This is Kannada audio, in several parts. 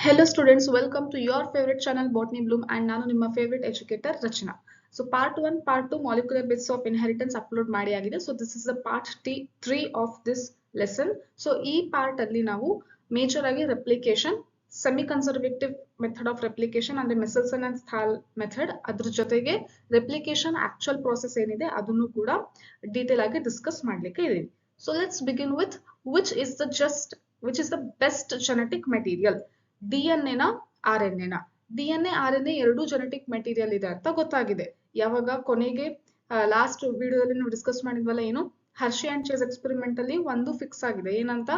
Hello students, welcome to your favorite channel Botany Bloom and ನಾನು ನಿಮ್ಮ favorite educator Rachana. So part 1, part 2 molecular bits of inheritance upload ಮಾಡಿ ಆಗಿದೆ. So this is the part 3 of this lesson. So ಈ part ಅಲ್ಲಿ ನಾವು major ಆಗಿ replication, semi-conservative method of replication ಅಂದ್ರೆ Michelson and Stahl method ಅದ್ರ ಜೊತೆಗೆ replication actual process ಏನಿದೆ ಅದನ್ನು ಕೂಡ detail ಆಗಿ discuss ಮಾಡ್ಲಿಕ್ಕೆ ಇದೀವಿ. So let's begin with which is the best genetic material. DNA ನ RNA ನ DNA RNA ಎರಡು ಜೆನೆಟಿಕ್ ಮೆಟೀರಿಯಲ್ ಇದೆ ಅಂತ ಗೊತ್ತಾಗಿದೆ. ಯಾವಾಗ ಕೊನೆಗೆ ಲಾಸ್ಟ್ ವಿಡಿಯೋದಲ್ಲಿ ನಾವು ಡಿಸ್ಕಸ್ ಮಾಡಿದ್ವಲ್ಲ, ಏನು ಹರ್ಷಿ ಅಂಡ್ ಚೇಸ್ ಎಕ್ಸ್ಪೆರಿಮೆಂಟ್ ಅಲ್ಲಿ ಒಂದು ಫಿಕ್ಸ್ ಆಗಿದೆ, ಏನಂತ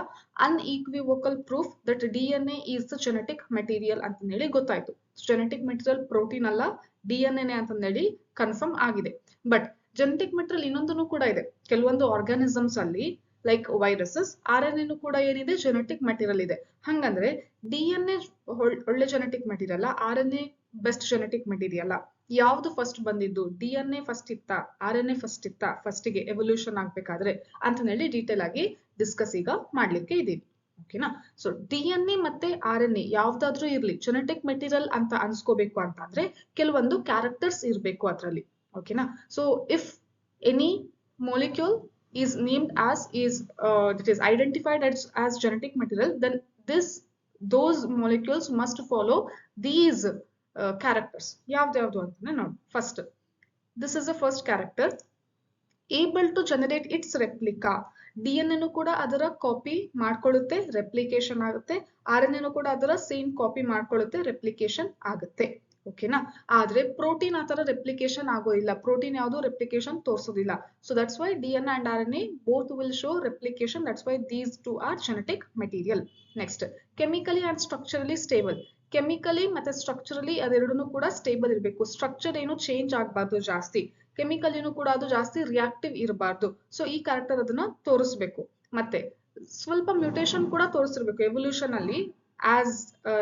unequivocal proof that DNA is the genetic material ಅಂತ ಹೇಳಿ ಗೊತ್ತಾಯ್ತು. ಜೆನೆಟಿಕ್ ಮೆಟೀರಿಯಲ್ ಪ್ರೋಟೀನ್ ಅಲ್ಲ, DNA ಅಂತ ಹೇಳಿ ಕನ್ಫರ್ಮ್ ಆಗಿದೆ. ಬಟ್ ಜೆನೆಟಿಕ್ ಮೆಟೀರಿಯಲ್ ಇನ್ನೊಂದನ್ನು ಕೂಡ ಇದೆ. ಕೆಲವೊಂದು ಆರ್ಗಾನಿಸಮ್ಸ್ ಅಲ್ಲಿ ಲೈಕ್ ವೈರಸಸ್ RNA ಕೂಡ ಏನಿದೆ ಜೆನೆಟಿಕ್ ಮೆಟೀರಿಯಲ್ ಇದೆ. ಹಂಗಂದ್ರೆ DNA ಒಳ್ಳೆ genetic material, RNA best genetic material. ಯಾವ್ದು ಫಸ್ಟ್ ಬಂದಿದ್ದು? DNA ಫಸ್ಟ್ ಇತ್ತ, RNA ಫಸ್ಟ್ ಇತ್ತ ಫಸ್ಟಿಗೆ ಎವಲ್ಯೂಷನ್ ಆಗ್ಬೇಕಾದ್ರೆ ಅಂತ ಹೇಳಿ ಡೀಟೇಲ್ ಆಗಿ ಡಿಸ್ಕಸ್ ಈಗ ಮಾಡ್ಲಿಕ್ಕೆ ಇದೀವಿ. ಓಕೆನಾ? ಸೊ DNA ಮತ್ತೆ RNA ಯಾವ್ದಾದ್ರೂ ಇರ್ಲಿ ಜೆನೆಟಿಕ್ ಮೆಟೀರಿಯಲ್ ಅಂತ ಅನ್ಸ್ಕೋಬೇಕು ಅಂತಂದ್ರೆ ಕೆಲವೊಂದು ಕ್ಯಾರೆಕ್ಟರ್ಸ್ ಇರ್ಬೇಕು ಅದ್ರಲ್ಲಿ. ಓಕೆನಾ? So if any molecule is named as that is identified as genetic material, then those molecules must follow these characters. ಯಾವ್ದು ಅಂತಾನೆ ನೋಡಿ. First, this is the first character, able to generate its replica. DNA ನು ಕೂಡ ಅದರ ಕಾಪಿ ಮಾಡ್ಕೊಳ್ಳುತ್ತೆ, ರೆಪ್ಲಿಕೇಶನ್ ಆಗುತ್ತೆ. RNA ನು ಕೂಡ ಅದರ ಸೇಮ್ ಕಾಪಿ ಮಾಡ್ಕೊಳ್ಳುತ್ತೆ, ರೆಪ್ಲಿಕೇಶನ್ ಆಗುತ್ತೆ. ಓಕೆನಾ? ಆದ್ರೆ ಪ್ರೋಟೀನ್ ಆತರ ರೆಪ್ಲಿಕೇಶನ್ ಆಗೋದಿಲ್ಲ. ಪ್ರೋಟೀನ್ ಯಾವುದು ರೆಪ್ಲಿಕೇಶನ್ ತೋರಿಸೋದಿಲ್ಲ. So that's why DNA and RNA both will show replication. That's why these two are genetic material. Next, chemically and structurally stable. Chemically ಮತ್ತೆ ಸ್ಟ್ರಕ್ಚರಲಿ ಅದೆರಡೂ ಕೂಡ ಸ್ಟೇಬಲ್ ಇರಬೇಕು. ಸ್ಟ್ರಕ್ಚರ್ ಏನು ಚೇಂಜ್ ಆಗಬಾರ್ದು ಜಾಸ್ತಿ, ಕೆಮಿಕಲಿನೂ ಕೂಡ ಅದು ಜಾಸ್ತಿ ರಿಯಾಕ್ಟಿವ್ ಇರಬಾರ್ದು. ಸೊ ಈ ಕ್ಯಾರೆಕ್ಟರ್ ಅದನ್ನ ತೋರಿಸ್ಬೇಕು. ಮತ್ತೆ ಸ್ವಲ್ಪ ಮ್ಯೂಟೇಶನ್ ಕೂಡ ತೋರಿಸಿರ್ಬೇಕು ಎವಲ್ಯೂಷನ್ ಅಲ್ಲಿ. as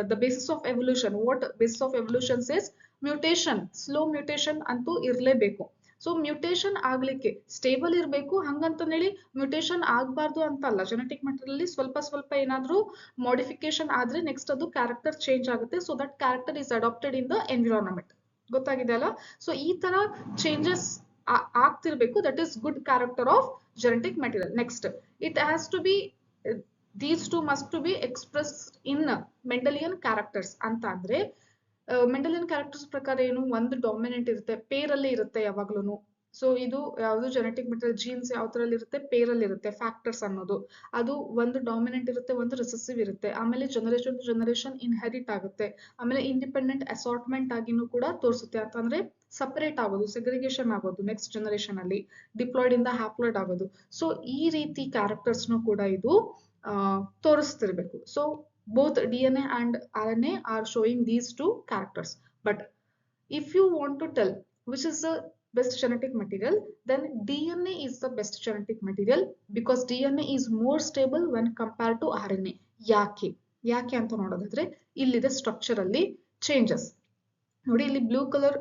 the basis of evolution, what basis of evolution says mutation, slow mutation ಅಂತೂ ಇರಲೇಬೇಕು. ಸೊ ಮ್ಯೂಟೇಶನ್ ಆಗ್ಲಿಕ್ಕೆ ಸ್ಟೇಬಲ್ ಇರಬೇಕು. ಹಂಗಂತ ಹೇಳಿ ಮ್ಯೂಟೇಶನ್ ಆಗ್ಬಾರ್ದು ಅಂತ ಅಲ್ಲ. ಜೆನೆಟಿಕ್ ಮೆಟೀರಿಯಲ್ ಅಲ್ಲಿ ಸ್ವಲ್ಪ ಏನಾದ್ರೂ ಮಾಡಿಫಿಕೇಶನ್ ಆದ್ರೆ ನೆಕ್ಸ್ಟ್ ಅದು ಕ್ಯಾರೆಕ್ಟರ್ ಚೇಂಜ್ ಆಗುತ್ತೆ. So that character is adapted in the environment. ಗೊತ್ತಾಗಿದೆ ಅಲ್ಲ? ಸೊ ಈ ತರ ಚೇಂಜಸ್ ಆಗ್ತಿರ್ಬೇಕು. That is good character of genetic material. Next, it has to be these two must to be expressed in Mendelian characters ಅಂತ ಅಂದ್ರೆ ಮೆಂಡೆಲಿಯನ್ ಕ್ಯಾರೆಕ್ಟರ್ಸ್ ಪ್ರಕಾರ ಏನು, ಒಂದು ಡಾಮಿನೆಂಟ್ ಇರುತ್ತೆ, ಪೇರಲ್ಲಿ ಇರುತ್ತೆ ಯಾವಾಗ್ಲೂ. ಸೊ ಇದು ಯಾವುದು ಜೆನೆಟಿಕ್ ಮೆಟೀರಿಯಲ್ ಜೀನ್ಸ್ ಯಾವ ತರಲ್ಲಿ ಇರುತ್ತೆ, ಪೇರಲ್ಲಿ ಇರುತ್ತೆ. ಫ್ಯಾಕ್ಟರ್ಸ್ ಅನ್ನೋದು ಅದು ಒಂದು ಡಾಮಿನೆಂಟ್ ಇರುತ್ತೆ, ಒಂದು ರಿಸೆಸಿವ್ ಇರುತ್ತೆ. ಆಮೇಲೆ ಜನರೇಷನ್ ಟು ಜನರೇಷನ್ ಇನ್ಹೆರಿಟ್ ಆಗುತ್ತೆ. ಆಮೇಲೆ ಇಂಡಿಪೆಂಡೆಂಟ್ ಅಸಾರ್ಟ್ಮೆಂಟ್ ಆಗಿನೂ ಕೂಡ ತೋರಿಸುತ್ತೆ. ಅಂತಂದ್ರೆ ಸಪರೇಟ್ ಆಗೋದು, ಸೆಗ್ರಿಗೇಷನ್ ಆಗೋದು, ನೆಕ್ಸ್ಟ್ ಜನರೇಷನ್ ಅಲ್ಲಿ ಡಿಪ್ಲಾಯ್ಡ್ ಇಂದ ಹ್ಯಾಪ್ಲಾಯ್ಡ್ ಆಗೋದು. ಸೊ ಈ ರೀತಿ ಕ್ಯಾರೆಕ್ಟರ್ಸ್ನು ಕೂಡ ಇದು ತೋರಿಸ್ತಿರ್ಬೇಕು. So both DNA and RNA are showing these two characters. But if you want to tell which is the best genetic material, then DNA is the best genetic material because DNA is more stable when compared to RNA. ಯಾಕೆ ಅಂತ ನೋಡೋದಾದ್ರೆ ಇಲ್ಲಿದೆ ಸ್ಟ್ರಕ್ಚರ್ ಅಲ್ಲಿ ಚೇಂಜಸ್ ನೋಡಿ. ಇಲ್ಲಿ ಬ್ಲೂ ಕಲರ್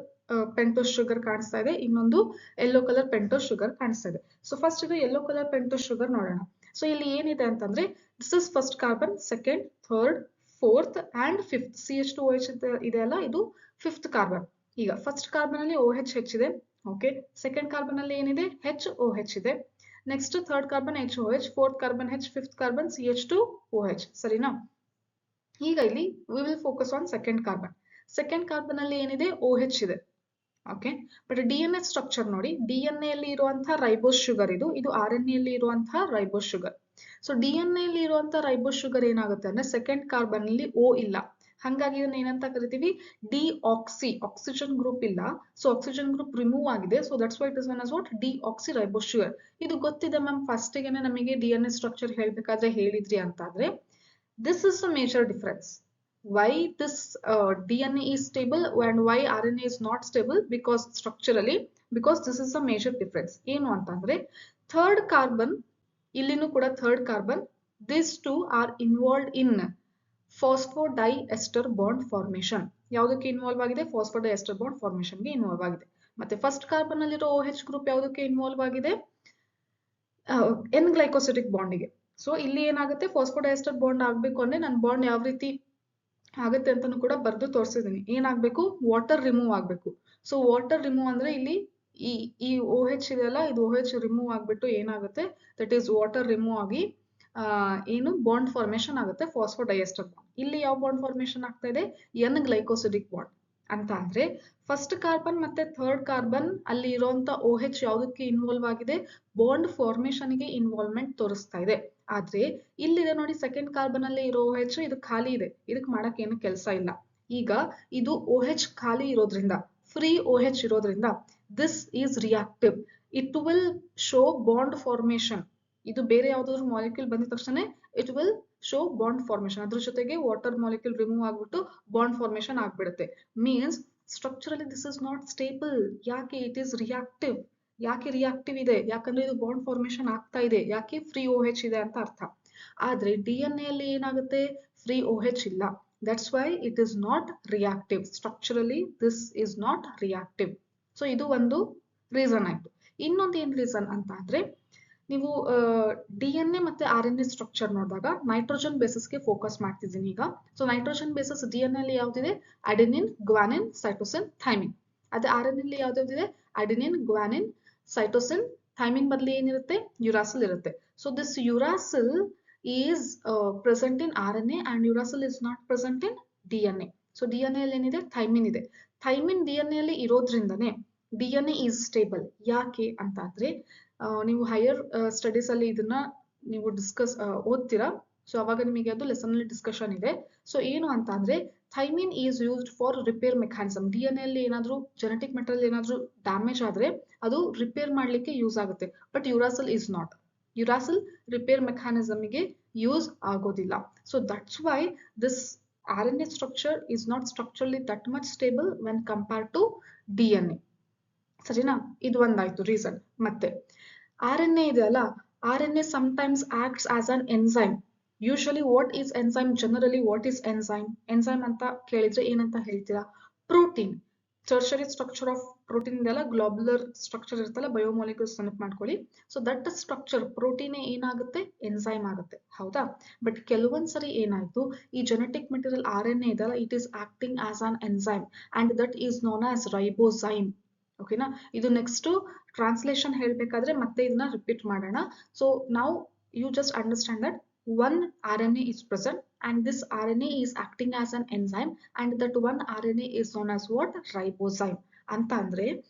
ಪೆಂಟೋಸ್ ಶುಗರ್ ಕಾಣಿಸ್ತಾ ಇದೆ, ಇನ್ನೊಂದು ಯೆಲ್ಲೋ ಕಲರ್ ಪೆಂಟೋಸ್ ಶುಗರ್ ಕಾಣಿಸ್ತಾ ಇದೆ. ಸೊ ಫಸ್ಟ್ ಇದು ಯೆಲ್ಲೋ ಕಲರ್ ಪೆಂಟೋಸ್ ಶುಗರ್ ನೋಡೋಣ. ಸೊ ಇಲ್ಲಿ ಏನಿದೆ ಅಂತಂದ್ರೆ this is first carbon, second, third, fourth and fifth. CH2OH ಇದೆ ಅಲ್ಲ, ಇದು ಫಿಫ್ತ್ ಕಾರ್ಬನ್. ಈಗ ಫಸ್ಟ್ ಕಾರ್ಬನ್ ಅಲ್ಲಿ OH ಹೆಚ್ಚಿದೆ. ಓಕೆ, ಸೆಕೆಂಡ್ ಕಾರ್ಬನ್ ಅಲ್ಲಿ ಏನಿದೆ HOH ಇದೆ. Next third carbon HOH, fourth carbon H, fifth carbon CH2OH. ಸರಿನಾ? ಈಗ ಇಲ್ಲಿ we will focus on second carbon. Second carbon ಅಲ್ಲಿ ಏನಿದೆ OH ಇದೆ. ಓಕೆ, ಬಟ್ DNA ಸ್ಟ್ರಕ್ಚರ್ ನೋಡಿ. DNA ಅಲ್ಲಿ ಇರುವಂತಹ ರೈಬೋಸ್ ಶುಗರ್ ಇದು RNA ಅಲ್ಲಿ ಇರುವಂತಹ ರೈಬೋಸ್ ಶುಗರ್. ಸೊ DNA ಅಲ್ಲಿ ಇರುವಂತಹ ರೈಬೋಸ್ ಶುಗರ್ ಏನಾಗುತ್ತೆ ಅಂದ್ರೆ ಸೆಕೆಂಡ್ ಕಾರ್ಬನ್ ಅಲ್ಲಿ O ಇಲ್ಲ. ಹಂಗಾಗಿ ಇದನ್ನ ಏನಂತ ಕರಿತೀವಿ, ಡಿಆಕ್ಸಿ. ಆಕ್ಸಿಜನ್ ಗ್ರೂಪ್ ಇಲ್ಲ, ಸೊ ಆಕ್ಸಿಜನ್ ಗ್ರೂಪ್ ರಿಮೂವ್ ಆಗಿದೆ. So that's why it is known as what, deoxy ribose sugar. ಇದು ಗೊತ್ತಿದೆ ಮ್ಯಾಮ್, ಫಸ್ಟ್ ಗೆನೆ ನಮಗೆ DNA ಸ್ಟ್ರಕ್ಚರ್ ಹೇಳ್ಬೇಕಾದ್ರೆ ಹೇಳಿದ್ರಿ ಅಂತಾದ್ರೆ this is the major difference. Why this DNA is stable and why RNA is not stable? Because structurally, because this is the major difference. ಏನು ಅಂತಂದ್ರೆ ಥರ್ಡ್ ಕಾರ್ಬನ್, ಇಲ್ಲಿನೂ ಕೂಡ third carbon, these two are involved in phosphodiester bond formation. ಯಾವುದಕ್ಕೆ ಇನ್ವಾಲ್ವ್ ಆಗಿದೆ? ಫಾಸ್ಫೋಡೈಎಸ್ಟರ್ ಬಾಂಡ್ ಫಾರ್ಮೇಶನ್ ಗೆ ಇನ್ವಾಲ್ವ್ ಆಗಿದೆ. ಮತ್ತೆ ಫಸ್ಟ್ ಕಾರ್ಬನ್ ಅಲ್ಲಿರೋ OH ಗ್ರೂಪ್ ಯಾವುದಕ್ಕೆ ಇನ್ವಾಲ್ವ್ ಆಗಿದೆ? ಎನ್ ಗ್ಲೈಕೋಸಿಡಿಕ್ ಬಾಂಡಿಗೆ. ಸೊ ಇಲ್ಲಿ ಏನಾಗುತ್ತೆ, ಫಾಸ್ಫೋಡೈಎಸ್ಟರ್ ಬಾಂಡ್ ಆಗ್ಬೇಕು ಅಂದ್ರೆ ನನ್ನ ಬಾಂಡ್ ಯಾವ ರೀತಿ ಆಗುತ್ತೆ ಅಂತಾನು ಕೂಡ ಬರ್ದು ತೋರಿಸಿದೀನಿ. ಏನಾಗ್ಬೇಕು, ವಾಟರ್ ರಿಮೂವ್ ಆಗ್ಬೇಕು. ಸೊ ವಾಟರ್ ರಿಮೂವ್ ಅಂದ್ರೆ ಇಲ್ಲಿ ಈ ಈ OH ಇದೆಯಲ್ಲ, ಇದು OH ರಿಮೂವ್ ಆಗ್ಬಿಟ್ಟು ಏನಾಗುತ್ತೆ, ದಟ್ ಈಸ್ ವಾಟರ್ ರಿಮೂವ್ ಆಗಿ ಏನು ಬಾಂಡ್ ಫಾರ್ಮೇಶನ್ ಆಗುತ್ತೆ, ಫಾಸ್ಫೋಡೈಎಸ್ಟರ್ ಬಾಂಡ್. ಇಲ್ಲಿ ಯಾವ ಬಾಂಡ್ ಫಾರ್ಮೇಶನ್ ಆಗ್ತಾ ಇದೆ, ಎನ್ ಗ್ಲೈಕೋಸಿಡಿಕ್ ಬಾಂಡ್ ಅಂತ. ಅಂದ್ರೆ ಫಸ್ಟ್ ಕಾರ್ಬನ್ ಮತ್ತೆ ಥರ್ಡ್ ಕಾರ್ಬನ್ ಅಲ್ಲಿ ಇರುವಂತ OH ಯಾವುದಕ್ಕೆ ಇನ್ವಾಲ್ವ್ ಆಗಿದೆ, ಬಾಂಡ್ ಫಾರ್ಮೇಶನ್ ಗೆ ಇನ್ವಾಲ್ವ್ಮೆಂಟ್ ತೋರಿಸ್ತಾ ಇದೆ. ಆದ್ರೆ ಇಲ್ಲಿದೆ ನೋಡಿ, ಸೆಕೆಂಡ್ ಕಾರ್ಬನ್ ಅಲ್ಲಿ ಇರೋ OH ಇದು ಖಾಲಿ ಇದೆ, ಇದಕ್ ಮಾಡಕ್ ಏನು ಕೆಲಸ ಇಲ್ಲ. ಈಗ ಇದು OH ಖಾಲಿ ಇರೋದ್ರಿಂದ, ಫ್ರೀ OH ಇರೋದ್ರಿಂದ this is reactive. It will show bond formation. ಇದು ಬೇರೆ ಯಾವ್ದಾದ್ರು ಮಾಲಿಕ್ಯೂಲ್ ಬಂದಿದ ತಕ್ಷಣ it will show bond formation. ಅದ್ರ ಜೊತೆಗೆ ವಾಟರ್ ಮಾಲಿಕ್ಯೂಲ್ ರಿಮೂವ್ ಆಗ್ಬಿಟ್ಟು ಬಾಂಡ್ ಫಾರ್ಮೇಶನ್ ಆಗ್ಬಿಡುತ್ತೆ. Means structurally this is not stable. ಯಾಕೆ, ಇಟ್ ಈಸ್ ರಿಯಾಕ್ಟಿವ್. ಯಾಕೆ ರಿಯಾಕ್ಟಿವ್ ಇದೆ, ಯಾಕಂದ್ರೆ ಇದು ಬಾಂಡ್ ಫಾರ್ಮೇಶನ್ ಆಗ್ತಾ ಇದೆ, ಯಾಕೆ ಫ್ರೀ OH ಇದೆ ಅಂತ ಅರ್ಥ. ಆದ್ರೆ DNA ಅಲ್ಲಿ ಏನಾಗುತ್ತೆ, ಫ್ರೀ OH ಇಲ್ಲ. That's why it is not reactive. Structurally this is not reactive. So ಇದು ಒಂದು ರೀಸನ್ ಆಯ್ತು. ಇನ್ನೊಂದು ಏನ್ ರೀಸನ್ ಅಂತ ಅಂದ್ರೆ, ನೀವು DNA ಮತ್ತೆ RNA ಸ್ಟ್ರಕ್ಚರ್ ನೋಡಿದಾಗ ನೈಟ್ರೋಜನ್ ಬೇಸಿಸ್ಗೆ ಫೋಕಸ್ ಮಾಡ್ತಿದ್ದೀನಿ ಈಗ. ಸೊ ನೈಟ್ರೋಜನ್ ಬೇಸಿಸ್ DNA ಅಲ್ಲಿ ಯಾವ್ದಿದೆ, ಅಡೆನಿನ್, ಗ್ವಾನಿನ್, ಸೈಟೋಸಿನ್, ಥೈಮಿನ್. ಅದೇ RNA ಅಲ್ಲಿ ಯಾವ್ದಿದೆ, ಅಡೆನಿನ್, ಗ್ವಾನಿನ್, ಸೈಟೋಸಿನ್, ಥೈಮಿನ್ ಬದಲು ಏನಿರುತ್ತೆ, ಯುರಾಸಿಲ್ ಇರುತ್ತೆ. So this uracil is present in RNA and uracil is not present in DNA. So DNA ಅಲ್ಲಿ ಏನಿದೆ, ಥೈಮಿನ್ ಇದೆ. ಥೈಮಿನ್ DNA ಅಲ್ಲಿ ಇರೋದ್ರಿಂದನೇ DNA ಈಸ್ ಸ್ಟೇಬಲ್. ಯಾಕೆ ಅಂತ ಅಂದ್ರೆ, ನೀವು ಹೈಯರ್ ಸ್ಟಡೀಸ್ ಅಲ್ಲಿ ಇದನ್ನ ನೀವು ಓದ್ತೀರಾ. ಸೊ ಅವಾಗ ನಿಮಗೆ ಅದು ಲೆಸನ್ ಅಲ್ಲಿ ಡಿಸ್ಕಷನ್ ಇದೆ. ಸೊ ಏನು ಅಂತ ಅಂದ್ರೆ, thymine is used for repair mechanism. DNA ಅಲ್ಲಿ ಏನಾದ್ರೂ ಜೆನೆಟಿಕ್ ಮೆಟೀರಿಯಲ್ ಏನಾದ್ರೂ ಡ್ಯಾಮೇಜ್ ಆದ್ರೆ ಅದು ರಿಪೇರ್ ಮಾಡ್ಲಿಕ್ಕೆ ಯೂಸ್ ಆಗುತ್ತೆ. But uracil is not. Uracil repair ಮೆಕ್ಯಾನಿಸಮ್ಗೆ ಯೂಸ್ ಆಗೋದಿಲ್ಲ. So that's why this RNA structure is not structurally that much stable when compared to DNA. ಸರಿನಾ, ಇದು ಒಂದಾಯ್ತು ರೀಸನ್. ಮತ್ತೆ RNA ಇದೆಯಲ್ಲ, RNA sometimes acts as an enzyme. Usually what is enzyme? Generally what is enzyme? Enzyme ಅಂತ ಕೇಳಿದ್ರೆ ಏನಂತ ಹೇಳ್ತೀರಾ, protein. Tertiary structure of protein ಇದೆಯಲ್ಲ, ಗ್ಲೋಬ್ಯುಲರ್ ಸ್ಟ್ರಕ್ಚರ್ ಇರ್ತಲ್ಲ, ಬಯೋಮಾಲಿಕ್ಯೂಲ್ಸ್ ನೆನಪು ಮಾಡ್ಕೊಳ್ಳಿ. ಸೊ ದಟ್ ಸ್ಟ್ರಕ್ಚರ್ ಪ್ರೋಟೀನ್ ಏನಾಗುತ್ತೆ, ಎನ್ಸೈಮ್ ಆಗುತ್ತೆ, ಹೌದಾ. ಬಟ್ ಕೆಲವೊಂದ್ಸರಿ ಏನಾಯ್ತು, ಈ ಜೆನೆಟಿಕ್ ಮೆಟೀರಿಯಲ್ RNA ಇದೆಯಲ್ಲ, it is acting as an enzyme and that is known as ribozyme. ಓಕೆನಾ. ಇದು ನೆಕ್ಸ್ಟ್ ಟ್ರಾನ್ಸ್ಲೇಷನ್ ಹೇಳ್ಬೇಕಾದ್ರೆ ಮತ್ತೆ ಇದನ್ನ ರಿಪೀಟ್ ಮಾಡೋಣ. ಸೊ ನಾವು you just understand that one RNA is present and this RNA is acting as an enzyme and that one RNA is known as what, ribozyme. ಅಂತ ಅಂದ್ರೆ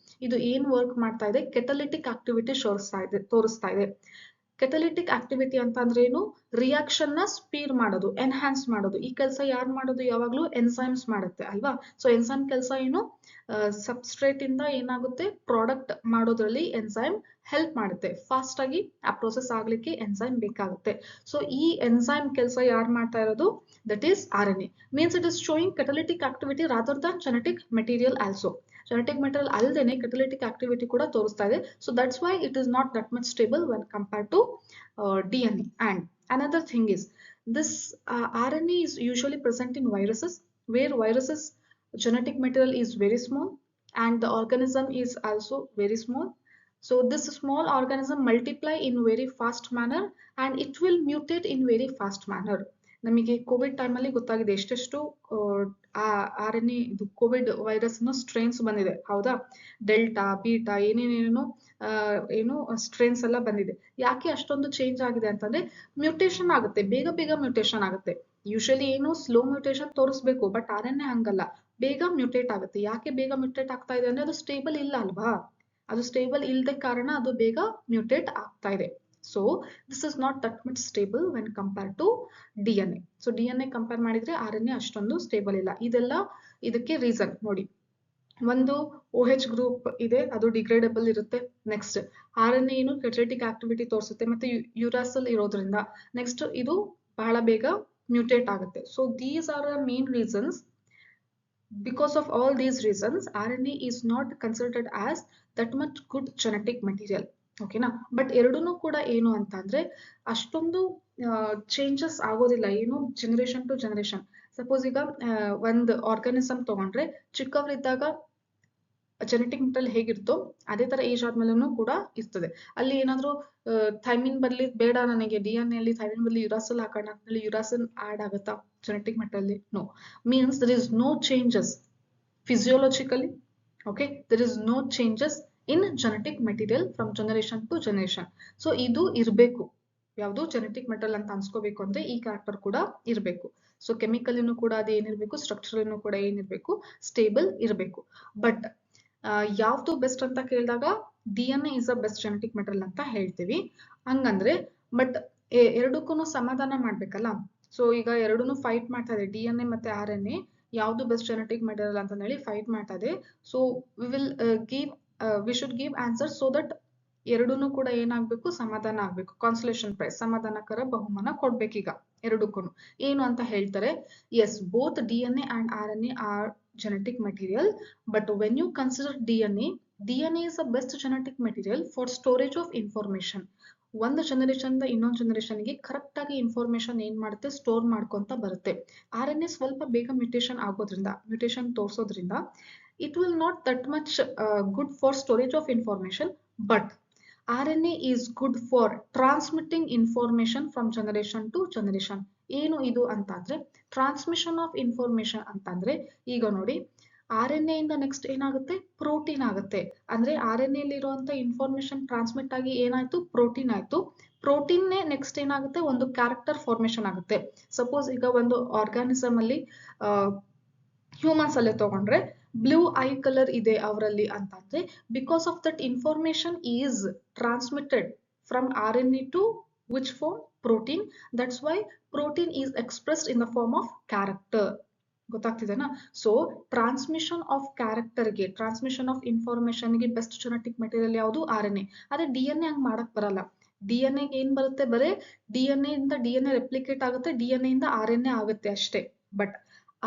ಇದು ಏನ್ ವರ್ಕ್ ಮಾಡ್ತಾ ಇದೆ, ಕೆಟಲಿಟಿಕ್ ಆಕ್ಟಿವಿಟಿ ತೋರಿಸ್ತಾ ಇದೆ. ಕೆಟಲಿಟಿಕ್ ಆಕ್ಟಿವಿಟಿ ಅಂತ ಅಂದ್ರೆ ಏನು, ರಿಯಾಕ್ಷನ್ ನ ಸ್ಪೀಡ್ ಮಾಡೋದು, ಎನ್ಹಾನ್ಸ್ ಮಾಡೋದು. ಈ ಕೆಲಸ ಯಾರು ಮಾಡೋದು, ಯಾವಾಗ್ಲೂ ಎನ್ಸೈಮ್ಸ್ ಮಾಡುತ್ತೆ ಅಲ್ವಾ. ಸೊ ಎನ್ಸೈಮ್ ಕೆಲಸ ಏನು, ಸಬ್ಸ್ಟ್ರೇಟ್ ಇಂದ ಏನಾಗುತ್ತೆ, ಪ್ರಾಡಕ್ಟ್ ಮಾಡೋದ್ರಲ್ಲಿ ಎನ್ಸೈಮ್ ಹೆಲ್ಪ್ ಮಾಡುತ್ತೆ. ಫಾಸ್ಟ್ ಆಗಿ ಆ ಪ್ರೊಸೆಸ್ ಆಗ್ಲಿಕ್ಕೆ ಎನ್ಸೈಮ್ ಬೇಕಾಗುತ್ತೆ. ಸೊ ಈ ಎನ್ಸೈಮ್ ಕೆಲಸ ಯಾರು ಮಾಡ್ತಾ ಇರೋದು, that is RNA. Means it is showing catalytic activity rather than genetic material also. Genetic material ಅಲ್ಲದೇನೆ ಕೆಟಲಿಟಿಕ್ ಆಕ್ಟಿವಿಟಿ ಕೂಡ ತೋರಿಸ್ತಾ ಇದೆ. So that's why it is not that much stable when compared to DNA. And another thing is this RNA is usually present in viruses, where viruses genetic material is very small and the organism is also very small. So this small organism multiply in very fast manner and it will mutate in very fast manner. ನಮಗೆ ಕೋವಿಡ್ ಟೈಮ್ ಅಲ್ಲಿ ಗೊತ್ತಾಗಿದೆ ಎಷ್ಟೆಷ್ಟು RNA ಇದು ಕೋವಿಡ್ ವೈರಸ್ ನ ಸ್ಟ್ರೇನ್ಸ್ ಬಂದಿದೆ, ಹೌದಾ. ಡೆಲ್ಟಾ, ಬೀಟಾ, ಏನೇನೇನೋ ಏನು ಸ್ಟ್ರೇನ್ಸ್ ಎಲ್ಲ ಬಂದಿದೆ. ಯಾಕೆ ಅಷ್ಟೊಂದು ಚೇಂಜ್ ಆಗಿದೆ ಅಂತಂದ್ರೆ, ಮ್ಯೂಟೇಶನ್ ಆಗುತ್ತೆ, ಬೇಗ ಬೇಗ ಮ್ಯೂಟೇಶನ್ ಆಗುತ್ತೆ. ಯೂಶಲಿ ಏನು ಸ್ಲೋ ಮ್ಯೂಟೇಶನ್ ತೋರಿಸ್ಬೇಕು, ಬಟ್ RNA ಹಂಗಲ್ಲ, ಬೇಗ ಮ್ಯೂಟೇಟ್ ಆಗುತ್ತೆ. ಯಾಕೆ ಬೇಗ ಮ್ಯೂಟೇಟ್ ಆಗ್ತಾ ಇದೆ ಅಂದ್ರೆ, ಅದು ಸ್ಟೇಬಲ್ ಇಲ್ಲ ಅಲ್ವಾ. ಅದು ಸ್ಟೇಬಲ್ ಇಲ್ಲದೆ ಕಾರಣ ಅದು ಬೇಗ ಮ್ಯೂಟೇಟ್ ಆಗ್ತಾ ಇದೆ. So this is not that much stable when compare to DNA. So DNA compare ಮಾಡಿದ್ರೆ RNA ಅಷ್ಟೊಂದು ಸ್ಟೇಬಲ್ ಇಲ್ಲ. ಇದೆಲ್ಲ ಇದಕ್ಕೆ ರೀಸನ್ ನೋಡಿ. ಒಂದು OH ಗ್ರೂಪ್ ಇದೆ, ಅದು ಡಿಗ್ರೇಡಬಲ್ ಇರುತ್ತೆ. ನೆಕ್ಸ್ಟ್ RNA ಏನು ಕೆಟಲಿಟಿಕ್ ಆಕ್ಟಿವಿಟಿ ತೋರಿಸುತ್ತೆ, ಮತ್ತೆ ಯುರಾಸಿಲ್ ಇರೋದ್ರಿಂದ ನೆಕ್ಸ್ಟ್ ಇದು ಬಹಳ ಬೇಗ ಮ್ಯೂಟೇಟ್ ಆಗುತ್ತೆ. So these are the main reasons. Because of all these reasons, RNA is not considered as that much good genetic material. ಓಕೆನಾ. ಬಟ್ ಎರಡೂನು ಕೂಡ ಏನು ಅಂತ ಅಂದ್ರೆ, ಅಷ್ಟೊಂದು ಚೇಂಜಸ್ ಆಗೋದಿಲ್ಲ, ಏನು ಜನರೇಷನ್ ಟು ಜನರೇಷನ್. ಸಪೋಸ್ ಈಗ ಒಂದು ಆರ್ಗಾನಿಸಮ್ ತಗೊಂಡ್ರೆ, ಚಿಕ್ಕವರಿದ್ದಾಗ ಜೆನೆಟಿಕ್ ಮೆಟೀರಿಯಲ್ ಹೇಗಿರ್ತೋ ಅದೇ ತರ ಏಜ್ ಆದ್ಮೇಲೂ ಕೂಡ ಇರ್ತದೆ. ಅಲ್ಲಿ ಏನಾದ್ರು ಥೈಮಿನ್ ಬದಲಿ ಬೇಡ ನನಗೆ DNA ಅಲ್ಲಿ ಥೈಮಿನ್ ಬದಲಿ ಯುರಾಸಿಲ್ ಹಾಕೋಣ ಅಂತೇಳಿ ಯುರಾಸಿಲ್ ಆಡ್ ಆಗುತ್ತಾ, genetic material? No. Means there is no changes physiologically. Okay, there is no changes in genetic material from generation to generation. So ಇದು ಇರಬೇಕು. ಯಾವುದು ಜೆನೆಟಿಕ್ ಮೆಟೀರಿಯಲ್ ಅಂತ ಅನ್ಸ್ಕೋಬೇಕು ಅಂದ್ರೆ ಈ ಕ್ಯಾರೆಕ್ಟರ್ ಕೂಡ ಇರಬೇಕು. ಸೊ ಕೆಮಿಕಲಿನೂ ಕೂಡ ಅದು ಏನಿರಬೇಕು, ಸ್ಟ್ರಕ್ಚರಲ್ನು ಕೂಡ ಏನಿರಬೇಕು, ಸ್ಟೇಬಲ್ ಇರಬೇಕು. ಬಟ್ ಯಾವ್ದು ಬೆಸ್ಟ್ ಅಂತ ಕೇಳಿದಾಗ DNA is a best genetic material ಅಂತ ಹೇಳ್ತೀವಿ. ಹಂಗಂದ್ರೆ ಬಟ್ ಎರಡಕ್ಕೂ ಸಮಾಧಾನ ಮಾಡ್ಬೇಕಲ್ಲ. ಸೊ ಈಗ ಎರಡೂನು ಫೈಟ್ ಮಾಡ್ತಾ ಇದೆ, DNA ಮತ್ತೆ RNA ಯಾವ್ದು ಬೆಸ್ಟ್ ಜೆನೆಟಿಕ್ ಮೆಟೀರಿಯಲ್ ಅಂತ ಹೇಳಿ ಫೈಟ್ ಮಾಡ್ತಾ ಇದೆ. So we should give answer so that ಎರಡೂನು ಕೂಡ ಏನಾಗ್ಬೇಕು, ಸಮಾಧಾನ ಆಗ್ಬೇಕು. ಕಾನ್ಸಲೇಷನ್ ಪ್ರೈಸ್, ಸಮಾಧಾನಕರ ಬಹುಮಾನ ಕೊಡ್ಬೇಕೀಗ ಎರಡಕ್ಕೂ. ಏನು ಅಂತ ಹೇಳ್ತಾರೆ, yes both DNA and RNA are genetic material, but when you consider DNA is the best genetic material for storage of information. ಒಂದು ಜನರೇಷನ್ ಇನ್ನೊಂದು ಜನರೇಷನ್ಗೆ ಕರೆಕ್ಟ್ ಆಗಿ ಇನ್ಫಾರ್ಮೇಶನ್ ಏನ್ ಮಾಡುತ್ತೆ, ಸ್ಟೋರ್ ಮಾಡ್ಕೊಂತ ಬರುತ್ತೆ. RNA ಸ್ವಲ್ಪ ಬೇಗ ಮ್ಯೂಟೇಷನ್ ಆಗೋದ್ರಿಂದ, ಮ್ಯೂಟೇಷನ್ ತೋರಿಸೋದ್ರಿಂದ it will not that much good for storage of information. But RNA is good for transmitting information from generation to generation. ಏನು ಇದು ಅಂತ ಅಂದ್ರೆ ಟ್ರಾನ್ಸ್ಮಿಷನ್ ಆಫ್ ಇನ್ಫಾರ್ಮೇಶನ್ ಅಂತಂದ್ರೆ, ಈಗ ನೋಡಿ RNA ಇಂದ ನೆಕ್ಸ್ಟ್ ಏನಾಗುತ್ತೆ, ಪ್ರೋಟೀನ್ ಆಗುತ್ತೆ. ಅಂದ್ರೆ RNA ಅಲ್ಲಿ ಇರುವಂತ ಇನ್ಫಾರ್ಮೇಶನ್ ಟ್ರಾನ್ಸ್ಮಿಟ್ ಆಗಿ ಏನಾಯ್ತು, ಪ್ರೋಟೀನ್ ಆಯ್ತು. ಪ್ರೋಟೀನ್ ನೆಕ್ಸ್ಟ್ ಏನಾಗುತ್ತೆ, ಒಂದು ಕ್ಯಾರೆಕ್ಟರ್ ಫಾರ್ಮೇಶನ್ ಆಗುತ್ತೆ. ಸಪೋಸ್ ಈಗ ಒಂದು ಆರ್ಗಾನಿಸಮ್ ಅಲ್ಲಿ ಹ್ಯೂಮನ್ಸ್ ಅಲ್ಲೇ ತಗೊಂಡ್ರೆ ಬ್ಲೂ ಐ ಕಲರ್ ಇದೆ ಅವರಲ್ಲಿ ಅಂತಂದ್ರೆ, because of that information is transmitted from RNA to which form, protein. That's why protein is expressed in the form of character. ಗೊತ್ತಾಗ್ತಿದೆನಾ? ಸೊ ಟ್ರಾನ್ಸ್ಮಿಷನ್ ಆಫ್ ಕ್ಯಾರೆಕ್ಟರ್ಗೆ, ಟ್ರಾನ್ಸ್ಮಿಷನ್ ಆಫ್ ಇನ್ಫಾರ್ಮೇಶನ್ಗೆ ಬೆಸ್ಟ್ ಜೆನೆಟಿಕ್ ಮೆಟೀರಿಯಲ್ ಯಾವುದು, RNA. ಅದೇ DNA ಹಂಗ್ ಮಾಡಕ್ ಬರಲ್ಲ. DNA ಏನ್ ಬರುತ್ತೆ, ಬರೇ DNA ಇಂದ DNA ರೆಪ್ಲಿಕೇಟ್ ಆಗುತ್ತೆ, DNA ಇಂದ RNA ಆಗುತ್ತೆ ಅಷ್ಟೇ. ಬಟ್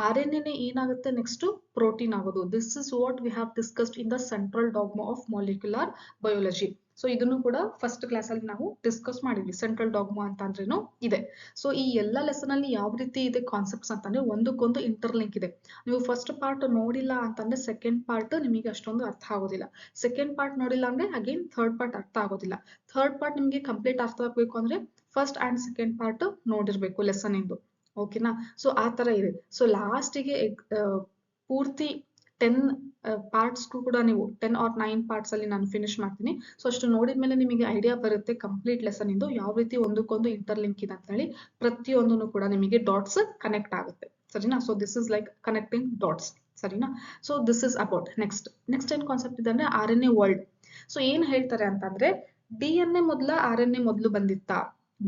RNA ಏನಾಗುತ್ತೆ ನೆಕ್ಸ್ಟ್, ಪ್ರೋಟೀನ್ ಆಗೋದು. This is what we have discussed in the central dogma of molecular biology. So ಇದನ್ನು ಕೂಡ ಫಸ್ಟ್ ಕ್ಲಾಸ್ ಅಲ್ಲಿ ನಾವು ಡಿಸ್ಕಸ್ ಮಾಡಿದ್ವಿ. ಸೆಂಟ್ರಲ್ ಡಾಗ್ಮಾ ಅಂತ ಅಂದ್ರೇನು ಇದೆ. ಸೊ ಈ ಎಲ್ಲ ಲೆಸನ್ ಅಲ್ಲಿ ಯಾವ ರೀತಿ ಇದೆ ಕಾನ್ಸೆಪ್ಟ್ಸ್ ಅಂತಂದ್ರೆ ಒಂದಕ್ಕೊಂದು ಇಂಟರ್ಲಿಂಕ್ ಇದೆ. ನೀವು ಫಸ್ಟ್ ಪಾರ್ಟ್ ನೋಡಿಲ್ಲ ಅಂತಂದ್ರೆ ಸೆಕೆಂಡ್ ಪಾರ್ಟ್ ನಿಮಗೆ ಅಷ್ಟೊಂದು ಅರ್ಥ ಆಗೋದಿಲ್ಲ. ಸೆಕೆಂಡ್ ಪಾರ್ಟ್ ನೋಡಿಲ್ಲ ಅಂದ್ರೆ ಅಗೇನ್ ಥರ್ಡ್ ಪಾರ್ಟ್ ಅರ್ಥ ಆಗೋದಿಲ್ಲ. ಥರ್ಡ್ ಪಾರ್ಟ್ ನಿಮಗೆ ಕಂಪ್ಲೀಟ್ ಅರ್ಥ ಆಗ್ಬೇಕು ಅಂದ್ರೆ ಫಸ್ಟ್ ಅಂಡ್ ಸೆಕೆಂಡ್ ಪಾರ್ಟ್ ನೋಡಿರ್ಬೇಕು ಲೆಸನ್ ಇಂದು. ಓಕೆನಾ? ಸೊ ಆ ತರ ಇದೆ. ಸೊ ಲಾಸ್ಟಿಗೆ ಪೂರ್ತಿ 10 ಪಾರ್ಟ್ಸ್ ಕೂಡ ನೀವು 10 or 9 ಪಾರ್ಟ್ಸ್ ಅಲ್ಲಿ ನಾನು ಫಿನಿಶ್ ಮಾಡ್ತೀನಿ. ಸೊ ಅಷ್ಟು ನೋಡಿದ್ಮೇಲೆ ನಿಮಗೆ ಐಡಿಯಾ ಬರುತ್ತೆ ಕಂಪ್ಲೀಟ್ ಲೆಸನ್ ಇಂದು ಯಾವ ರೀತಿ ಒಂದಕ್ಕೊಂದು ಇಂಟರ್ಲಿಂಕ್ ಇದೆ ಅಂತ ಹೇಳಿ. ಪ್ರತಿಯೊಂದನ್ನು ಕೂಡ ನಿಮಗೆ ಡಾಟ್ಸ್ ಕನೆಕ್ಟ್ ಆಗುತ್ತೆ. ಸರಿನಾ? So this is like connecting dots. ಸರಿನಾ? So this is about next ಏನ್ ಕಾನ್ಸೆಪ್ಟ್ ಇದೆ ಅಂದ್ರೆ RNA ವರ್ಲ್ಡ್. ಸೊ ಏನ್ ಹೇಳ್ತಾರೆ ಅಂತಂದ್ರೆ, DNA ಮೊದಲ RNA ಮೊದಲು ಬಂದಿತ್ತಾ,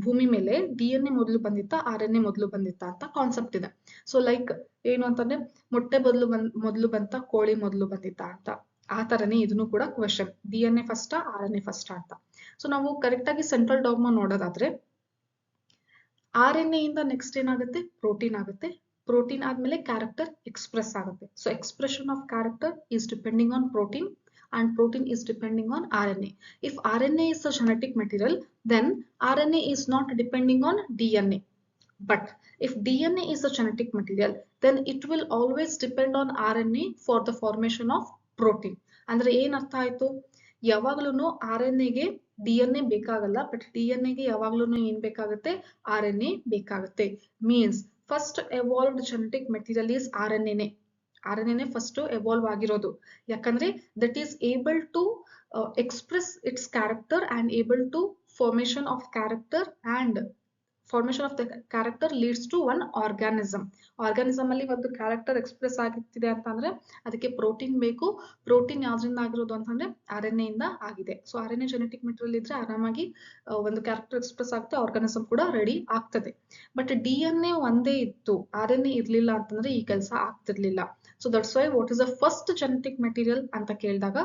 ಭೂಮಿ ಮೇಲೆ DNA ಮೊದಲು ಬಂದಿತ್ತಾ, RNA ಮೊದಲು ಬಂದಿತ್ತಾ ಅಂತ ಕಾನ್ಸೆಪ್ಟ್ ಇದೆ. ಸೊ ಲೈಕ್ ಏನು ಅಂತಂದ್ರೆ, ಮೊಟ್ಟೆ ಮೊದಲು ಬಂತ, ಕೋಳಿ ಮೊದಲು ಬಂದಿತ್ತಾ ಅಂತ. ಆ ತರನೇ ಇದನ್ನು ಕೂಡ question, DNA first RNA first ಅಂತ. ಸೊ ನಾವು ಕರೆಕ್ಟ್ ಆಗಿ ಸೆಂಟ್ರಲ್ ಡಾಗ್ಮಾ ನೋಡೋದಾದ್ರೆ, RNA ಇಂದ ನೆಕ್ಸ್ಟ್ ಏನಾಗುತ್ತೆ, ಪ್ರೋಟೀನ್ ಆಗುತ್ತೆ. ಪ್ರೋಟೀನ್ ಆದ್ಮೇಲೆ ಕ್ಯಾರೆಕ್ಟರ್ ಎಕ್ಸ್ಪ್ರೆಸ್ ಆಗುತ್ತೆ. So expression of character is depending on protein and protein is depending on RNA. If RNA is a genetic material, then RNA is not depending on DNA. But if DNA is a genetic material, then it will always depend on RNA for the formation of protein. ಅಂದ್ರೆ ಏನ್ ಅರ್ಥ ಆಯ್ತು, ಯಾವಾಗ್ಲೂ RNA ಗೆ DNA ಬೇಕಾಗಲ್ಲ, ಬಟ್ DNA ಗೆ ಯಾವಾಗ್ಲೂ ಏನ್ ಬೇಕಾಗುತ್ತೆ, RNA ಬೇಕಾಗುತ್ತೆ. Means first evolved genetic material is RNA. RNA first evolve ಆಗಿರೋದು. ಯಾಕಂದ್ರೆ that is able to express its character and able to formation of character, and formation of the character leads to one organism. Organism ಅಲ್ಲಿ ಒಂದು ಕ್ಯಾರೆಕ್ಟರ್ ಎಕ್ಸ್ಪ್ರೆಸ್ ಆಗಿರ್ತಿದೆ ಅಂತಂದ್ರೆ ಅದಕ್ಕೆ ಪ್ರೋಟೀನ್ ಬೇಕು. ಪ್ರೋಟೀನ್ ಯಾವ್ದ್ರಿಂದ ಆಗಿರೋದು ಅಂತಂದ್ರೆ RNA ಇಂದ ಆಗಿದೆ. ಸೊ RNA ಜೆನೆಟಿಕ್ ಮೆಟೀರಿಯಲ್ ಇದ್ರೆ ಆರಾಮಾಗಿ ಒಂದು ಕ್ಯಾರೆಕ್ಟರ್ ಎಕ್ಸ್ಪ್ರೆಸ್ ಆಗುತ್ತೆ, ಆರ್ಗಾನಿಸಮ್ ಕೂಡ ರೆಡಿ ಆಗ್ತದೆ. ಬಟ್ DNA ಒಂದೇ ಇತ್ತು, RNA ಇರ್ಲಿಲ್ಲ ಅಂತಂದ್ರೆ ಈ ಕೆಲಸ ಆಗ್ತಿರ್ಲಿಲ್ಲ. So that's why what is the first genetic material ಅಂತ ಕೇಳಿದಾಗ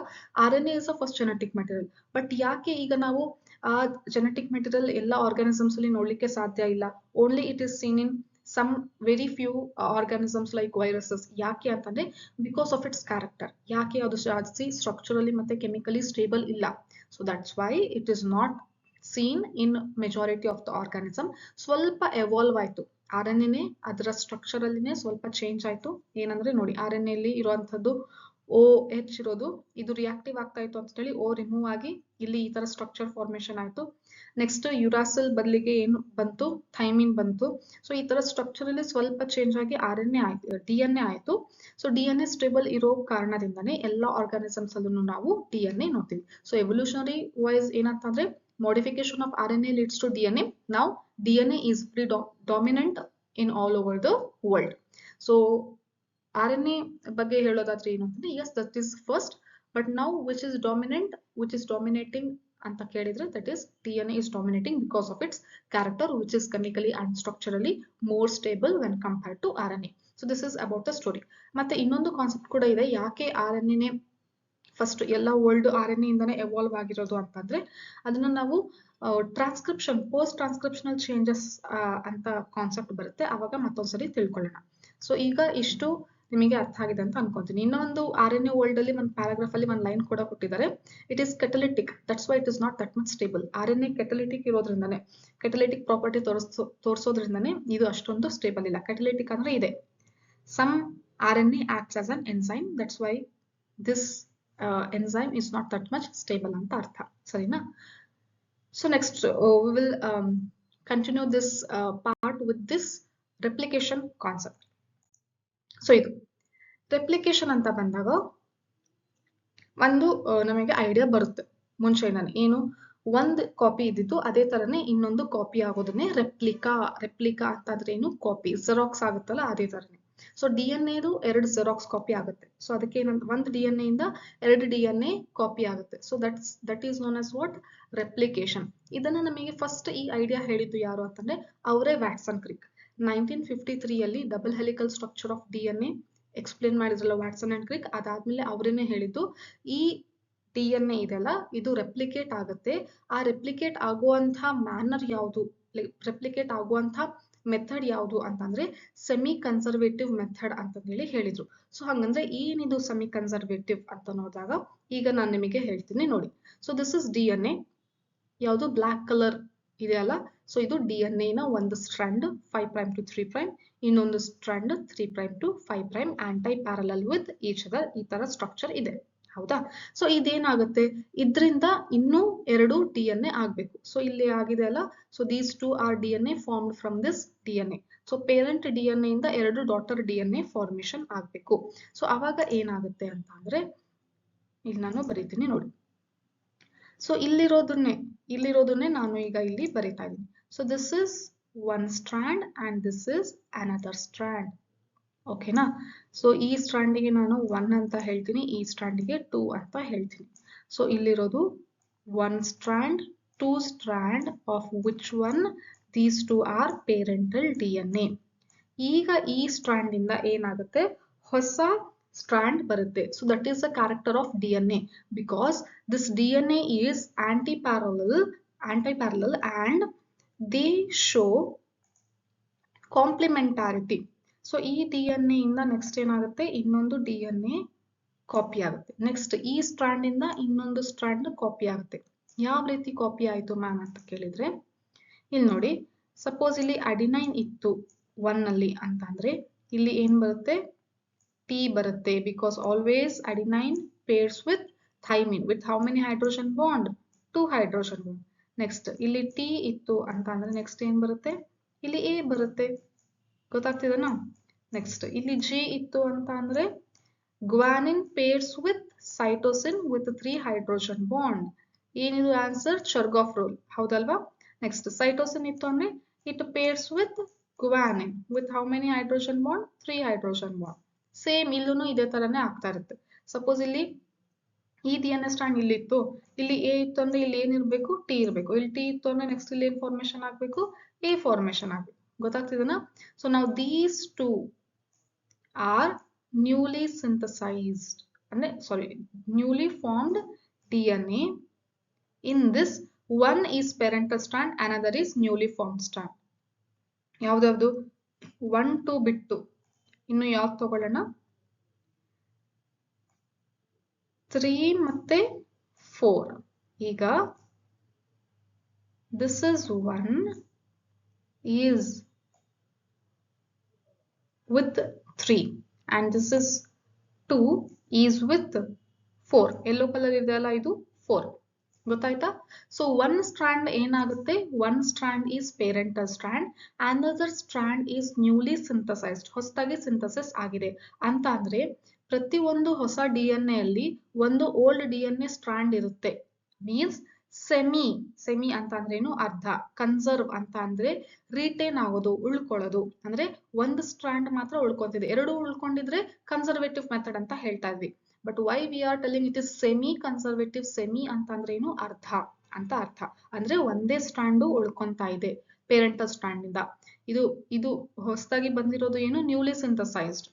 RNA is a first genetic material. But ಯಾಕೆ ಈಗ ನಾವು ಆ ಜೆನೆಟಿಕ್ ಮೆಟೀರಿಯಲ್ ಎಲ್ಲ ಆರ್ಗಾನಿಸಮ್ಸ್ ಅಲ್ಲಿ ನೋಡ್ಲಿಕ್ಕೆ ಸಾಧ್ಯ ಇಲ್ಲ? Only it is seen in some very few organisms like viruses. ಯಾಕೆ ಅಂತಂದ್ರೆ ಬಿಕಾಸ್ ಆಫ್ ಇಟ್ಸ್ ಕ್ಯಾರೆಕ್ಟರ್. ಯಾಕೆ ಅದು ಜಾಸ್ತಿ ಸ್ಟ್ರಕ್ಚರಲಿ ಮತ್ತೆ ಕೆಮಿಕಲಿ ಸ್ಟೇಬಲ್ ಇಲ್ಲ. So that's why it is not seen in majority of the organism. ಸ್ವಲ್ಪ ಎವಾಲ್ವ್ ಆಯ್ತು. RNA ಅದರ ಸ್ಟ್ರಕ್ಚರ್ ಅಲ್ಲಿನೇ ಸ್ವಲ್ಪ ಚೇಂಜ್ ಆಯ್ತು. ಏನಂದ್ರೆ ನೋಡಿ, RNA ಅಲ್ಲಿ ಇರುವಂತದ್ದು OH ಇರೋದು ಇದು ರಿಯಾಕ್ಟಿವ್ ಆಗ್ತಾ ಇತ್ತು ಅಂತ ಹೇಳಿ O ರಿಮೂವ್ ಆಗಿ ಇಲ್ಲಿ ಈ ತರ ಸ್ಟ್ರಕ್ಚರ್ ಫಾರ್ಮೇಶನ್ ಆಯ್ತು. ನೆಕ್ಸ್ಟ್ ಯುರಾಸಿಲ್ ಬದಲಿಗೆ ಏನು ಬಂತು, ಥೈಮಿನ್ ಬಂತು. ಸೊ ಈ ತರ ಸ್ಟ್ರಕ್ಚರ್ ಅಲ್ಲಿ ಸ್ವಲ್ಪ ಚೇಂಜ್ ಆಗಿ RNA ಆಯ್ತು, DNA ಆಯ್ತು. ಸೊ DNA ಸ್ಟೇಬಲ್ ಇರೋ ಕಾರಣದಿಂದನೇ ಎಲ್ಲಾ ಆರ್ಗಾನಿಸಮ್ಸ್ ಅಲ್ಲೂ ನಾವು DNA ನೋಡ್ತೀವಿ. ಸೊ ಎವಲ್ಯೂಷನರಿ ವೈಸ್ ಏನಂತಂದ್ರೆ modification of RNA leads to DNA. Now DNA is predominant in all over the world. So RNA ಬಗ್ಗೆ ಹೇಳೋದಾದ್ರೆ ಏನು ಅಂತಂದ್ರೆ yes that is first, but now which is dominating ಅಂತ ಕೇಳಿದ್ರೆ that is DNA is dominating because of its character which is chemically and structurally more stable when compared to RNA. So this is about the story. ಮತ್ತೆ ಇನ್ನೊಂದು ಕಾನ್ಸೆಪ್ಟ್ ಕೂಡ ಇದೆ, ಯಾಕೆ RNA ನೇ ಫಸ್ಟ್ ಎಲ್ಲ ವರ್ಲ್ಡ್ RNA ಇಂದಾನೆ ಎವಾಲ್ವ್ ಆಗಿರೋದು ಅಂತಂದ್ರೆ ಅದನ್ನ ನಾವು ಟ್ರಾನ್ಸ್ಕ್ರಿಪ್ಷನ್ ಪೋಸ್ಟ್ ಟ್ರಾನ್ಸ್ಕ್ರಿಪ್ಷನಲ್ ಚೇಂಜಸ್ ಅಂತ ಕಾನ್ಸೆಪ್ಟ್ ಬರುತ್ತೆ, ಅವಾಗ ಮತ್ತೊಂದ್ಸರಿ ತಿಳ್ಕೊಳ್ಳೋಣ. ಸೊ ಈಗ ಇಷ್ಟು ನಿಮಗೆ ಅರ್ಥ ಆಗಿದೆ ಅಂತ ಅನ್ಕೊಂತೀನಿ. ಇನ್ನೊಂದು RNA ವರ್ಲ್ಡ್ ಅಲ್ಲಿ ಒಂದು ಪ್ಯಾರಾಗ್ರಾಫ್ ಅಲ್ಲಿ ಒಂದು ಲೈನ್ ಕೂಡ ಕೊಟ್ಟಿದ್ದಾರೆ, it is catalytic, that's why it is not that much stable. RNA catalytic ಇರೋದ್ರಿಂದಾನೆ, ಕೆಟಲಿಟಿಕ್ ಪ್ರಾಪರ್ಟಿ ತೋರಿಸೋದ್ರಿಂದಾನೆ ಇದು ಅಷ್ಟೊಂದು ಸ್ಟೇಬಲ್ ಇಲ್ಲ. ಕೆಟಲಿಟಿಕ್ ಅಂದ್ರೆ ಇದೆ, some RNA acts as an enzyme, that's why this enzyme is not that much stable ಅಂತ ಅರ್ಥ, ಸರಿನಾ? So next we will continue this part with this replication concept. So ಇದು ರೆಪ್ಲಿಕೇಶನ್ ಅಂತ ಬಂದಾಗ ಒಂದು ನಮಗೆ ಐಡಿಯಾ ಬರುತ್ತೆ ಮುಂಚೆಯಿಂದಾನೆ, ಏನು ಒಂದು ಕಾಪಿ ಇದ್ದಿದ್ದು ಅದೇ ತರನೇ ಇನ್ನೊಂದು ಕಾಪಿ ಆಗೋದನ್ನೇ ರೆಪ್ಲಿಕಾ ಅಂತಂದ್ರೆ ಏನು, ಕಾಪಿ ಜೆರಾಕ್ಸ್ ಆಗುತ್ತಲ್ಲ ಅದೇ ತರನೇ. ಸೊ DNA ಎರಡು ಜೆರಾಕ್ಸ್ ಕಾಪಿ ಆಗುತ್ತೆ. ಸೊ ಅದಕ್ಕೆ ಏನಂತ ಒಂದು DNA ಇಂದ ಎರಡು DNA ಕಾಪಿ ಆಗುತ್ತೆ. So that is known as what, replication. ಇದನ್ನ ನಮಗೆ ಫಸ್ಟ್ ಈ ಐಡಿಯಾ ಹೇಳಿದ್ದು ಯಾರು ಅಂತಂದ್ರೆ ಅವರೇ ವ್ಯಾಟ್ಸನ್ ಕ್ರಿಕ್. 1953 ಅಲ್ಲಿ double helical structure of DNA explain ಮಾಡಿದ್ರಲ್ಲ ವ್ಯಾಟ್ಸನ್ ಅಂಡ್ ಕ್ರಿಕ್, ಅದಾದ್ಮೇಲೆ ಅವರೇನೆ ಹೇಳಿದ್ದು ಈ DNA ಇದೆಲ್ಲ ಇದು ರೆಪ್ಲಿಕೇಟ್ ಆಗುತ್ತೆ, ಆ ರೆಪ್ಲಿಕೇಟ್ ಆಗುವಂತ ಮ್ಯಾನರ್ ಯಾವುದು, ರೆಪ್ಲಿಕೇಟ್ ಆಗುವಂತ ಮೆಥಡ್ ಯಾವುದು ಅಂತಂದ್ರೆ ಸೆಮಿ ಕನ್ಸರ್ವೇಟಿವ್ ಮೆಥಡ್ ಅಂತ ಹೇಳಿ ಹೇಳಿದ್ರು. ಸೊ ಹಂಗಂದ್ರೆ ಏನಿದು ಸೆಮಿ ಕನ್ಸರ್ವೇಟಿವ್ ಅಂತ ನೋಡಿದಾಗ ಈಗ ನಾನು ನಿಮಗೆ ಹೇಳ್ತೀನಿ ನೋಡಿ. ಸೊ ದಿಸ್ ಇಸ್ DNA, ಯಾವುದು ಬ್ಲಾಕ್ ಕಲರ್ ಇದೆ ಅಲ್ಲ, ಸೊ ಇದು DNA ನ ಒಂದು ಸ್ಟ್ರಾಂಡ್ 5' to 3', ಇನ್ನೊಂದು strand 3' to 5' antiparallel with each other, ಈ ತರ ಸ್ಟ್ರಕ್ಚರ್ ಇದೆ, ಹೌದಾ? ಸೊ ಇದೇನಾಗುತ್ತೆ, ಇದರಿಂದ ಇನ್ನೂ ಎರಡು DNA ಆಗ್ಬೇಕು. ಸೊ ಇಲ್ಲಿ ಆಗಿದೆ ಅಲ್ಲ, so these two are DNA formed from this DNA. So parent DNA ಇಂದ ಎರಡು ಡಾಟರ್ DNA ಫಾರ್ಮೇಶನ್ ಆಗ್ಬೇಕು. ಸೊ ಅವಾಗ ಏನಾಗುತ್ತೆ ಅಂತ ಅಂದ್ರೆ ಇಲ್ಲಿ ನಾನು ಬರೀತೀನಿ ನೋಡಿ. ಸೊ ಇಲ್ಲಿರೋದನ್ನೇ ನಾನು ಈಗ ಇಲ್ಲಿ ಬರೀತಾ ಇದ್ದೀನಿ. So this is one strand and this is another strand, ಓಕೆನಾ? ಸೊ ಈ ಸ್ಟ್ರಾಂಡಿಗೆ ನಾನು 1 ಅಂತ ಹೇಳ್ತೀನಿ, ಈ ಸ್ಟ್ರಾಂಡಿಗೆ 2 ಅಂತ ಹೇಳ್ತೀನಿ. ಸೊ ಇಲ್ಲಿರೋದು one strand, 2 strand of which one these two are parental DNA. ಈಗ ಈ ಸ್ಟ್ರಾಂಡ್ ಇಂದ ಏನಾಗುತ್ತೆ, ಹೊಸ ಸ್ಟ್ರಾಂಡ್ ಬರುತ್ತೆ. So that is the character of DNA, because this DNA is antiparallel and they show complementarity. So ಈ DNA ಇಂದ ನೆಕ್ಸ್ಟ್ ಏನಾಗುತ್ತೆ, ಇನ್ನೊಂದು DNA ಕಾಪಿ ಆಗುತ್ತೆ. ನೆಕ್ಸ್ಟ್ ಈ ಸ್ಟ್ರಾಂಡ್ ಇಂದ ಇನ್ನೊಂದು ಸ್ಟ್ರಾಂಡ್ ಕಾಪಿ ಆಗುತ್ತೆ. ಯಾವ ರೀತಿ ಕಾಪಿ ಆಯ್ತು ಮ್ಯಾಮ್ ಅಂತ ಕೇಳಿದ್ರೆ ಇಲ್ಲಿ ನೋಡಿ, ಸಪೋಸ್ ಇಲ್ಲಿ ಅಡಿನೈನ್ ಇತ್ತು 1 ಅಲ್ಲಿ ಅಂತ ಅಂದ್ರೆ ಇಲ್ಲಿ ಏನ್ ಬರುತ್ತೆ, T ಬರುತ್ತೆ, because always adenine pairs with thymine with how many hydrogen bond, 2 hydrogen bond. Next ಇಲ್ಲಿ T ಇತ್ತು ಅಂತ ಅಂದ್ರೆ ನೆಕ್ಸ್ಟ್ ಏನ್ ಬರುತ್ತೆ, ಇಲ್ಲಿ A ಬರುತ್ತೆ, ಗೊತ್ತಾಗ್ತಿದೆನಾ? ನೆಕ್ಸ್ಟ್ ಇಲ್ಲಿ G ಇತ್ತು ಅಂತ ಅಂದ್ರೆ guanine pairs with cytosine with 3 hydrogen bond. ಏನಿದು ಆನ್ಸರ್, ಚರ್ಗಾಫ್ ರೂಲ್, ಹೌದಲ್ವಾ? ನೆಕ್ಸ್ಟ್ ಸೈಟೋಸಿನ್ ಇತ್ತು ಅಂದ್ರೆ it pairs with guanine with how many hydrogen bond, 3 hydrogen bond. Same ಇಲ್ಲೂ ಇದೇ ತರನೇ ಆಗ್ತಾ ಇರುತ್ತೆ. ಸಪೋಸ್ ಇಲ್ಲಿ ಈ DNA ಸ್ಟ್ರಾಂಡ್ ಇಲ್ಲಿ ಇತ್ತು, ಇಲ್ಲಿ A ಇತ್ತು ಅಂದ್ರೆ ಇಲ್ಲಿ ಏನಿರ್ಬೇಕು, T ಇರ್ಬೇಕು. ಇಲ್ಲಿ T ಇತ್ತು ಅಂದ್ರೆ ನೆಕ್ಸ್ಟ್ ಇಲ್ಲಿ ಏನ್ ಫಾರ್ಮೇಶನ್ ಆಗ್ಬೇಕು, A ಫಾರ್ಮೇಶನ್ ಆಗ್ಬೇಕು. ಗೊತ್ತಾಗ್ತಿದೆನಾ? ಸೊ ನಾವು these two are newly synthesized ಅಂದ್ರೆ newly formed DNA. In this, one is parental strand, another is newly formed strand. ಯಾವ್ದು 1 2 ಬಿಟ್ಟು ಇನ್ನು ಯಾವ್ದು ತಗೊಳ್ಳೋಣ, 3 ಮತ್ತೆ 4. ಈಗ this is 1 is with 3 and this is 2 is with 4. Yellow colour ಇದೆಯಲ್ಲ ಇದು 4. ಗೊತ್ತಾಯ್ತಾ? ಸೊ ಒನ್ ಸ್ಟ್ರಾಂಡ್ ಏನಾಗುತ್ತೆ, one strand is parental strand, another strand is newly synthesised, ಹೊಸದಾಗಿ ಸಿಂಥಸಿಸ್ ಆಗಿದೆ. ಅಂತ ಅಂದ್ರೆ ಪ್ರತಿಯೊಂದು ಹೊಸ DNA ಅಲ್ಲಿ ಒಂದು ಓಲ್ಡ್ DNA ಸ್ಟ್ರಾಂಡ್ ಇರುತ್ತೆ. ಮೀನ್ಸ್ ಸೆಮಿ ಅಂತ ಅಂದ್ರೇನು, ಅರ್ಧ. ಕನ್ಸರ್ವ್ ಅಂತ ಅಂದ್ರೆ ರಿಟೇನ್ ಆಗೋದು, ಉಳ್ಕೊಳ್ಳೋದು. ಅಂದ್ರೆ ಒಂದು ಸ್ಟ್ರಾಂಡ್ ಮಾತ್ರ ಉಳ್ಕೊಂತಿದೆ, ಎರಡು ಉಳ್ಕೊಂಡಿದ್ರೆ ಕನ್ಸರ್ವೇಟಿವ್ ಮೆಥಡ್ ಅಂತ ಹೇಳ್ತಾ ಇದ್ವಿ. But why we are telling it is semi conservative. Semi ಅಂತ ಅಂದ್ರೇನು, ಅರ್ಧ ಅಂತ ಅರ್ಥ. ಅಂದ್ರೆ ಒಂದೇ ಸ್ಟ್ರಾಂಡು ಉಳ್ಕೊಂತಾ ಇದೆ ಪೇರೆಂಟಲ್ ಸ್ಟ್ರಾಂಡ್ ಇಂದ. ಇದು ಹೊಸದಾಗಿ ಬಂದಿರೋದು ಏನು, ನ್ಯೂಲಿ ಸಿಂಥಸೈಸ್ಡ್.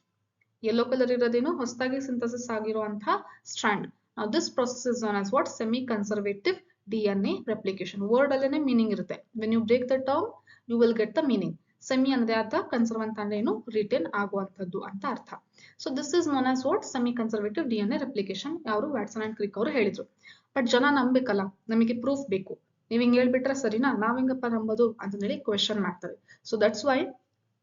ಯೆಲ್ಲೋ ಕಲರ್ ಇರೋದೇನು, ಹೊಸದಾಗಿ ಸಿಂಥಸಿಸ್ ಆಗಿರುವಂತ strand. Now this process is known as what? Semi-conservative DNA replication. Word ಅಲ್ಲೇನೆ ಮೀನಿಂಗ್ ಇರುತ್ತೆ. When you break the term, you will get the meaning. Semi ಅಂದ್ರೆ ಅರ್ಥ, ಕನ್ಸರ್ವ್ ಅಂತ ಅಂದ್ರೆ ಏನು, ರಿಟೇನ್ ಆಗುವಂತದ್ದು ಅಂತ ಅರ್ಥ. So this is known as what, semi conservative DNA replication. ಯಾರು, ವ್ಯಾಟ್ಸನ್ ಅಂಡ್ ಕ್ರಿಕ್ ಅವರು ಹೇಳಿದ್ರು. ಬಟ್ ಜನ ನಂಬೇಕಲ್ಲ, ನಮಗೆ ಪ್ರೂಫ್ ಬೇಕು. ನೀವ್ ಹಿಂಗ್ ಹೇಳ್ಬಿಟ್ರೆ ಸರಿನಾ, ನಾವ್ ಹೆಂಗಪ್ಪ ನಂಬೋದು ಅಂತ ಹೇಳಿ ಕ್ವೆಶನ್ ಮಾಡ್ತಾರೆ. ಸೊ ದಟ್ಸ್ ವೈ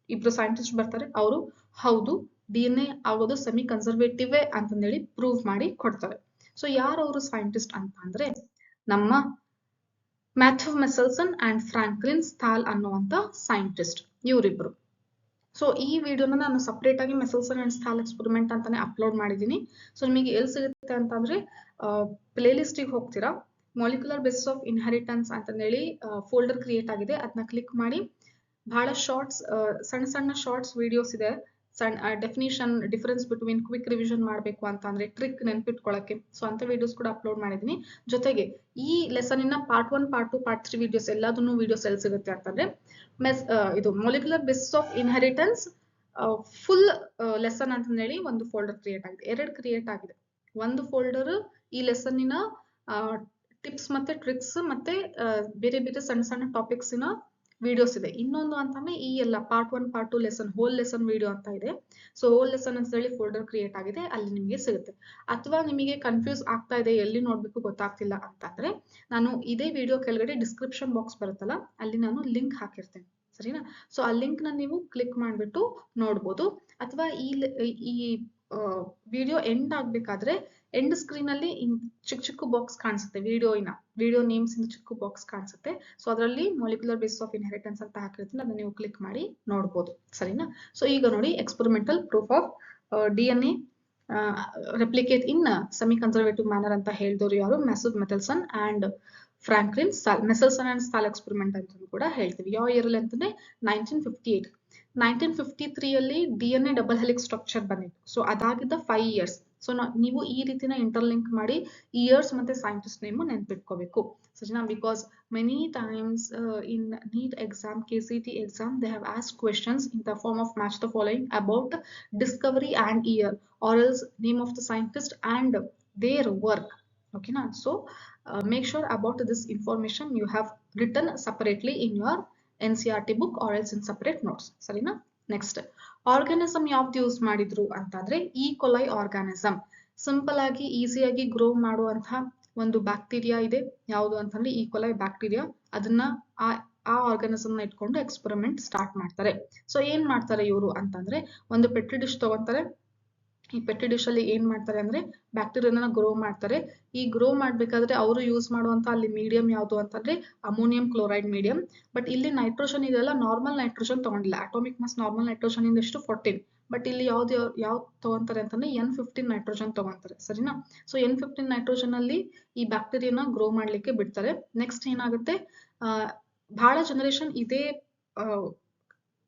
ಇಬ್ರು ಸೈಂಟಿಸ್ಟ್ ಬರ್ತಾರೆ, ಅವರು ಹೌದು DNA ಆಗೋದು ಸೆಮಿ ಕನ್ಸರ್ವೇಟಿವ್ ಅಂತಂದೇಳಿ ಪ್ರೂವ್ ಮಾಡಿ ಕೊಡ್ತಾರೆ. ಸೊ ಯಾರು ಅವರು ಸೈಂಟಿಸ್ಟ್ ಅಂತ ಅಂದ್ರೆ, ನಮ್ಮ ಮ್ಯಾಥ್ಯೂ ಮೆಸೆಲ್ಸನ್ ಅಂಡ್ ಫ್ರಾಂಕ್ಲಿನ್ ಸ್ಥಾಲ್ ಅನ್ನುವಂತ ಸೈಂಟಿಸ್ಟ್, ಇವರಿಬ್ರು. ಸೊ ಈ ವಿಡಿಯೋನ ನಾನು ಸಪರೇಟ್ ಆಗಿ ಮೆಸೆಲ್ಸನ್ ಅಂಡ್ ಸ್ಥಾಲ್ ಎಕ್ಸ್ಪೆರಿಮೆಂಟ್ ಅಂತಾನೆ ಅಪ್ಲೋಡ್ ಮಾಡಿದೀನಿ. ಸೊ ನಿಮಗೆ ಎಲ್ಲಿ ಸಿಗುತ್ತೆ ಅಂತಂದ್ರೆ, ಪ್ಲೇ ಲಿಸ್ಟಿಗೆ ಹೋಗ್ತೀರಾ, ಮಾಲಿಕ್ಯುಲರ್ ಬೇಸಿಸ್ ಆಫ್ ಇನ್ಹೆರಿಟೆನ್ಸ್ ಅಂತಂದೇಳಿ ಫೋಲ್ಡರ್ ಕ್ರಿಯೇಟ್ ಆಗಿದೆ, ಅದನ್ನ ಕ್ಲಿಕ್ ಮಾಡಿ. ಬಹಳ ಶಾರ್ಟ್ಸ್, ಸಣ್ಣ ಶಾರ್ಟ್ಸ್ ವಿಡಿಯೋಸ್ ಇದೆ. Definition, difference between, quick revision ಮಾಡಬೇಕು ಅಂತ ಅಂದ್ರೆ, ಟ್ರಿಕ್ ನೆನ್ಪಿಟ್ಕೊಳ್ಳಕ್ಕೆ. ಸೊ ಅಂತ ವಿಡಿಯೋಸ್ ಕೂಡ ಅಪ್ಲೋಡ್ ಮಾಡಿದೀನಿ. ಜೊತೆಗೆ ಈ ಲೆಸನ್ ಇನ್ನ ಪಾರ್ಟ್ 1, ಪಾರ್ಟ್ 2, ಪಾರ್ಟ್ 3 ವಿಡಿಯೋಸ್ ಎಲ್ಲದನ್ನು ವಿಡಿಯೋಸ್ ಎಲ್ಲಿ ಸಿಗುತ್ತೆ ಅಂತಂದ್ರೆ, ಇದು molecular basis of inheritance full lesson ಅಂತ ಹೇಳಿ ಒಂದು ಫೋಲ್ಡರ್ ಕ್ರಿಯೇಟ್ ಆಗಿದೆ. 2 ಕ್ರಿಯೇಟ್ ಆಗಿದೆ. ಒಂದು ಫೋಲ್ಡರ್ ಈ ಲೆಸನ್ನಿನ ಟಿಪ್ಸ್ ಮತ್ತೆ ಟ್ರಿಕ್ಸ್ ಮತ್ತೆ ಬೇರೆ ಬೇರೆ ಸಣ್ಣ ಟಾಪಿಕ್ಸ್ ನ ವಿಡಿಯೋಸ್ ಇದೆ. ಇನ್ನೊಂದು ಅಂತಂದ್ರೆ ಈ ಎಲ್ಲ part 1, part 2 lesson, whole lesson video ಅಂತ ಇದೆ. ಸೊ ಹೋಲ್ ಲೆಸನ್ ಅಂತ ಹೇಳಿ ಫೋಲ್ಡರ್ ಕ್ರಿಯೇಟ್ ಆಗಿದೆ, ಅಲ್ಲಿ ನಿಮಗೆ ಸಿಗುತ್ತೆ. ಅಥವಾ ನಿಮಗೆ ಕನ್ಫ್ಯೂಸ್ ಆಗ್ತಾ ಇದೆ, ಎಲ್ಲಿ ನೋಡ್ಬೇಕು ಗೊತ್ತಾಗ್ತಿಲ್ಲ ಅಂತಂದ್ರೆ, ನಾನು ಇದೇ ವಿಡಿಯೋ ಕೆಳಗಡೆ ಡಿಸ್ಕ್ರಿಪ್ಷನ್ ಬಾಕ್ಸ್ ಬರುತ್ತಲ್ಲ, ಅಲ್ಲಿ ನಾನು ಲಿಂಕ್ ಹಾಕಿರ್ತೇನೆ, ಸರಿನಾ? ಸೊ ಆ ಲಿಂಕ್ ನ ನೀವು ಕ್ಲಿಕ್ ಮಾಡ್ಬಿಟ್ಟು ನೋಡ್ಬೋದು. ಅಥವಾ ಈ ವಿಡಿಯೋ ಎಂಡ್ ಆಗ್ಬೇಕಾದ್ರೆ ಎಂಡ್ ಸ್ಕ್ರೀನ್ ಅಲ್ಲಿ ಚಿಕ್ಕ ಬಾಕ್ಸ್ ಕಾಣಿಸುತ್ತೆ, ವಿಡಿಯೋ ನೇಮ್ಸ್ ಇಂದ ಚಿಕ್ಕ ಬಾಕ್ಸ್ ಕಾಣಿಸುತ್ತೆ. ಸೊ ಅದರಲ್ಲಿ ಮಾಲಿಕ್ಯುಲರ್ ಬೇಸಿಸ್ ಆಫ್ ಇನ್ಹೆರಿಟೆನ್ಸ್ ಅಂತ ಹಾಕಿರ್ತೀನಿ, ಅದನ್ನ ನೀವು ಕ್ಲಿಕ್ ಮಾಡಿ ನೋಡ್ಬೋದು, ಸರಿನಾ? ಸೊ ಈಗ ನೋಡಿ, experimental proof of DNA replicate in semi conservative manner ಅಂತ ಹೇಳಿದವರು ಯಾರು, ಮೆಸೆಲ್ಸನ್ ಅಂಡ್ ಫ್ರಾಂಕ್ಲಿನ್ ಸ್ಥಾಲ್. ಮೆಸೆಲ್ಸನ್ ಅಂಡ್ ಸ್ಥಾಲ್ ಎಕ್ಸ್ಪೆರಿಮೆಂಟ್ ಅಂತ ಕೂಡ ಹೇಳ್ತೀವಿ. ಯಾವ ಇಯರ್ ಅಲ್ಲಿ ಅಂತಂದ್ರೆ 1958. 1953 ಅಲ್ಲಿ DNA ಡಬಲ್ ಹೆಲಿಕ್ಸ್ ಸ್ಟ್ರಕ್ಚರ್ ಬಂದಿತ್ತು. ಸೊ ಅದಾಗಿದ್ದ 5 ಇಯರ್ಸ್. ಸೊ ನೀವು ಈ ರೀತಿನ ಇಂಟರ್ಲಿಂಕ್ ಮಾಡಿ ಇಯರ್ಸ್ ಮತ್ತೆ ಸೈಂಟಿಸ್ಟ್ ನೇಮ್ ನೆನ್ಪಿಟ್ಕೋಬೇಕು, ಸರಿನಾ? Because many times in NEET exam, KCT exam, they have asked questions in the form of match the following about discovery and year, or else name of the scientist and their work. Okay na? So make sure about this information you have written separately in your NCERT book or else in separate notes, ಸರಿನಾ? ನೆಕ್ಸ್ಟ್, ಆರ್ಗಾನಿಸಮ್ ಯಾವ್ದು ಯೂಸ್ ಮಾಡಿದ್ರು ಅಂತಂದ್ರೆ, ಈ ಕೊಲೈ ಆರ್ಗಾನಿಸಮ್. ಸಿಂಪಲ್ ಆಗಿ ಈಸಿಯಾಗಿ ಗ್ರೋ ಮಾಡುವಂತಹ ಒಂದು ಬ್ಯಾಕ್ಟೀರಿಯಾ ಇದೆ, ಯಾವುದು ಅಂತಂದ್ರೆ ಈ ಕೊಲೈ ಬ್ಯಾಕ್ಟೀರಿಯಾ. ಅದನ್ನ ಆ ಆರ್ಗಾನಿಸಮ್ ನ ಇಟ್ಕೊಂಡು ಎಕ್ಸ್ಪೆರಿಮೆಂಟ್ ಸ್ಟಾರ್ಟ್ ಮಾಡ್ತಾರೆ. ಸೊ ಏನ್ ಮಾಡ್ತಾರೆ ಇವರು ಅಂತಂದ್ರೆ, ಒಂದು ಪೆಟ್ರಿ ಡಿಶ್ ತಗೊಂತಾರೆ. ಈ ಪೆಟ್ರಿ ಡಿಶ್ ಅಲ್ಲಿ ಏನ್ ಮಾಡ್ತಾರೆ ಅಂದ್ರೆ, ಬ್ಯಾಕ್ಟೀರಿಯಾನ ಗ್ರೋ ಮಾಡ್ತಾರೆ. ಈ ಗ್ರೋ ಮಾಡ್ಬೇಕಾದ್ರೆ ಅವರು ಯೂಸ್ ಮಾಡುವಂತ ಅಲ್ಲಿ ಮೀಡಿಯಂ ಯಾವುದು ಅಂತಂದ್ರೆ ಅಮೋನಿಯಂ ಕ್ಲೋರೈಡ್ ಮೀಡಿಯಂ. ಬಟ್ ಇಲ್ಲಿ ನೈಟ್ರೋಜನ್ ಇದೆಲ್ಲ ನಾರ್ಮಲ್ ನೈಟ್ರೋಜನ್ ತಗೊಂಡಿಲ್ಲ. ಅಟಾಮಿಕ್ ಮಾಸ್ ನಾರ್ಮಲ್ ನೈಟ್ರೋಜನ್ ಇಂದ ಎಷ್ಟು 14. ಬಟ್ ಇಲ್ಲಿ ಯಾವ್ದು ತಗೊಂತಾರೆ ಅಂತಂದ್ರೆ N15 ನೈಟ್ರೋಜನ್ ತಗೊಂತಾರೆ, ಸರಿನಾ? ಸೊ N15 ನೈಟ್ರೋಜನ್ ಅಲ್ಲಿ ಈ ಬ್ಯಾಕ್ಟೀರಿಯಾನ ಗ್ರೋ ಮಾಡ್ಲಿಕ್ಕೆ ಬಿಡ್ತಾರೆ. ನೆಕ್ಸ್ಟ್ ಏನಾಗುತ್ತೆ, ಬಹಳ ಜನರೇಷನ್ ಇದೇ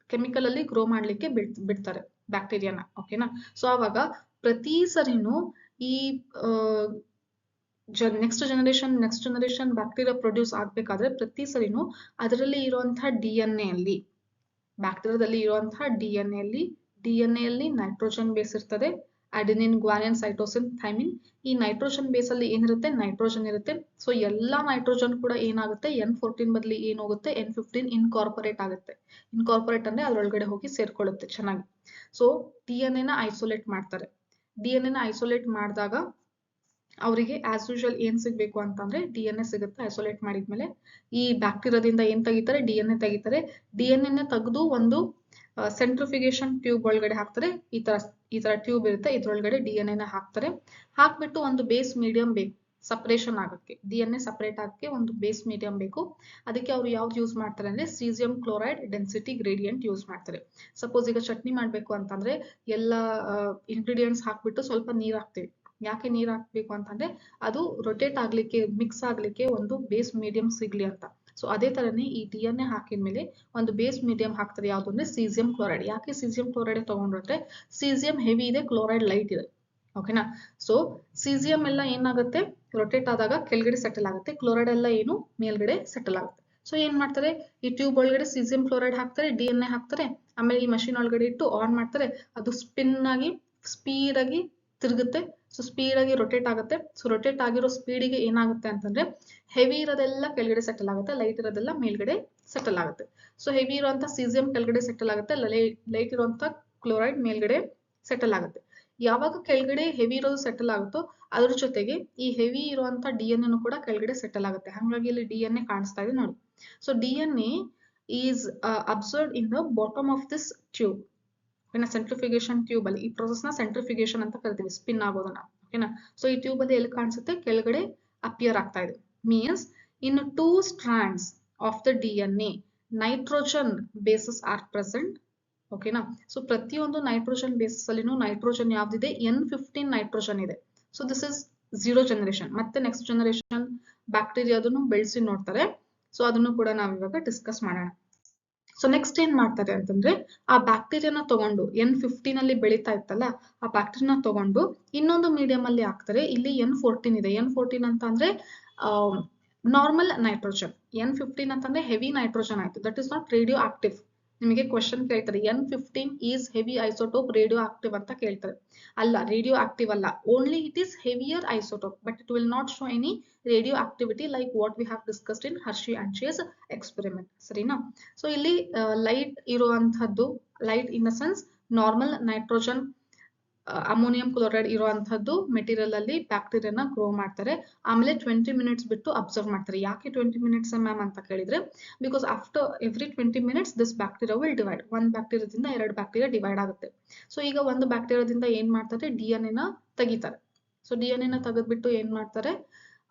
ಕೆಮಿಕಲ್ ಅಲ್ಲಿ ಗ್ರೋ ಮಾಡ್ಲಿಕ್ಕೆ ಬಿಡ್ತಾರೆ ಬ್ಯಾಕ್ಟೀರಿಯಾನ, ಓಕೆನಾ? ಸೊ ಆವಾಗ ಪ್ರತಿ ಸರಿನೂ ಈ ನೆಕ್ಸ್ಟ್ ಜನರೇಷನ್ ಬ್ಯಾಕ್ಟೀರಿಯಾ ಪ್ರೊಡ್ಯೂಸ್ ಆಗ್ಬೇಕಾದ್ರೆ ಪ್ರತಿ ಸರಿನೂ ಅದರಲ್ಲಿ ಇರುವಂತಹ DNA ಅಲ್ಲಿ, ಬ್ಯಾಕ್ಟೀರಿಯಾದಲ್ಲಿ ಇರುವಂತಹ DNA ಅಲ್ಲಿ ನೈಟ್ರೋಜನ್ ಬೇಸ್ ಇರ್ತದೆ. Adenine, guanine, cytosine, thymine. ಈ ನೈಟ್ರೋಜನ್ ಬೇಸ್ ಅಲ್ಲಿ ಏನಿರುತ್ತೆ, ನೈಟ್ರೋಜನ್ ಇರುತ್ತೆ. ಸೊ ಎಲ್ಲಾ ನೈಟ್ರೋಜನ್ ಕೂಡ ಏನಾಗುತ್ತೆ, N14 ಬದಲಿ ಏನಾಗುತ್ತೆ, N15 ಇನ್ಕಾರ್ಪೊರೇಟ್ ಆಗುತ್ತೆ. ಇನ್ಕಾರ್ಪೊರೇಟ್ ಅಂದ್ರೆ ಅದ್ರೊಳಗಡೆ ಹೋಗಿ ಸೇರ್ಕೊಳ್ಳುತ್ತೆ ಚೆನ್ನಾಗಿ. ಸೊ DNA ನ ಐಸೋಲೇಟ್ ಮಾಡ್ತಾರೆ. DNA ನ ಐಸೋಲೇಟ್ ಮಾಡಿದಾಗ ಅವರಿಗೆ ಆಸ್ ಯೂಶುವಲ್ ಏನ್ ಸಿಗ್ಬೇಕು ಅಂತಂದ್ರೆ DNA ಸಿಗುತ್ತೆ. ಐಸೋಲೇಟ್ ಮಾಡಿದ್ಮೇಲೆ ಈ ಬ್ಯಾಕ್ಟೀರಿಯಾದಿಂದ ಏನ್ ತೆಗಿತಾರೆ, DNA ತೆಗಿತಾರೆ. DNA ನ ತೆಗೆದು ಒಂದು ಸೆಂಟ್ರಿಫಿಗೇಶನ್ ಟ್ಯೂಬ್ ಒಳಗಡೆ ಹಾಕ್ತಾರೆ. ಈ ತರ ಟ್ಯೂಬ್ ಇರುತ್ತೆ, ಇದ್ರೊಳಗಡೆ DNA ನ ಹಾಕ್ತಾರೆ. ಹಾಕ್ಬಿಟ್ಟು ಒಂದು ಬೇಸ್ ಮೀಡಿಯಂ ಬೇಕು ಸಪರೇಷನ್ ಆಗಕ್ಕೆ, DNA ಸಪರೇಟ್ ಆಗಕ್ಕೆ ಒಂದು ಬೇಸ್ ಮೀಡಿಯಂ ಬೇಕು. ಅದಕ್ಕೆ ಅವ್ರು ಯಾವ್ದು ಯೂಸ್ ಮಾಡ್ತಾರೆ ಅಂದ್ರೆ caesium chloride density gradient use ಮಾಡ್ತಾರೆ. ಸಪೋಸ್ ಈಗ ಚಟ್ನಿ ಮಾಡ್ಬೇಕು ಅಂತಂದ್ರೆ ಎಲ್ಲ ಇಂಗ್ರೀಡಿಯೆಂಟ್ಸ್ ಹಾಕ್ಬಿಟ್ಟು ಸ್ವಲ್ಪ ನೀರ್ ಹಾಕ್ತೀವಿ. ಯಾಕೆ ನೀರ್ ಹಾಕ್ಬೇಕು ಅಂತಂದ್ರೆ ಅದು ರೊಟೇಟ್ ಆಗ್ಲಿಕ್ಕೆ, ಮಿಕ್ಸ್ ಆಗ್ಲಿಕ್ಕೆ ಒಂದು ಬೇಸ್ ಮೀಡಿಯಂ ಸಿಗ್ಲಿ ಅಂತ. ಸೊ ಅದೇ ತರನೇ ಈ DNA ಹಾಕಿದ್ಮೇಲೆ ಒಂದು ಬೇಸ್ ಮೀಡಿಯಂ ಹಾಕ್ತಾರೆ, ಯಾವ್ದು ಅಂದ್ರೆ ಸೀಸಿಯಂ ಕ್ಲೋರೈಡ್. ಯಾಕೆ ಸೀಸಿಯಂ ಕ್ಲೋರೈಡ್ ತಗೊಂಡ್ರೆ ಸೀಸಿಯಂ ಹೆವಿ ಇದೆ, ಕ್ಲೋರೈಡ್ ಲೈಟ್ ಇದೆ. ಓಕೆನಾ. ಸೊ ಸೀಸಿಯಂ ಎಲ್ಲ ಏನಾಗುತ್ತೆ, ರೊಟೇಟ್ ಆದಾಗ ಕೆಳಗಡೆ ಸೆಟಲ್ ಆಗುತ್ತೆ, ಕ್ಲೋರೈಡ್ ಎಲ್ಲ ಏನು ಮೇಲ್ಗಡೆ ಸೆಟಲ್ ಆಗುತ್ತೆ. ಸೊ ಏನ್ ಮಾಡ್ತಾರೆ, ಈ ಟ್ಯೂಬ್ ಒಳಗಡೆ ಸೀಸಿಯಂ ಕ್ಲೋರೈಡ್ ಹಾಕ್ತಾರೆ, DNA ಹಾಕ್ತಾರೆ, ಆಮೇಲೆ ಈ ಮಷಿನ್ ಒಳಗಡೆ ಇಟ್ಟು ಆನ್ ಮಾಡ್ತಾರೆ. ಅದು ಸ್ಪಿನ್ ಆಗಿ ಸ್ಪೀಡ್ ಆಗಿ ತಿರುಗುತ್ತೆ. ಸೊ ಸ್ಪೀಡ್ ಆಗಿ ರೊಟೇಟ್ ಆಗುತ್ತೆ. ಸೊ ರೊಟೇಟ್ ಆಗಿರೋ ಸ್ಪೀಡಿಗೆ ಏನಾಗುತ್ತೆ ಅಂತಂದ್ರೆ ಹೆವಿ ಇರೋದೆಲ್ಲ ಕೆಳಗಡೆ ಸೆಟಲ್ ಆಗುತ್ತೆ, ಲೈಟ್ ಇರೋದೆಲ್ಲ ಮೇಲ್ಗಡೆ ಸೆಟಲ್ ಆಗುತ್ತೆ. ಸೊ ಹೆವಿ ಇರುವಂತ ಸೀಸಿಯಂ ಕೆಳಗಡೆ ಸೆಟಲ್ ಆಗುತ್ತೆ, ಲೈಟ್ ಇರುವಂತ ಕ್ಲೋರೈಡ್ ಮೇಲ್ಗಡೆ ಸೆಟಲ್ ಆಗುತ್ತೆ. ಯಾವಾಗ ಕೆಳಗಡೆ ಹೆವಿ ಇರೋದು ಸೆಟಲ್ ಆಗುತ್ತೋ ಅದ್ರ ಜೊತೆಗೆ ಈ ಹೆವಿ ಇರುವಂತ DNA ಕೂಡ ಕೆಳಗಡೆ ಸೆಟಲ್ ಆಗುತ್ತೆ. ಹಾಗಾಗಿ ಇಲ್ಲಿ DNA ಕಾಣಿಸ್ತಾ ಇದೆ ನೋಡಿ. So DNA is observed in the bottom of this tube. ಓಕೆನಾ. ಸೆಂಟ್ರಿಫಿಗೇಶನ್ ಟ್ಯೂಬ್ ಅಲ್ಲಿ ಈ ಪ್ರೊಸೆಸ್ ನ ಸೆಂಟ್ರಿಫಿಗೇಶನ್ ಅಂತ ಕರಿತೀವಿ, ಸ್ಪಿನ್ ಆಗೋದನ್ನ. ಓಕೆನಾ. ಸೊ ಈ ಟ್ಯೂಬ್ ಅಲ್ಲಿ ಎಲ್ಲಿ ಕಾಣಿಸುತ್ತೆ, ಕೆಳಗಡೆ ಅಪಿಯರ್ ಆಗ್ತಾ ಇದೆ. Means in 2 strands of the DNA nitrogen bases are present. ಓಕೆನಾ. ಸೊ ಪ್ರತಿಯೊಂದು ನೈಟ್ರೋಜನ್ ಬೇಸಸ್ ಅಲ್ಲಿನೂ ನೈಟ್ರೋಜನ್ ಯಾವ್ದಿದೆ, N15 ನೈಟ್ರೋಜನ್ ಇದೆ. So this is 0 generation. ಮತ್ತೆ ನೆಕ್ಸ್ಟ್ ಜನರೇಷನ್ ಬ್ಯಾಕ್ಟೀರಿಯಾದನ್ನು ಬೆಳೆಸಿ ನೋಡ್ತಾರೆ. ಸೊ ಅದನ್ನು ಕೂಡ ನಾವು ಇವಾಗ ಡಿಸ್ಕಸ್ ಮಾಡೋಣ. ಸೊ ನೆಕ್ಸ್ಟ್ ಏನ್ ಮಾಡ್ತಾರೆ ಅಂತಂದ್ರೆ ಆ ಬ್ಯಾಕ್ಟೀರಿಯಾನ ತಗೊಂಡು N15 ಅಲ್ಲಿ ಬೆಳೀತಾ ಇತ್ತಲ್ಲ, ಆ ಬ್ಯಾಕ್ಟೀರಿಯಾನ ತಗೊಂಡು ಇನ್ನೊಂದು ಮೀಡಿಯಂ ಅಲ್ಲಿ ಹಾಕ್ತಾರೆ. ಇಲ್ಲಿ N14 ಇದೆ. N14 ಅಂತ ಅಂದ್ರೆ ನಾರ್ಮಲ್ ನೈಟ್ರೋಜನ್. N15 ಅಂತಂದ್ರೆ ಹೆವಿ ನೈಟ್ರೋಜನ್ ಆಯ್ತು. That is not radio active. ನಿಮಗೆ ಕ್ವಶನ್ ಕೇಳ್ತಾರೆ, N15 is heavy isotope radio active ಅಂತ ಕೇಳ್ತಾರೆ. ಅಲ್ಲ, ರೇಡಿಯೋ ಆಕ್ಟಿವ್ ಅಲ್ಲ. Only it is heavier isotope, but it will not show any radio activity like what we have discussed in Hershey and chase experiment. ಸರಿನಾ. ಸೊ ಇಲ್ಲಿ ಲೈಟ್ ಇರುವಂತಹದ್ದು, light in the sense normal nitrogen ammonium chloride ಇರುವಂತಹದ್ದು ಮೆಟೀರಿಯಲ್ ಅಲ್ಲಿ ಬ್ಯಾಕ್ಟೀರಿಯಾನ ಗ್ರೋ ಮಾಡ್ತಾರೆ. ಆಮೇಲೆ 20 ಮಿನಿಟ್ಸ್ ಬಿಟ್ಟು ಅಬ್ಸರ್ವ್ ಮಾಡ್ತಾರೆ. ಯಾಕೆ 20 ಮಿನಿಟ್ಸ್ ಮ್ಯಾಮ್ ಅಂತ ಕೇಳಿದ್ರೆ, because after every 20 minutes this bacteria will divide. ಒಂದು ಬ್ಯಾಕ್ಟೀರಿಯಾದಿಂದ 2 ಬ್ಯಾಕ್ಟೀರಿಯಾ ಡಿವೈಡ್ ಆಗುತ್ತೆ. ಸೊ ಈಗ ಒಂದು ಬ್ಯಾಕ್ಟೀರಿಯಾದಿಂದ ಏನ್ ಮಾಡ್ತಾರೆ, DNA ನ ತೆಗಿತಾರೆ. ಸೊ DNA ನ ತೆಗೆದ್ಬಿಟ್ಟು ಏನ್ ಮಾಡ್ತಾರೆ,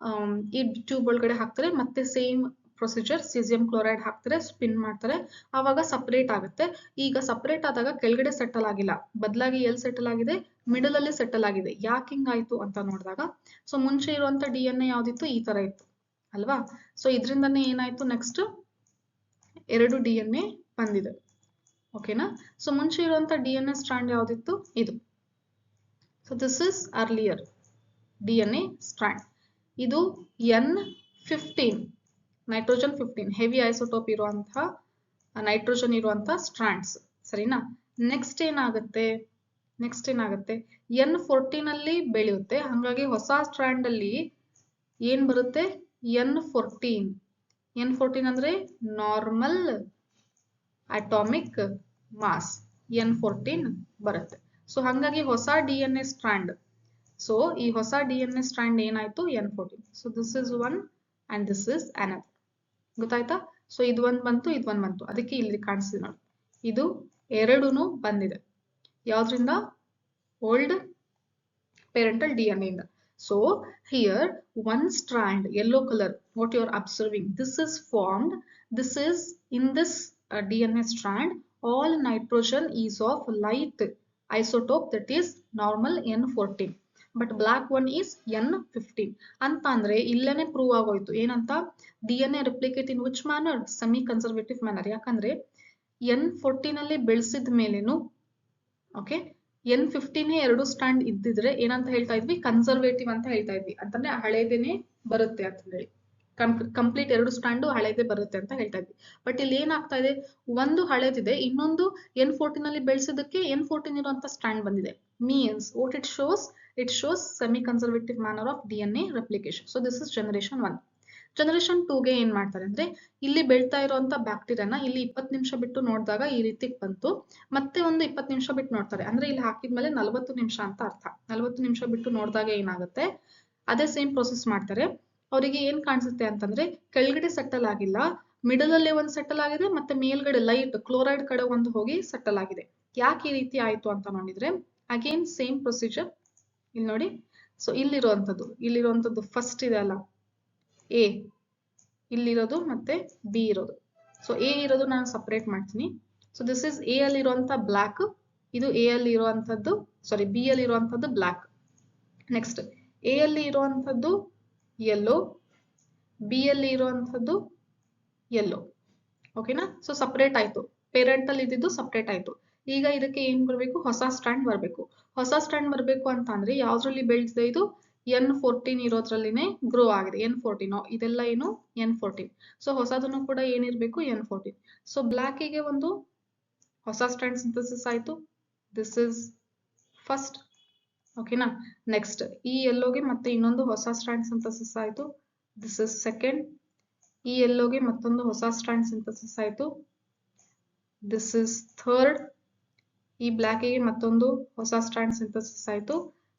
ಈ ಟ್ಯೂಬ್ ಒಳಗಡೆ ಹಾಕ್ತಾರೆ. ಮತ್ತೆ ಸೇಮ್ ಪ್ರೊಸೀಜರ್, ಸೀಸಿಯಂ ಕ್ಲೋರೈಡ್ ಹಾಕ್ತಾರೆ, ಸ್ಪಿನ್ ಮಾಡ್ತಾರೆ, ಆವಾಗ ಸಪರೇಟ್ ಆಗುತ್ತೆ. ಈಗ ಸಪರೇಟ್ ಆದಾಗ ಕೆಳಗಡೆ ಸೆಟಲ್ ಆಗಿಲ್ಲ, ಬದಲಾಗಿ ಎಲ್ಲಿ ಸೆಟಲ್ ಆಗಿದೆ, ಮಿಡಲ್ ಅಲ್ಲಿ ಸೆಟಲ್ ಆಗಿದೆ. ಯಾಕೆ ಹಿಂಗಾಯ್ತು ಅಂತ ನೋಡಿದಾಗ, ಸೊ ಮುಂಚೆ ಇರುವಂತ DNA ಯಾವ್ದಿತ್ತು, ಈ ತರ ಇತ್ತು ಅಲ್ವಾ. ಸೊ ಇದರಿಂದನೇ ಏನಾಯ್ತು, ನೆಕ್ಸ್ಟ್ 2 DNA ಬಂದಿದೆ. ಓಕೆನಾ. ಸೊ ಮುಂಚೆ ಇರುವಂತ DNA ಸ್ಟ್ರಾಂಡ್ ಯಾವ್ದಿತ್ತು, ಇದು. So this is earlier DNA strand. ಇದು N15 ನೈಟ್ರೋಜನ್ 15 ಹೆವಿ ಐಸೋಟೋಪ್ ಇರುವಂತಹ ನೈಟ್ರೋಜನ್ ಇರುವಂತಹ ಸ್ಟ್ರಾಂಡ್ಸ್. ಸರಿನಾ. ನೆಕ್ಸ್ಟ್ ಏನಾಗುತ್ತೆ, N14 ಅಲ್ಲಿ ಬೆಳೆಯುತ್ತೆ. ಹಾಗಾಗಿ ಹೊಸ ಸ್ಟ್ರಾಂಡ್ ಅಲ್ಲಿ ಏನ್ ಬರುತ್ತೆ, N14 ಅಂದ್ರೆ ನಾರ್ಮಲ್ ಅಟಾಮಿಕ್ ಮಾಸ್, N14 ಬರುತ್ತೆ. ಸೊ ಹಾಗಾಗಿ ಹೊಸ DNA ಸ್ಟ್ರಾಂಡ್. ಸೊ ಈ ಹೊಸ DNA ಸ್ಟ್ರಾಂಡ್ ಏನಾಯ್ತು, N14. So this is one and this is another. ಗೊತ್ತಾಯ್ತಾ. ಸೊ ಇದು ಒಂದ್ ಬಂತು, ಇದು ಒಂದ್ ಬಂತು. ಅದಕ್ಕೆ ಇಲ್ಲಿ ಕಾಣಿಸ್ತಿದೆ ನೋಡಿ, ಇದು ಎರಡೂನು ಬಂದಿದೆ. ಯಾವ್ದ್ರಿಂದ, ಓಲ್ಡ್ parental DNA ಇಂದ. So here one strand, yellow color, what you are observing, this is formed. This is in this DNA strand, all nitrogen is of light isotope, that is normal N14. But block one is N15 ಅಂತ ಅಂದ್ರೆ ಇಲ್ಲೇನೆ ಪ್ರೂವ್ ಆಗೋಯ್ತು. ಏನಂತ, DNA replicate in which manner, semi conservative manner. ಯಾಕಂದ್ರೆ N14 ಅಲ್ಲಿ ಬೆಳೆಸಿದ ಮೇಲೇನು, ಓಕೆ, N15 2 ಸ್ಟ್ಯಾಂಡ್ ಇದ್ದಿದ್ರೆ ಏನಂತ ಹೇಳ್ತಾ ಇದ್ವಿ, ಕನ್ಸರ್ವೇಟಿವ್ ಅಂತ ಹೇಳ್ತಾ ಇದ್ವಿ. ಅಂತಂದ್ರೆ ಹಳೇದೇನೆ ಬರುತ್ತೆ ಅಂತ ಹೇಳಿ, ಕಂಪ್ಲೀಟ್ 2 ಸ್ಟ್ಯಾಂಡು ಹಳೇದೇ ಬರುತ್ತೆ ಅಂತ ಹೇಳ್ತಾ ಇದ್ವಿ. ಬಟ್ ಇಲ್ಲಿ ಏನಾಗ್ತಾ ಇದೆ, ಒಂದು ಹಳೇದಿದೆ, ಇನ್ನೊಂದು N14 ಅಲ್ಲಿ ಬೆಳೆಸಿದಕ್ಕೆ N14 ಇರುವಂತ ಸ್ಟ್ಯಾಂಡ್ ಬಂದಿದೆ. Means what it shows, it shows semi-conservative manner of DNA replication. So this is generation 1. Generation 2 ಗೆ ಏನ್ ಮಾಡ್ತಾರೆ ಅಂದ್ರೆ, ಇಲ್ಲಿ ಬೆಳ್ತಾ ಇರುವಂತ ಬ್ಯಾಕ್ಟೀರಿಯಾನ ಇಲ್ಲಿ 20 ನಿಮಿಷ ಬಿಟ್ಟು ನೋಡಿದಾಗ ಈ ರೀತಿ ಬಂತು. ಮತ್ತೆ ಒಂದು 20 ನಿಮಿಷ ಬಿಟ್ಟು ನೋಡ್ತಾರೆ. ಅಂದ್ರೆ ಇಲ್ಲಿ ಹಾಕಿದ್ಮೇಲೆ 40 ನಿಮಿಷ ಅಂತ ಅರ್ಥ. 40 ನಿಮಿಷ ಬಿಟ್ಟು ನೋಡಿದಾಗ ಏನಾಗುತ್ತೆ, ಅದೇ ಸೇಮ್ ಪ್ರೊಸೆಸ್ ಮಾಡ್ತಾರೆ. ಅವರಿಗೆ ಏನ್ ಕಾಣಿಸುತ್ತೆ ಅಂತಂದ್ರೆ, ಕೆಳಗಡೆ ಸೆಟಲ್ ಆಗಿಲ್ಲ, ಮಿಡಲ್ ಅಲ್ಲಿ ಒಂದು ಸೆಟಲ್ ಆಗಿದೆ, ಮತ್ತೆ ಮೇಲ್ಗಡೆ ಲೈಟ್ ಕ್ಲೋರೈಡ್ ಕಡೆ ಒಂದು ಹೋಗಿ ಸೆಟಲ್ ಆಗಿದೆ. ಯಾಕೆ ಈ ರೀತಿ ಆಯ್ತು ಅಂತ ನೋಡಿದ್ರೆ ಅಗೇನ್ ಸೇಮ್ ಪ್ರೊಸೀಜರ್. ಇಲ್ಲಿ ನೋಡಿ, ಸೊ ಇಲ್ಲಿರುವಂತದ್ದು ಫಸ್ಟ್ ಇದೆ ಅಲ್ಲ ಎ, ಇಲ್ಲಿರೋದು ಮತ್ತೆ ಬಿ ಇರೋದು. ಸೊ ಎ ಇರೋದು ನಾನು ಸಪರೇಟ್ ಮಾಡ್ತೀನಿ. ಸೊ ದಿಸ್ ಇಸ್ ಎ ಅಲ್ಲಿ ಇರುವಂತ ಬ್ಲಾಕ್, ಇದು ಎ ಅಲ್ಲಿ ಇರುವಂತದ್ದು ಸಾರಿ ಬಿ ಅಲ್ಲಿ ಇರುವಂತದ್ದು ಬ್ಲಾಕ್. ನೆಕ್ಸ್ಟ್ ಎ ಅಲ್ಲಿ ಇರುವಂತದ್ದು ಯೆಲ್ಲೋ, ಬಿ ಅಲ್ಲಿ ಇರುವಂತದ್ದು ಯೆಲ್ಲೋ. ಓಕೆನಾ? ಸೊ ಸಪರೇಟ್ ಆಯ್ತು, ಪೇರೆಂಟ್ ಅಲ್ಲಿ ಇದ್ದಿದ್ದು ಸಪರೇಟ್ ಆಯ್ತು. ಈಗ ಇದಕ್ಕೆ ಏನ್ ಬರ್ಬೇಕು, ಹೊಸ ಸ್ಟ್ಯಾಂಡ್ ಬರ್ಬೇಕು. ಹೊಸ ಸ್ಟ್ಯಾಂಡ್ ಬರ್ಬೇಕು ಅಂತ ಅಂದ್ರೆ ಯಾವ್ದ್ರಲ್ಲಿ ಬೆಳೆದಿದೆ ಇದು, N14 ಇರೋದ್ರಲ್ಲಿನೇ ಗ್ರೋ ಆಗಿದೆ. N14 ಇದೆಲ್ಲ ಏನು N14. ಸೊ ಹೊಸದನ್ನು ಕೂಡ ಏನಿರ್ಬೇಕು N14. ಸೊ ಬ್ಲಾಕ್ ಗೆ ಒಂದು ಹೊಸ ಸ್ಟ್ಯಾಂಡ್ ಸಿಂಥಸಿಸ್ ಆಯ್ತು, ದಿಸ್ ಇಸ್ ಫಸ್ಟ್. ಓಕೆನಾ? ನೆಕ್ಸ್ಟ್ ಈ ಯೆಲ್ಲೋಗೆ ಮತ್ತೆ ಇನ್ನೊಂದು ಹೊಸ ಸ್ಟ್ಯಾಂಡ್ ಸಿಂಥಸಿಸ್ ಆಯ್ತು, ದಿಸ್ ಇಸ್ ಸೆಕೆಂಡ್. ಈ ಯೆಲ್ಲೋಗೆ ಮತ್ತೊಂದು ಹೊಸ ಸ್ಟ್ಯಾಂಡ್ ಸಿಂಥಸಿಸ್ ಆಯ್ತು, ದಿಸ್ ಇಸ್ ಥರ್ಡ್. ಈ ಬ್ಲಾಕ್ ಗೆ ಮತ್ತೊಂದು ಹೊಸ ಸ್ಟ್ಯಾಂಡ್ ಸಿಂಥಸಿಸ್ ಆಯ್ತು,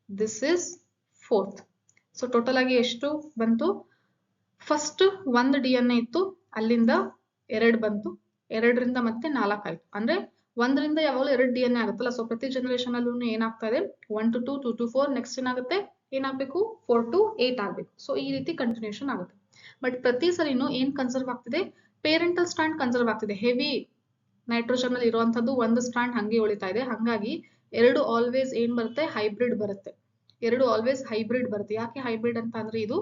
this is fourth. So total ಆಗಿ ಎಷ್ಟು ಬಂತು, ಫಸ್ಟ್ ಒಂದು DNA ಇತ್ತು, ಅಲ್ಲಿಂದ 2 ಬಂತು, 2ರಿಂದ ಮತ್ತೆ 4 ಆಯ್ತು. ಅಂದ್ರೆ 1ರಿಂದ ಯಾವಾಗಲೂ 2 DNA ಆಗುತ್ತಲ್ಲ. ಸೊ ಪ್ರತಿ ಜನರೇಷನ್ ಅಲ್ಲೂ ಏನಾಗ್ತಾ ಇದೆ, 1 to 2, 2 to 4, ನೆಕ್ಸ್ಟ್ ಏನಾಗುತ್ತೆ, ಏನಾಗಬೇಕು 4 to 8 ಆಗ್ಬೇಕು. ಸೊ ಈ ರೀತಿ ಕಂಟಿನ್ಯೂಷನ್ ಆಗುತ್ತೆ. ಬಟ್ ಪ್ರತಿ ಸರಿನೂ ಏನ್ ಕನ್ಸರ್ವ್ ಆಗ್ತಿದೆ, ಪೇರೆಂಟಲ್ ಸ್ಟ್ಯಾಂಡ್ ಕನ್ಸರ್ವ್ ಆಗ್ತಿದೆ. ಹೆವಿ ನೈಟ್ರೋಜನ್ ಅಲ್ಲಿ ಇರುವಂತದ್ದು ಒಂದು ಸ್ಟ್ಯಾಂಡ್ ಹಂಗೆ ಉಳಿತಾ ಇದೆ. ಹಂಗಾಗಿ 2 ಆಲ್ವೇಸ್ ಏನ್ ಬರುತ್ತೆ, ಹೈಬ್ರಿಡ್ ಬರುತ್ತೆ. 2 ಆಲ್ವೇಸ್ ಹೈಬ್ರಿಡ್ ಬರುತ್ತೆ. ಯಾಕೆ ಹೈಬ್ರಿಡ್ ಅಂತ ಅಂದ್ರೆ ಇದು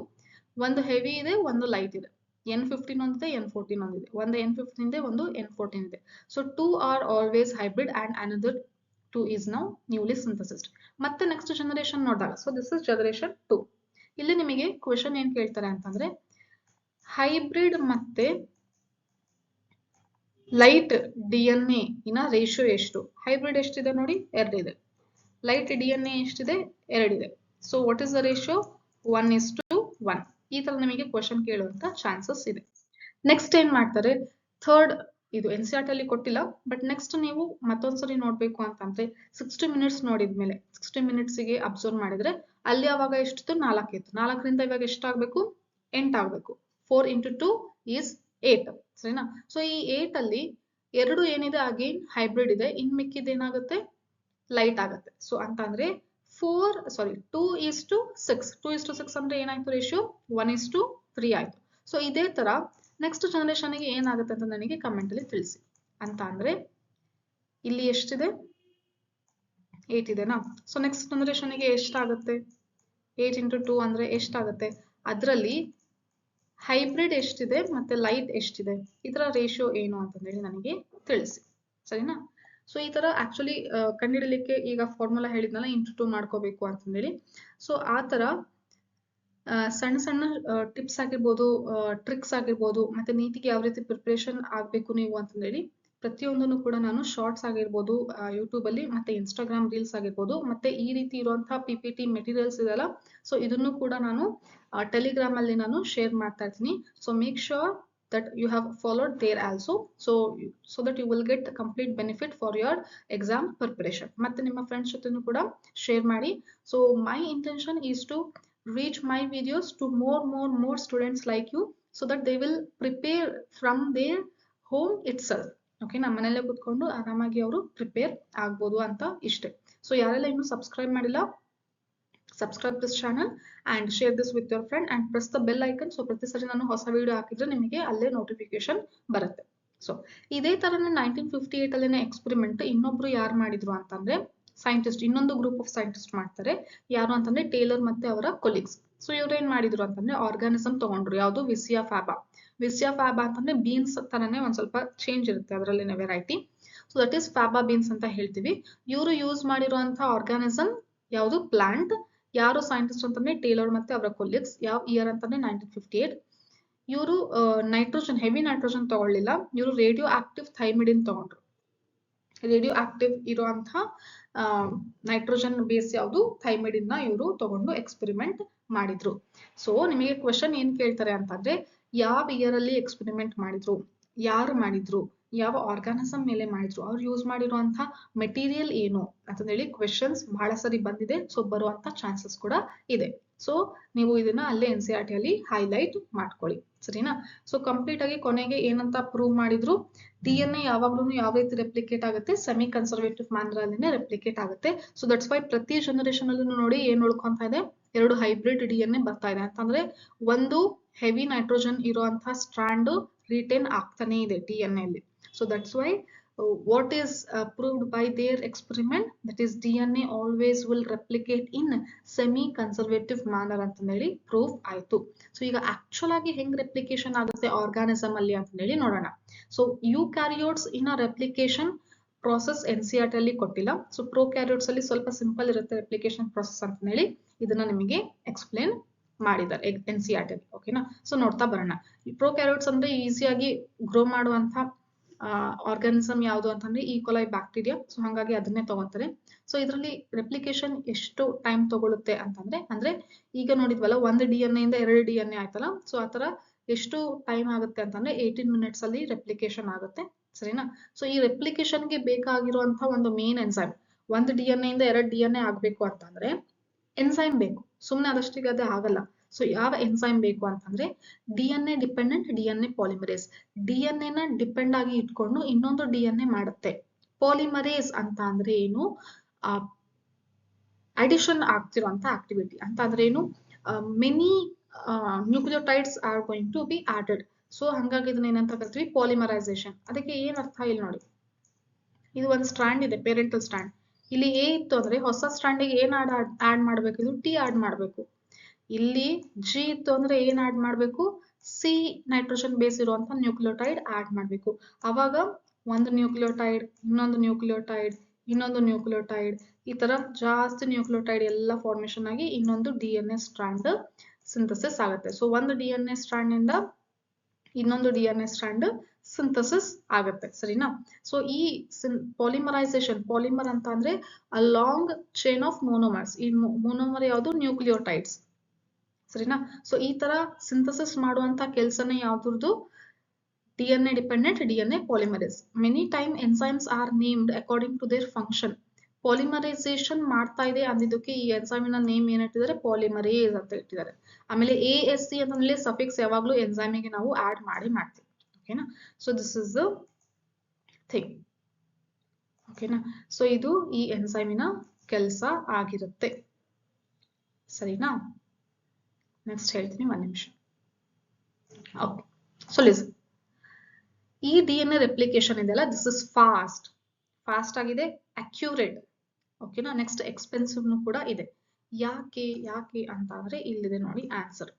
ಒಂದು ಹೆವಿ ಇದೆ, ಒಂದು ಲೈಟ್ ಇದೆ. N15 ಒಂದಿದೆ, N14 ಒಂದಿದೆ. ಒಂದು N15 ಇದೆ, ಒಂದು N14 ಇದೆ. So 2 are always hybrid and another 2 is now newly synthesized. ಮತ್ತೆ ನೆಕ್ಸ್ಟ್ ಜನರೇಷನ್ ನೋಡಿದಾಗ, ಸೊ ದಿಸ್ ಇಸ್ ಜನರೇಷನ್ 2. ಇಲ್ಲಿ ನಿಮಗೆ ಕ್ವೆಶನ್ ಏನ್ ಕೇಳ್ತಾರೆ ಅಂತಂದ್ರೆ, ಹೈಬ್ರಿಡ್ ಮತ್ತೆ ಲೈಟ್ DNA ಇನ ರೇಷಿಯೋ ಎಷ್ಟು? ಹೈಬ್ರಿಡ್ ಎಷ್ಟಿದೆ ನೋಡಿ, 2 ಇದೆ. ಲೈಟ್ DNA ಎಷ್ಟಿದೆ, 2 ಇದೆ. So what is the ratio, 1:1. ಈ ತರ ನಿಮಗೆ ಕ್ವೆಶನ್ ಕೇಳುವಂತ ಚಾನ್ಸಸ್ ಇದೆ. ನೆಕ್ಸ್ಟ್ ಏನ್ ಮಾಡ್ತಾರೆ, ಥರ್ಡ್, ಇದು NCERT ಅಲ್ಲಿ ಕೊಟ್ಟಿಲ್ಲ, ಬಟ್ ನೆಕ್ಸ್ಟ್ ನೀವು ಮತ್ತೊಂದ್ಸರಿ ನೋಡ್ಬೇಕು ಅಂತಂದ್ರೆ 60 ಮಿನಿಟ್ಸ್ ನೋಡಿದ್ಮೇಲೆ 60 ಮಿನಿಟ್ಸ್ಗೆ ಅಬ್ಸರ್ವ್ ಮಾಡಿದ್ರೆ ಅಲ್ಲಿ ಅವಾಗ ಎಷ್ಟಿತ್ತು, 4 ಇತ್ತು. 4ರಿಂದ ಇವಾಗ ಎಷ್ಟಾಗಬೇಕು, 8 ಆಗಬೇಕು. 4 into 2 is 8. ಸರಿನಾ? ಸೊ ಈ 8 ಅಲ್ಲಿ 2 ಏನಿದೆ ಅಗೇನ್ ಹೈಬ್ರಿಡ್ ಇದೆ, ಇನ್ ಮಿಕ್ಕಿದ ಏನಾಗುತ್ತೆ, ಲೈಟ್ ಆಗುತ್ತೆ. ಸೊ ಅಂತ ಅಂದ್ರೆ 2:6. 2:6 ಅಂದ್ರೆ ಏನಾಯ್ತು ರೇಷಿಯೋ, 1:3 ಆಯ್ತು. ಸೊ ಇದೇ ತರ ನೆಕ್ಸ್ಟ್ ಜನರೇಷನ್ ಗೆ ಏನಾಗುತ್ತೆ ಅಂತ ನನಗೆ ಕಮೆಂಟ್ ಅಲ್ಲಿ ತಿಳಿಸಿ. ಅಂತ ಅಂದ್ರೆ ಇಲ್ಲಿ ಎಷ್ಟಿದೆ, 8 ಇದೆನಾ? ಸೊ ನೆಕ್ಸ್ಟ್ ಜನರೇಷನ್ ಗೆ ಎಷ್ಟಾಗುತ್ತೆ, 8 into 2 ಅಂದ್ರೆ ಎಷ್ಟಾಗುತ್ತೆ, ಅದರಲ್ಲಿ ಹೈಬ್ರಿಡ್ ಎಷ್ಟಿದೆ ಮತ್ತೆ ಲೈಟ್ ಎಷ್ಟಿದೆ, ಇದರ ರೇಷಿಯೋ ಏನು ಅಂತಂದೇಳಿ ನನಗೆ ತಿಳಿಸಿ. ಸರಿನಾ? ಸೊ ಈ ತರ ಆಕ್ಚುಲಿ ಕಂಡುಹಿಡಲಿಕ್ಕೆ ಈಗ ಫಾರ್ಮುಲಾ ಹೇಳಿದ್ನಲ್ಲ, ಇಂಟು 2 ಮಾಡ್ಕೋಬೇಕು ಅಂತಂದೇಳಿ. ಸೊ ಆ ತರ ಸಣ್ಣ ಸಣ್ಣ ಟಿಪ್ಸ್ ಆಗಿರ್ಬೋದು, ಟ್ರಿಕ್ಸ್ ಆಗಿರ್ಬೋದು, ಮತ್ತೆ ನೀತಿಗೆ ಯಾವ ರೀತಿ ಪ್ರಿಪರೇಷನ್ ಆಗ್ಬೇಕು ನೀವು ಅಂತಂದೇಳಿ ಪ್ರತಿಯೊಂದನ್ನು ಕೂಡ ನಾನು ಶಾರ್ಟ್ಸ್ ಆಗಿರ್ಬೋದು ಯೂಟ್ಯೂಬ್ ಅಲ್ಲಿ, ಮತ್ತೆ ಇನ್ಸ್ಟಾಗ್ರಾಮ್ ರೀಲ್ಸ್ ಆಗಿರ್ಬೋದು, ಮತ್ತೆ ಈ ರೀತಿ ಇರುವಂತಹ PPT ಮೆಟೀರಿಯಲ್ಸ್ ಇದೆಲ್ಲ, ಸೊ ಇದನ್ನು ಕೂಡ ನಾನು ಟೆಲಿಗ್ರಾಮ್ ಅಲ್ಲಿ ನಾನು ಶೇರ್ ಮಾಡ್ತಾ ಇರ್ತೀನಿ. So make sure that you have followed there also, so that you will get complete benefit for your exam preparation. ಮತ್ತೆ ನಿಮ್ಮ ಫ್ರೆಂಡ್ಸ್ ಜೊತೆನೂ ಕೂಡ ಶೇರ್ ಮಾಡಿ. So my intention is to reach my videos to more students like you, so that they will prepare from their home itself. Okay, ನಮ್ಮ ಮನೆಯಲ್ಲೇ ಕೂತ್ಕೊಂಡು ಆರಾಮಾಗಿ ಅವರು ಪ್ರಿಪೇರ್ ಆಗ್ಬೋದು ಅಂತ ಇಷ್ಟೇ. ಸೊ ಯಾರೆಲ್ಲ ಇನ್ನೂ ಸಬ್ಸ್ಕ್ರೈಬ್ ಮಾಡಿಲ್ಲ, subscribe this channel and share this with your friend and press the bell icon. So ಪ್ರತಿ ಸರಿ ನಾನು ಹೊಸ ವಿಡಿಯೋ ಹಾಕಿದ್ರೆ ನಿಮಗೆ ಅಲ್ಲೇ ನೋಟಿಫಿಕೇಶನ್ ಬರುತ್ತೆ. ಸೊ ಇದೇ ತರನೇ 1958 ಅಲ್ಲಿನ ಎಕ್ಸ್ಪೆರಿಮೆಂಟ್ ಇನ್ನೊಬ್ರು ಯಾರು ಮಾಡಿದ್ರು ಅಂತಂದ್ರೆ ಸೈಂಟಿಸ್ಟ್, ಇನ್ನೊಂದು ಗ್ರೂಪ್ ಆಫ್ ಸೈಂಟಿಸ್ಟ್ ಮಾಡ್ತಾರೆ. ಯಾರು ಅಂತಂದ್ರೆ ಟೇಲರ್ ಮತ್ತೆ ಅವರ ಕೊಲೀಗ್ಸ್. ಸೊ ಇವ್ರು ಏನ್ ಮಾಡಿದ್ರು ಅಂತಂದ್ರೆ ಆರ್ಗಾನಿಸಮ್ ತಗೊಂಡ್ರು, ಯಾವುದು ವಿಸಿಯಾ ಫ್ಯಾಬಾ. ವಿಸಿಯಾ ಫ್ಯಾಬಾ ಅಂತಂದ್ರೆ ಬೀನ್ಸ್ ತರನೇ ಒಂದ್ ಸ್ವಲ್ಪ ಚೇಂಜ್ ಇರುತ್ತೆ ಅದರಲ್ಲಿನ variety. So that is faba beans ಅಂತ ಹೇಳ್ತೀವಿ. ಇವರು ಯೂಸ್ ಮಾಡಿರುವಂತಹ ಆರ್ಗಾನಿಸಮ್ ಯಾವುದು, ಪ್ಲಾಂಟ್. ಯಾರು ಸೈಂಟಿಸ್ಟ್ ಅಂತಂದ್ರೆ ಟೇಲರ್ ಮತ್ತೆ ಅವರ ಕೊಲೀಗ್ಸ್. ಯಾವ ಇಯರ್ ಅಂತಂದ್ರೆ 1958. ಇವರು ನೈಟ್ರೋಜನ್, ಹೆವಿ ನೈಟ್ರೋಜನ್ ತಗೊಳ್ಳಿಲ್ಲ, ಇವರು ರೇಡಿಯೋ ಆಕ್ಟಿವ್ ಥೈಮಿಡಿನ್ ತಗೊಂಡ್ರು. ರೇಡಿಯೋ ಆಕ್ಟಿವ್ ಇರುವಂತಹ ನೈಟ್ರೋಜನ್ ಬೇಸ್ ಯಾವುದು, ಥೈಮಿಡಿನ್ ನ ಇವರು ತಗೊಂಡು ಎಕ್ಸ್ಪೆರಿಮೆಂಟ್ ಮಾಡಿದ್ರು. ಸೊ ನಿಮಗೆ ಕ್ವೆಶನ್ ಏನ್ ಕೇಳ್ತಾರೆ ಅಂತಂದ್ರೆ, ಯಾವ ಇಯರ್ ಅಲ್ಲಿ ಎಕ್ಸ್ಪೆರಿಮೆಂಟ್ ಮಾಡಿದ್ರು, ಯಾರು ಮಾಡಿದ್ರು, ಯಾವ ಆರ್ಗಾನಿಸಮ್ ಮೇಲೆ ಮಾಡಿದ್ರು, ಅವ್ರು ಯೂಸ್ ಮಾಡಿರುವಂತಹ ಮೆಟೀರಿಯಲ್ ಏನು ಅಂತ ಹೇಳಿ ಕ್ವೆಶನ್ಸ್ ಬಹಳ ಸರಿ ಬಂದಿದೆ. ಸೊ ಬರುವಂತ ಚಾನ್ಸಸ್ ಕೂಡ ಇದೆ. ಸೊ ನೀವು ಇದನ್ನ ಅಲ್ಲೇ NCERT ಅಲ್ಲಿ ಹೈಲೈಟ್ ಮಾಡ್ಕೊಳ್ಳಿ, ಸರಿನಾ. ಸೊ ಕಂಪ್ಲೀಟ್ ಆಗಿ ಕೊನೆಗೆ ಏನಂತ ಪ್ರೂವ್ ಮಾಡಿದ್ರು, DNA ಯಾವಾಗ್ಲೂ ಯಾವ ರೀತಿ ರೆಪ್ಲಿಕೇಟ್ ಆಗುತ್ತೆ, ಸೆಮಿ ಕನ್ಸರ್ವೇಟಿವ್ ಮ್ಯಾನರ್ ಅಲ್ಲಿನೇ ರೆಪ್ಲಿಕೇಟ್ ಆಗುತ್ತೆ. ಸೊ ದಟ್ಸ್ ವೈ ಪ್ರತಿ ಜನರೇಷನ್ ಅಲ್ಲೂ ನೋಡಿ ಏನ್ ಉಳ್ಕೊಂತ ಇದೆ, 2 ಹೈಬ್ರಿಡ್ DNA ಬರ್ತಾ ಇದೆ ಅಂತಂದ್ರೆ ಒಂದು ಹೆವಿ ನೈಟ್ರೋಜನ್ ಇರುವಂತಹ ಸ್ಟ್ರಾಂಡ್ ರಿಟೇನ್ ಆಗ್ತಾನೆ ಇದೆ DNA ಅಲ್ಲಿ. So that's Y what is proved by their experiment, that is DNA always will replicate in semi conservative manner ಅಂತ ಹೇಳಿ ಪ್ರೂವ್ ಆಯ್ತು. ಸೊ ಈಗ ಆಕ್ಚುಲ್ ಆಗಿ ಹೆಂಗ್ ರೆಪ್ಲಿಕೇಶನ್ ಆಗುತ್ತೆ ಆರ್ಗಾನಿಸಮ್ ಅಲ್ಲಿ ಅಂತ ಹೇಳಿ ನೋಡೋಣ. ಸೊ ಯುಕ್ಯಾರಿಯೋಟ್ಸ್ ಇನ್ ರೆಪ್ಲಿಕೇಶನ್ ಪ್ರಾಸೆಸ್ NCERT ಅಲ್ಲಿ ಕೊಟ್ಟಿಲ್ಲ. ಸೊ ಪ್ರೊಕ್ಯಾರಿಯೋಟ್ಸ್ ಅಲ್ಲಿ ಸ್ವಲ್ಪ ಸಿಂಪಲ್ ಇರುತ್ತೆ ರೆಪ್ಲಿಕೇಶನ್ ಪ್ರಾಸೆಸ್ ಅಂತ ಹೇಳಿ ಇದನ್ನ ನಿಮಗೆ ಎಕ್ಸ್ಪ್ಲೇನ್ ಮಾಡಿದ್ದಾರೆ NCERT ಅಲ್ಲಿ, ಓಕೆನಾ. ಸೊ ನೋಡ್ತಾ ಬರೋಣ. ಪ್ರೊಕ್ಯಾರಿಯೋಟ್ಸ್ ಅಂದ್ರೆ ಈಸಿಯಾಗಿ ಗ್ರೋ ಮಾಡುವಂತ ಆರ್ಗಾನಿಸಮ್ ಯಾವುದು ಅಂತಂದ್ರೆ ಈಕೊಲೈ ಬ್ಯಾಕ್ಟೀರಿಯಾ. ಸೊ ಹಾಗಾಗಿ ಅದನ್ನೇ ತಗೊಂತಾರೆ. ಸೊ ಇದರಲ್ಲಿ ರೆಪ್ಲಿಕೇಶನ್ ಎಷ್ಟು ಟೈಮ್ ತಗೊಳುತ್ತೆ ಅಂತಂದ್ರೆ, ಅಂದ್ರೆ ಈಗ ನೋಡಿದ್ವಲ್ಲ ಒಂದು DNA ಇಂದ 2 DNA ಆಯ್ತಲ್ಲ, ಸೊ ಆತರ ಎಷ್ಟು ಟೈಮ್ ಆಗುತ್ತೆ ಅಂತಂದ್ರೆ 18 ಮಿನಿಟ್ಸ್ ಅಲ್ಲಿ ರೆಪ್ಲಿಕೇಶನ್ ಆಗುತ್ತೆ, ಸರಿನಾ. ಸೊ ಈ ರೆಪ್ಲಿಕೇಶನ್ ಗೆ ಬೇಕಾಗಿರುವಂತಹ ಒಂದು ಮೇನ್ ಎನ್ಸೈಮ್, ಒಂದು DNA ಇಂದ 2 DNA ಆಗ್ಬೇಕು ಅಂತಂದ್ರೆ ಎನ್ಸೈಮ್ ಬೇಕು, ಸುಮ್ನೆ ಅದಷ್ಟಿಗೆ ಅದೇ ಆಗಲ್ಲ. ಸೊ ಯಾವ ಎನ್ಸೈಮ್ ಬೇಕು ಅಂತಂದ್ರೆ DNA dependent DNA polymerase. DNA ನ ಡಿಪೆಂಡ್ ಆಗಿ ಇಟ್ಕೊಂಡು ಇನ್ನೊಂದು DNA ಮಾಡುತ್ತೆ. ಪಾಲಿಮರೇಸ್ ಅಂತ ಅಂದ್ರೆ ಏನು, ಅಡಿಷನ್ ಆಗ್ತಿರುವಂತ ಆಕ್ಟಿವಿಟಿ ಅಂತ ಅಂದ್ರೆ ಏನು, many nucleotides are going to be added. So ಹಂಗಾಗಿ ಇದನ್ನ ಏನಂತ ಕರಿತೀವಿ, ಪಾಲಿಮರೈಸೇಷನ್. ಅದಕ್ಕೆ ಏನ್ ಅರ್ಥ ಇಲ್ಲಿ ನೋಡಿ, ಇದು ಒಂದು ಸ್ಟ್ರಾಂಡ್ ಇದೆ, ಪೇರೆಂಟಲ್ ಸ್ಟ್ರಾಂಡ್. ಇಲ್ಲಿ A ಇತ್ತು ಅಂದ್ರೆ ಹೊಸ ಸ್ಟ್ರಾಂಡ್ ಗೆ ಏನ್ ಆಡ್ ಮಾಡ್ಬೇಕು, ಇದು T ಆಡ್ ಮಾಡ್ಬೇಕು. ಇಲ್ಲಿ G ಇತ್ತು ಅಂದ್ರೆ ಏನ್ ಆಡ್ ಮಾಡ್ಬೇಕು, C ನೈಟ್ರೋಜನ್ ಬೇಸ್ ಇರುವಂತ ನ್ಯೂಕ್ಲಿಯೋಟೈಡ್ ಆಡ್ ಮಾಡ್ಬೇಕು. ಅವಾಗ ಒಂದು ನ್ಯೂಕ್ಲಿಯೋಟೈಡ್, ಇನ್ನೊಂದು ನ್ಯೂಕ್ಲಿಯೋಟೈಡ್, ಇನ್ನೊಂದು ನ್ಯೂಕ್ಲಿಯೋಟೈಡ್, ಈ ತರ ಜಾಸ್ತಿ ನ್ಯೂಕ್ಲಿಯೋಟೈಡ್ ಎಲ್ಲ ಫಾರ್ಮೇಶನ್ ಆಗಿ ಇನ್ನೊಂದು DNA ಸ್ಟ್ರಾಂಡ್ ಸಿಂಥಸಿಸ್ ಆಗುತ್ತೆ. ಸೊ ಒಂದು DNA ಸ್ಟ್ರಾಂಡ್ ಇಂದ ಇನ್ನೊಂದು DNA ಸ್ಟ್ರಾಂಡ್ ಸಿಂಥಸಿಸ್ ಆಗುತ್ತೆ, ಸರಿನಾ. ಸೊ ಈ ಪಾಲಿಮರೈಸೇಷನ್, ಪಾಲಿಮರ್ ಅಂತ ಅಂದ್ರೆ ಅ ಲಾಂಗ್ ಚೈನ್ ಆಫ್ ಮೋನೋಮರ್ಸ್. ಈ ಮೋನೋಮರ್ ಯಾವುದು, ನ್ಯೂಕ್ಲಿಯೋಟೈಡ್ಸ್, ಸರಿನಾ. ಸೊ ಈ ತರ ಸಿಂಥಸಿಸ್ ಮಾಡುವಂತ ಕೆಲಸನೇ ಯಾವ್ದು, DNA dependent DNA polymerase. Many time enzymes are named according to their function. Polymerisation ಮಾಡ್ತಾ ಇದೆ ಅಂದಿದ್ದಕ್ಕೆ ಈ ಎನ್ಸೈಮಿನ ನೇಮ್ ಏನ್ ಇಟ್ಟಿದ್ದಾರೆ, ಪಾಲಿಮರೇಸ್ ಅಂತ ಇಟ್ಟಿದ್ದಾರೆ. ಆಮೇಲೆ ASC ಅಂತಂದ್ರೆ ಸಫಿಕ್ಸ್ ಯಾವಾಗ್ಲೂ ಎನ್ಸೈಮಿಗೆ ನಾವು ಆಡ್ ಮಾಡ್ತೀವಿ, ಓಕೆನಾ. So this is the thing, ಓಕೆನಾ. ಸೊ ಇದು ಈ ಎನ್ಸೈಮಿನ ಕೆಲಸ ಆಗಿರುತ್ತೆ, ಸರಿನಾ. ನೆಕ್ಸ್ಟ್ ಹೇಳ್ತೀನಿ, ಒಂದು ನಿಮಿಷ. Okay, so listen. ಈ DNA ರೆಪ್ಲಿಕೇಶನ್ ಇದೆಯಲ್ಲ, ದಿಸ್ ಇಸ್ ಫಾಸ್ಟ್ ಆಗಿದೆ, ಅಕ್ಯುರೇಟ್, ಓಕೆನಾ. ನೆಕ್ಸ್ಟ್ ಎಕ್ಸ್ಪೆನ್ಸಿವ್ ಕೂಡ ಇದೆ. ಯಾಕೆ ಅಂತ ಅಂದ್ರೆ ಇಲ್ಲಿದೆ ನೋಡಿ ಆನ್ಸರ್.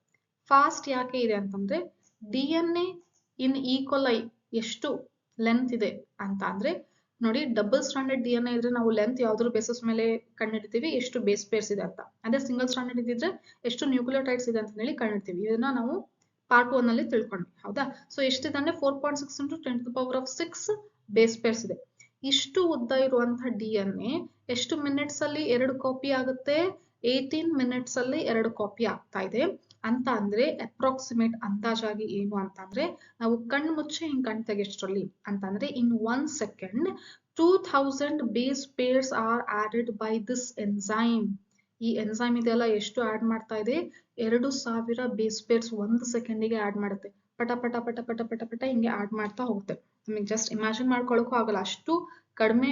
ಫಾಸ್ಟ್ ಯಾಕೆ ಇದೆ ಅಂತಂದ್ರೆ DNA ಇನ್ ಈಕೊಲೈ ಎಷ್ಟು ಲೆಂತ್ ಇದೆ ಅಂತ ಅಂದ್ರೆ ನೋಡಿ, ಡಬಲ್ ಸ್ಟ್ರಾಂಡೆಡ್ DNA ಇದ್ರೆ ನಾವು ಲೆಂತ್ ಯಾವ್ದ್ರ ಬೇಸಿಸ್ ಮೇಲೆ ಕಂಡಿಡ್ತೀವಿ, ಎಷ್ಟು ಬೇಸ್ ಪೇರ್ಸ್ ಇದೆ ಅಂತ. ಅದೇ ಸಿಂಗಲ್ ಸ್ಟ್ರಾಂಡೆಡ್ ಇದ್ರೆ ಎಷ್ಟು ನ್ಯೂಕ್ಲಿಯೋಟೈಡ್ಸ್ ಇದೆ ಅಂತ ಹೇಳಿ ಕಂಡಿಡ್ತೀವಿ. ಇದನ್ನ ನಾವು ಪಾರ್ಟ್ 1 ಅಲ್ಲಿ ತಿಳ್ಕೊಂಡ್ವಿ, ಹೌದಾ. ಸೊ ಎಷ್ಟಿದೆ ಅಂದ್ರೆ 4.6 × 10⁶ ಬೇಸ್ ಪೇರ್ಸ್ ಇದೆ. ಇಷ್ಟು ಉದ್ದ ಇರುವಂತಹ DNA ಎಷ್ಟು ಮಿನಿಟ್ಸ್ ಅಲ್ಲಿ 2 ಕಾಪಿ ಆಗುತ್ತೆ, 18 ಮಿನಿಟ್ಸ್ ಅಲ್ಲಿ 2 ಕಾಪಿ ಆಗ್ತಾ ಇದೆ ಅಂತ ಅಂದ್ರೆ ಅಪ್ರಾಕ್ಸಿಮೇಟ್ ಅಂದಾಜಾಗಿ ಏನು ಅಂತಂದ್ರೆ, ನಾವು ಕಣ್ಣು ಮುಚ್ಚಿ ಹಿಂಗ್ ಕಣ್ ತೆಗೆಷ್ಟರಲ್ಲಿ ಅಂತಂದ್ರೆ ಇನ್ 1 second 2000 base pairs R added by this enzyme. ಈ ಎನ್ಸೈಮ್ ಇದೆಲ್ಲ ಎಷ್ಟು ಆಡ್ ಮಾಡ್ತಾ ಇದೆ, 2000 ಬೇಸ್ ಪೇರ್ಸ್ 1 ಸೆಕೆಂಡಿಗೆ ಆಡ್ ಮಾಡುತ್ತೆ. ಪಟ ಪಟ ಪಟ ಪಟ ಪಟ ಪಟ ಹಿಂಗೆ ಆಡ್ ಮಾಡ್ತಾ ಹೋಗುತ್ತೆ. ನಿಮಗೆ ಜಸ್ಟ್ ಇಮ್ಯಾಜಿನ್ ಮಾಡ್ಕೊಳ್ಳೋಕ್ಕೂ ಆಗಲ್ಲ, ಅಷ್ಟು ಕಡಿಮೆ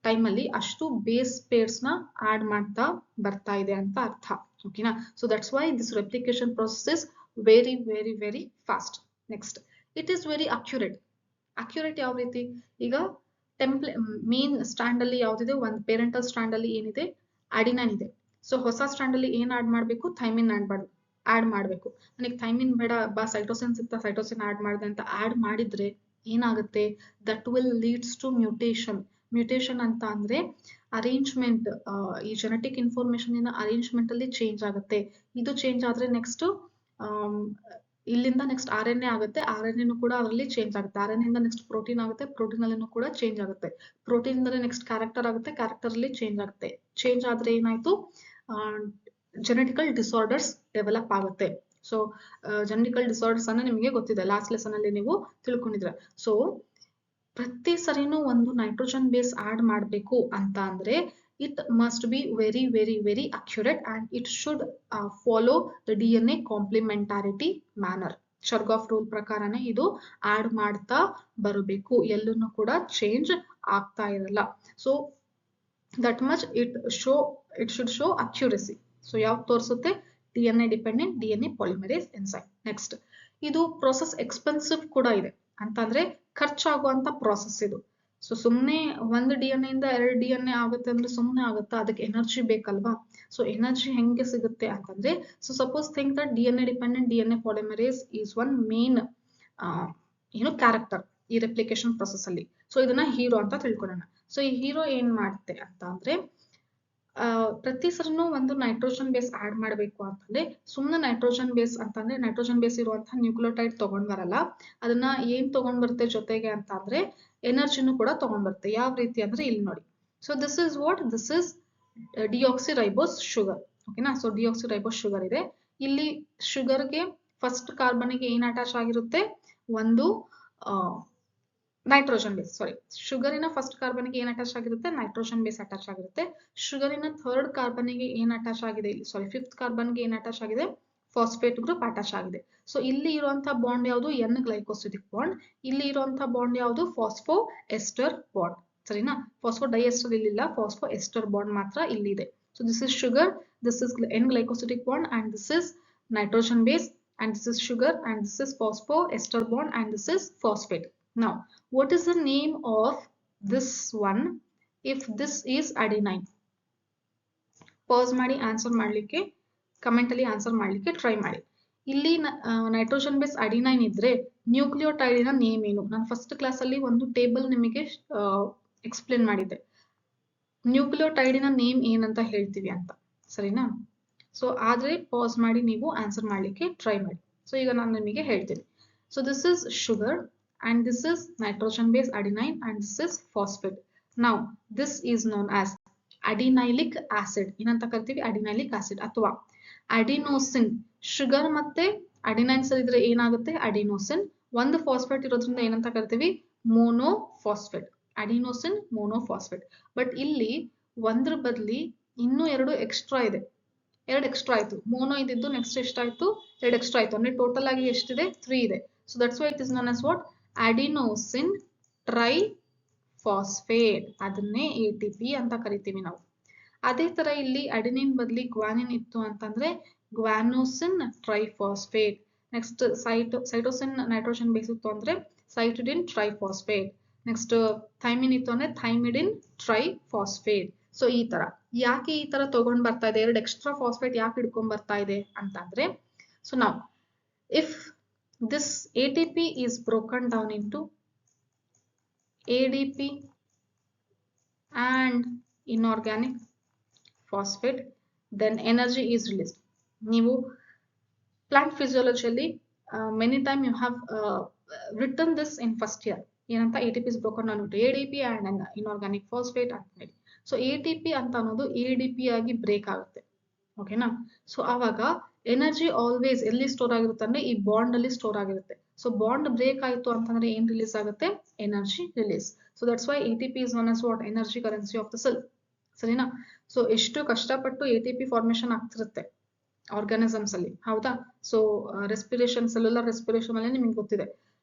ಟೈಮ್ ಅಲ್ಲಿ ಅಷ್ಟು ಬೇಸ್ ಪೇರ್ಸ್ ನ ಆಡ್ ಮಾಡ್ತಾ ಬರ್ತಾ ಇದೆ ಅಂತ ಅರ್ಥ, ಓಕೆನಾ. So that's why this replication process is very very very fast. Next, it is very accurate. Accurate ಯಾವ ರೀತಿ, ಈಗ ಮೇನ್ ಸ್ಟ್ರಾಂಡ್ ಅಲ್ಲಿ ಯಾವ್ದಿದೆ, ಒಂದು ಪೇರೆಂಟಲ್ ಸ್ಟ್ರಾಂಡ್ ಅಲ್ಲಿ ಏನಿದೆ, ಅಡಿನೈನ್ ಇದೆ. ಸೊ ಹೊಸ ಸ್ಟ್ರಾಂಡ್ ಅಲ್ಲಿ ಏನ್ ಆಡ್ ಮಾಡ್ಬೇಕು, ಥೈಮಿನ್ ಆಡ್ ಮಾಡ್ಬೇಕು. ನನಗೆ ಥೈಮಿನ್ ಬೇಡ ಬಾ, ಸೈಟೋಸಿನ್ ಸಿಗ್ತಾ ಸೈಟೋಸಿನ್ ಆಡ್ ಮಾಡಿದೆ ಅಂತ ಆಡ್ ಮಾಡಿದ್ರೆ ಏನಾಗುತ್ತೆ, that will leads to mutation. Mutation ಅಂತ ಅಂದ್ರೆ ಅರೇಂಜ್ಮೆಂಟ್, ಈ ಜೆನೆಟಿಕ್ ಇನ್ಫಾರ್ಮೇಶನ್ ಅರೇಂಜ್ಮೆಂಟ್ ಅಲ್ಲಿ ಚೇಂಜ್ ಆಗುತ್ತೆ. ಇದು ಚೇಂಜ್ ಆದ್ರೆ ನೆಕ್ಸ್ಟ್ ಇಲ್ಲಿಂದ ನೆಕ್ಸ್ಟ್ RNA ಆಗುತ್ತೆ, RNA ಕೂಡ ಅದರಲ್ಲಿ ಚೇಂಜ್ ಆಗುತ್ತೆ. RNA ಇಂದ ನೆಕ್ಸ್ಟ್ ಪ್ರೋಟೀನ್ ಆಗುತ್ತೆ, ಪ್ರೋಟೀನ್ ಅಲ್ಲಿ ಕೂಡ ಚೇಂಜ್ ಆಗುತ್ತೆ. ಪ್ರೋಟೀನ್ ಇಂದ ನೆಕ್ಸ್ಟ್ ಕ್ಯಾರೆಕ್ಟರ್ ಆಗುತ್ತೆ, ಕ್ಯಾರೆಕ್ಟರ್ ಅಲ್ಲಿ ಚೇಂಜ್ ಆಗುತ್ತೆ. ಚೇಂಜ್ ಆದ್ರೆ ಏನಾಯ್ತು, ಜೆನೆಟಿಕಲ್ ಡಿಸಾರ್ಡರ್ಸ್ ಡೆವಲಪ್ ಆಗುತ್ತೆ. ಸೊ ಜೆನೆಟಿಕಲ್ ಡಿಸಾರ್ಡರ್ಸ್ ಅನ್ನ ನಿಮಗೆ ಗೊತ್ತಿದೆ, ಲಾಸ್ಟ್ ಲೆಸನ್ ಅಲ್ಲಿ ನೀವು ತಿಳ್ಕೊಂಡಿದ್ರೆ. ಸೊ ಪ್ರತಿ ಸರಿನೂ ಒಂದು ನೈಟ್ರೋಜನ್ ಬೇಸ್ ಆಡ್ ಮಾಡ್ಬೇಕು ಅಂತ ಅಂದ್ರೆ it must be very accurate and it should follow the DNA complementarity manner. Chargaff rule ಪ್ರಕಾರನೇ ಇದು ಆಡ್ ಮಾಡ್ತಾ ಬರಬೇಕು, ಎಲ್ಲೂ ಕೂಡ ಚೇಂಜ್ ಆಗ್ತಾ ಇರಲ್ಲ. So that much it should show accuracy. So ಯಾವ್ದು ತೋರಿಸುತ್ತೆ? DNA dependent DNA polymerase enzyme. Next, ಇದು process expensive ಕೂಡ ಇದೆ, ಅಂತಂದ್ರೆ ಖರ್ಚಾಗುವಂತ ಪ್ರಾಸೆಸ್ ಇದು. ಸೊ ಸುಮ್ಮನೆ ಒಂದು DNA ಇಂದ 2 DNA ಆಗುತ್ತೆ ಅಂದ್ರೆ ಸುಮ್ಮನೆ ಆಗುತ್ತಾ? ಅದಕ್ಕೆ ಎನರ್ಜಿ ಬೇಕಲ್ವಾ? ಸೊ ಎನರ್ಜಿ ಹೆಂಗೆ ಸಿಗುತ್ತೆ ಅಂತಂದ್ರೆ, so suppose think that DNA dependent DNA polymerase is one main character ಈ ರೆಪ್ಲಿಕೇಶನ್ ಪ್ರೊಸೆಸ್ ಅಲ್ಲಿ. ಸೊ ಇದನ್ನ ಹೀರೋ ಅಂತ ತಿಳ್ಕೊಳ್ಳೋಣ. ಸೊ ಈ ಹೀರೋ ಏನ್ ಮಾಡುತ್ತೆ ಅಂತ ಅಂದ್ರೆ, ಪ್ರತಿ ಸರಿನೂ ಒಂದು ನೈಟ್ರೋಜನ್ ಬೇಸ್ ಆಡ್ ಮಾಡಬೇಕು ಅಂತಂದ್ರೆ, ಸುಮ್ಮನೆ ನೈಟ್ರೋಜನ್ ಬೇಸ್ ಅಂತಂದ್ರೆ ನೈಟ್ರೋಜನ್ ಬೇಸ್ ಇರುವಂತಹ ನ್ಯೂಕ್ಲಿಯೋಟೈಡ್ ತಗೊಂಡ್ ಬರಲ್ಲ. ಅದನ್ನ ಏನ್ ತಗೊಂಡ್ ಬರುತ್ತೆ ಜೊತೆಗೆ ಅಂತ ಅಂದ್ರೆ, ಎನರ್ಜಿನೂ ಕೂಡ ತಗೊಂಡ್ ಬರುತ್ತೆ. ಯಾವ ರೀತಿ ಅಂದ್ರೆ ಇಲ್ಲಿ ನೋಡಿ. So this is what, this is deoxyribose sugar. ಓಕೆನಾ? ಸೊ ಡಿಆಕ್ಸಿರೈಬೋಸ್ ಶುಗರ್ ಇದೆ. ಇಲ್ಲಿ ಶುಗರ್ಗೆ ಫಸ್ಟ್ ಕಾರ್ಬನ್ಗೆ ಏನ್ ಅಟ್ಯಾಚ್ ಆಗಿರುತ್ತೆ? ಒಂದು ನೈಟ್ರೋಜನ್ ಬೇಸ್. ಸಾರಿ, ಶುಗರಿನ ಫಸ್ಟ್ ಕಾರ್ಬನ್ಗೆ ಏನ್ ಅಟ್ಯಾಚ್ ಆಗಿರುತ್ತೆ? ನೈಟ್ರೋಜನ್ ಬೇಸ್ ಅಟ್ಯಾಚ್ ಆಗಿರುತ್ತೆ. ಶುಗರಿನ ಥರ್ಡ್ ಕಾರ್ಬನ್ಗೆ ಏನ್ ಅಟ್ಯಾಚ್ ಆಗಿದೆ? ಇಲ್ಲಿ ಸಾರಿ, ಫಿಫ್ತ್ ಕಾರ್ಬನ್ಗೆ ಏನ್ ಅಟ್ಯಾಚ್ ಆಗಿದೆ? ಫಾಸ್ಫೇಟ್ ಗ್ರೂಪ್ ಅಟ್ಯಾಚ್ ಆಗಿದೆ. ಸೊ ಇಲ್ಲಿ ಇರುವಂತಹ ಬಾಂಡ್ ಯಾವುದು? N glycosidic bond. ಇಲ್ಲಿ ಇರುವಂತಹ ಬಾಂಡ್ ಯಾವುದು? Phospho ester bond. ಸರಿನಾ? ಫಾಸ್ಫೋ ಡೈಎಸ್ಟರ್ ಇಲ್ಲಿಲ್ಲ, ಫಾಸ್ಫೋ ಎಸ್ಟರ್ ಬಾಂಡ್ ಮಾತ್ರ ಇಲ್ಲಿದೆ. So this is sugar, this is N glycosidic bond and this is nitrogen base, and this is sugar, and this is phospho ester bond, and this is phosphate. Now what is the name of this one if this is adenine? Pause ಮಾಡಿ ಆನ್ಸರ್ ಮಾಡ್ಲಿಕ್ಕೆ, ಕಮೆಂಟ್ ಅಲ್ಲಿ ಆನ್ಸರ್ ಮಾಡ್ಲಿಕ್ಕೆ ಟ್ರೈ ಮಾಡಿ. ಇಲ್ಲಿ ನೈಟ್ರೋಜನ್ ಬೇಸ್ ಅಡಿನೈನ್ ಇದ್ರೆ ನ್ಯೂಕ್ಲಿಯೋಟೈಡಿನ ನೇಮ್ ಏನು? ನಾನು ಫಸ್ಟ್ ಕ್ಲಾಸ್ ಅಲ್ಲಿ ಒಂದು ಟೇಬಲ್ ನಿಮಗೆ ಎಕ್ಸ್ಪ್ಲೇನ್ ಮಾಡಿದ್ದೆ. ನ್ಯೂಕ್ಲಿಯೋಟೈಡಿನ ನೇಮ್ ಏನಂತ ಹೇಳ್ತೀವಿ ಅಂತ, ಸರಿನಾ? ಸೊ ಆದ್ರೆ ಪಾಸ್ ಮಾಡಿ ನೀವು ಆನ್ಸರ್ ಮಾಡ್ಲಿಕ್ಕೆ ಟ್ರೈ ಮಾಡಿ. ಸೊ ಈಗ ನಾನು ನಿಮಗೆ ಹೇಳ್ತೀನಿ. So this is sugar and this is nitrogen base adenine and this is phosphate. Now this is known as adenylic acid. ಏನಂತ ಕರಿತೀವಿ? adenylic acid ಅಥವಾ adenosine. ಶುಗರ್ ಮತ್ತೆ ಅಡಿನೈನ್ ಸೇರಿದ್ರೆ ಏನಾಗುತ್ತೆ? ಅಡಿನೋಸಿನ್. ಒಂದು ಫಾಸ್ಫೇಟ್ ಇರೋದ್ರಿಂದ ಏನಂತ ಕರಿತೀವಿ? ಮೋನೋಫಾಸ್ಫೇಟ್. ಅಡಿನೋಸಿನ್ ಮೋನೋಫಾಸ್ಫೇಟ್. ಬಟ್ ಇಲ್ಲಿ ಒಂದ್ರ ಬದಲಿ ಇನ್ನೂ 2 ಎಕ್ಸ್ಟ್ರಾ ಇದೆ. 2 ಎಕ್ಸ್ಟ್ರಾ ಆಯ್ತು. ಮೋನೋ ಇದ್ದಿದ್ದು ನೆಕ್ಸ್ಟ್ ಎಷ್ಟಾಯ್ತು? 2 ಎಕ್ಸ್ಟ್ರಾ ಆಯ್ತು. ಅಂದ್ರೆ ಟೋಟಲ್ ಆಗಿ ಎಷ್ಟಿದೆ? 3 ಇದೆ. So that's why it is known as what? Adenosine triphosphate. ಅದನ್ನೇ ATP ಅಂತ ಕರಿತೀವಿ ನಾವು. ಅದೇ ತರ ಇಲ್ಲಿ ಅಡಿನಿನ್ ಬದಲಿ ಗ್ವಾನಿನ್ ಇತ್ತು ಅಂತಂದ್ರೆ guanosine triphosphate. Next cytosine nitrogen base ಇತ್ತು ಅಂದ್ರೆ ಸೈಟಿಡಿನ್ ಟ್ರೈಫಾಸ್ಫೇಟ್. ನೆಕ್ಸ್ಟ್ ಥೈಮಿನ್ ಇತ್ತು ಅಂದ್ರೆ ಥೈಮಿಡಿನ್ ಟ್ರೈಫಾಸ್ಫೇಟ್. ಸೊ ಈ ತರ ಯಾಕೆ ಈ ತರ ತಗೊಂಡ್ ಬರ್ತಾ ಇದೆ? 2 ಎಕ್ಸ್ಟ್ರಾ ಫಾಸ್ಫೇಟ್ ಯಾಕೆ ಹಿಡ್ಕೊಂಡ್ ಬರ್ತಾ ಇದೆ ಅಂತಂದ್ರೆ, ಸೊ ನಾವು if this ATP is broken down into ADP and inorganic phosphate, then energy is released. ನೀವು plant physiology ಅಲ್ಲಿ many time you have written this in first year. ಏನಂತ? ATP is broken down into ADP and inorganic phosphate ಅಂತ ಹೇಳಿ. ಸೊ ATP ಅಂತ ಅನ್ನೋದು ADP ಆಗಿ ಬ್ರೇಕ್ ಆಗುತ್ತೆ. ಓಕೆನಾ? ಸೊ ಆವಾಗ ಎನರ್ಜಿ ಆಲ್ವೇಸ್ ಎಲ್ಲಿ ಸ್ಟೋರ್ ಆಗಿರುತ್ತೆ ಅಂದ್ರೆ ಈ ಬಾಂಡ್ ಅಲ್ಲಿ ಸ್ಟೋರ್ ಆಗಿರುತ್ತೆ. ಸೊ ಬಾಂಡ್ ಬ್ರೇಕ್ ಆಯ್ತು ಅಂತಂದ್ರೆ ಏನ್ ರಿಲೀಸ್ ಆಗುತ್ತೆ? Energy release. So that's Y ATP is known as what? Energy currency of the cell. ಸರಿನಾ? ಸೊ ಎಷ್ಟು ಕಷ್ಟಪಟ್ಟು ATP ಫಾರ್ಮೇಶನ್ ಆಗ್ತಿರುತ್ತೆ ಆರ್ಗಾನಿಸಮ್ಸ್ ಅಲ್ಲಿ, ಹೌದಾ? ಸೊ ರೆಸ್ಪಿರೇಷನ್, ಸೆಲ್ಯುಲರ್ ರೆಸ್ಪಿರೇಷನ್ ಅಲ್ಲಿ ನಿಮ್ಗೆ ಗೊತ್ತಿದೆ,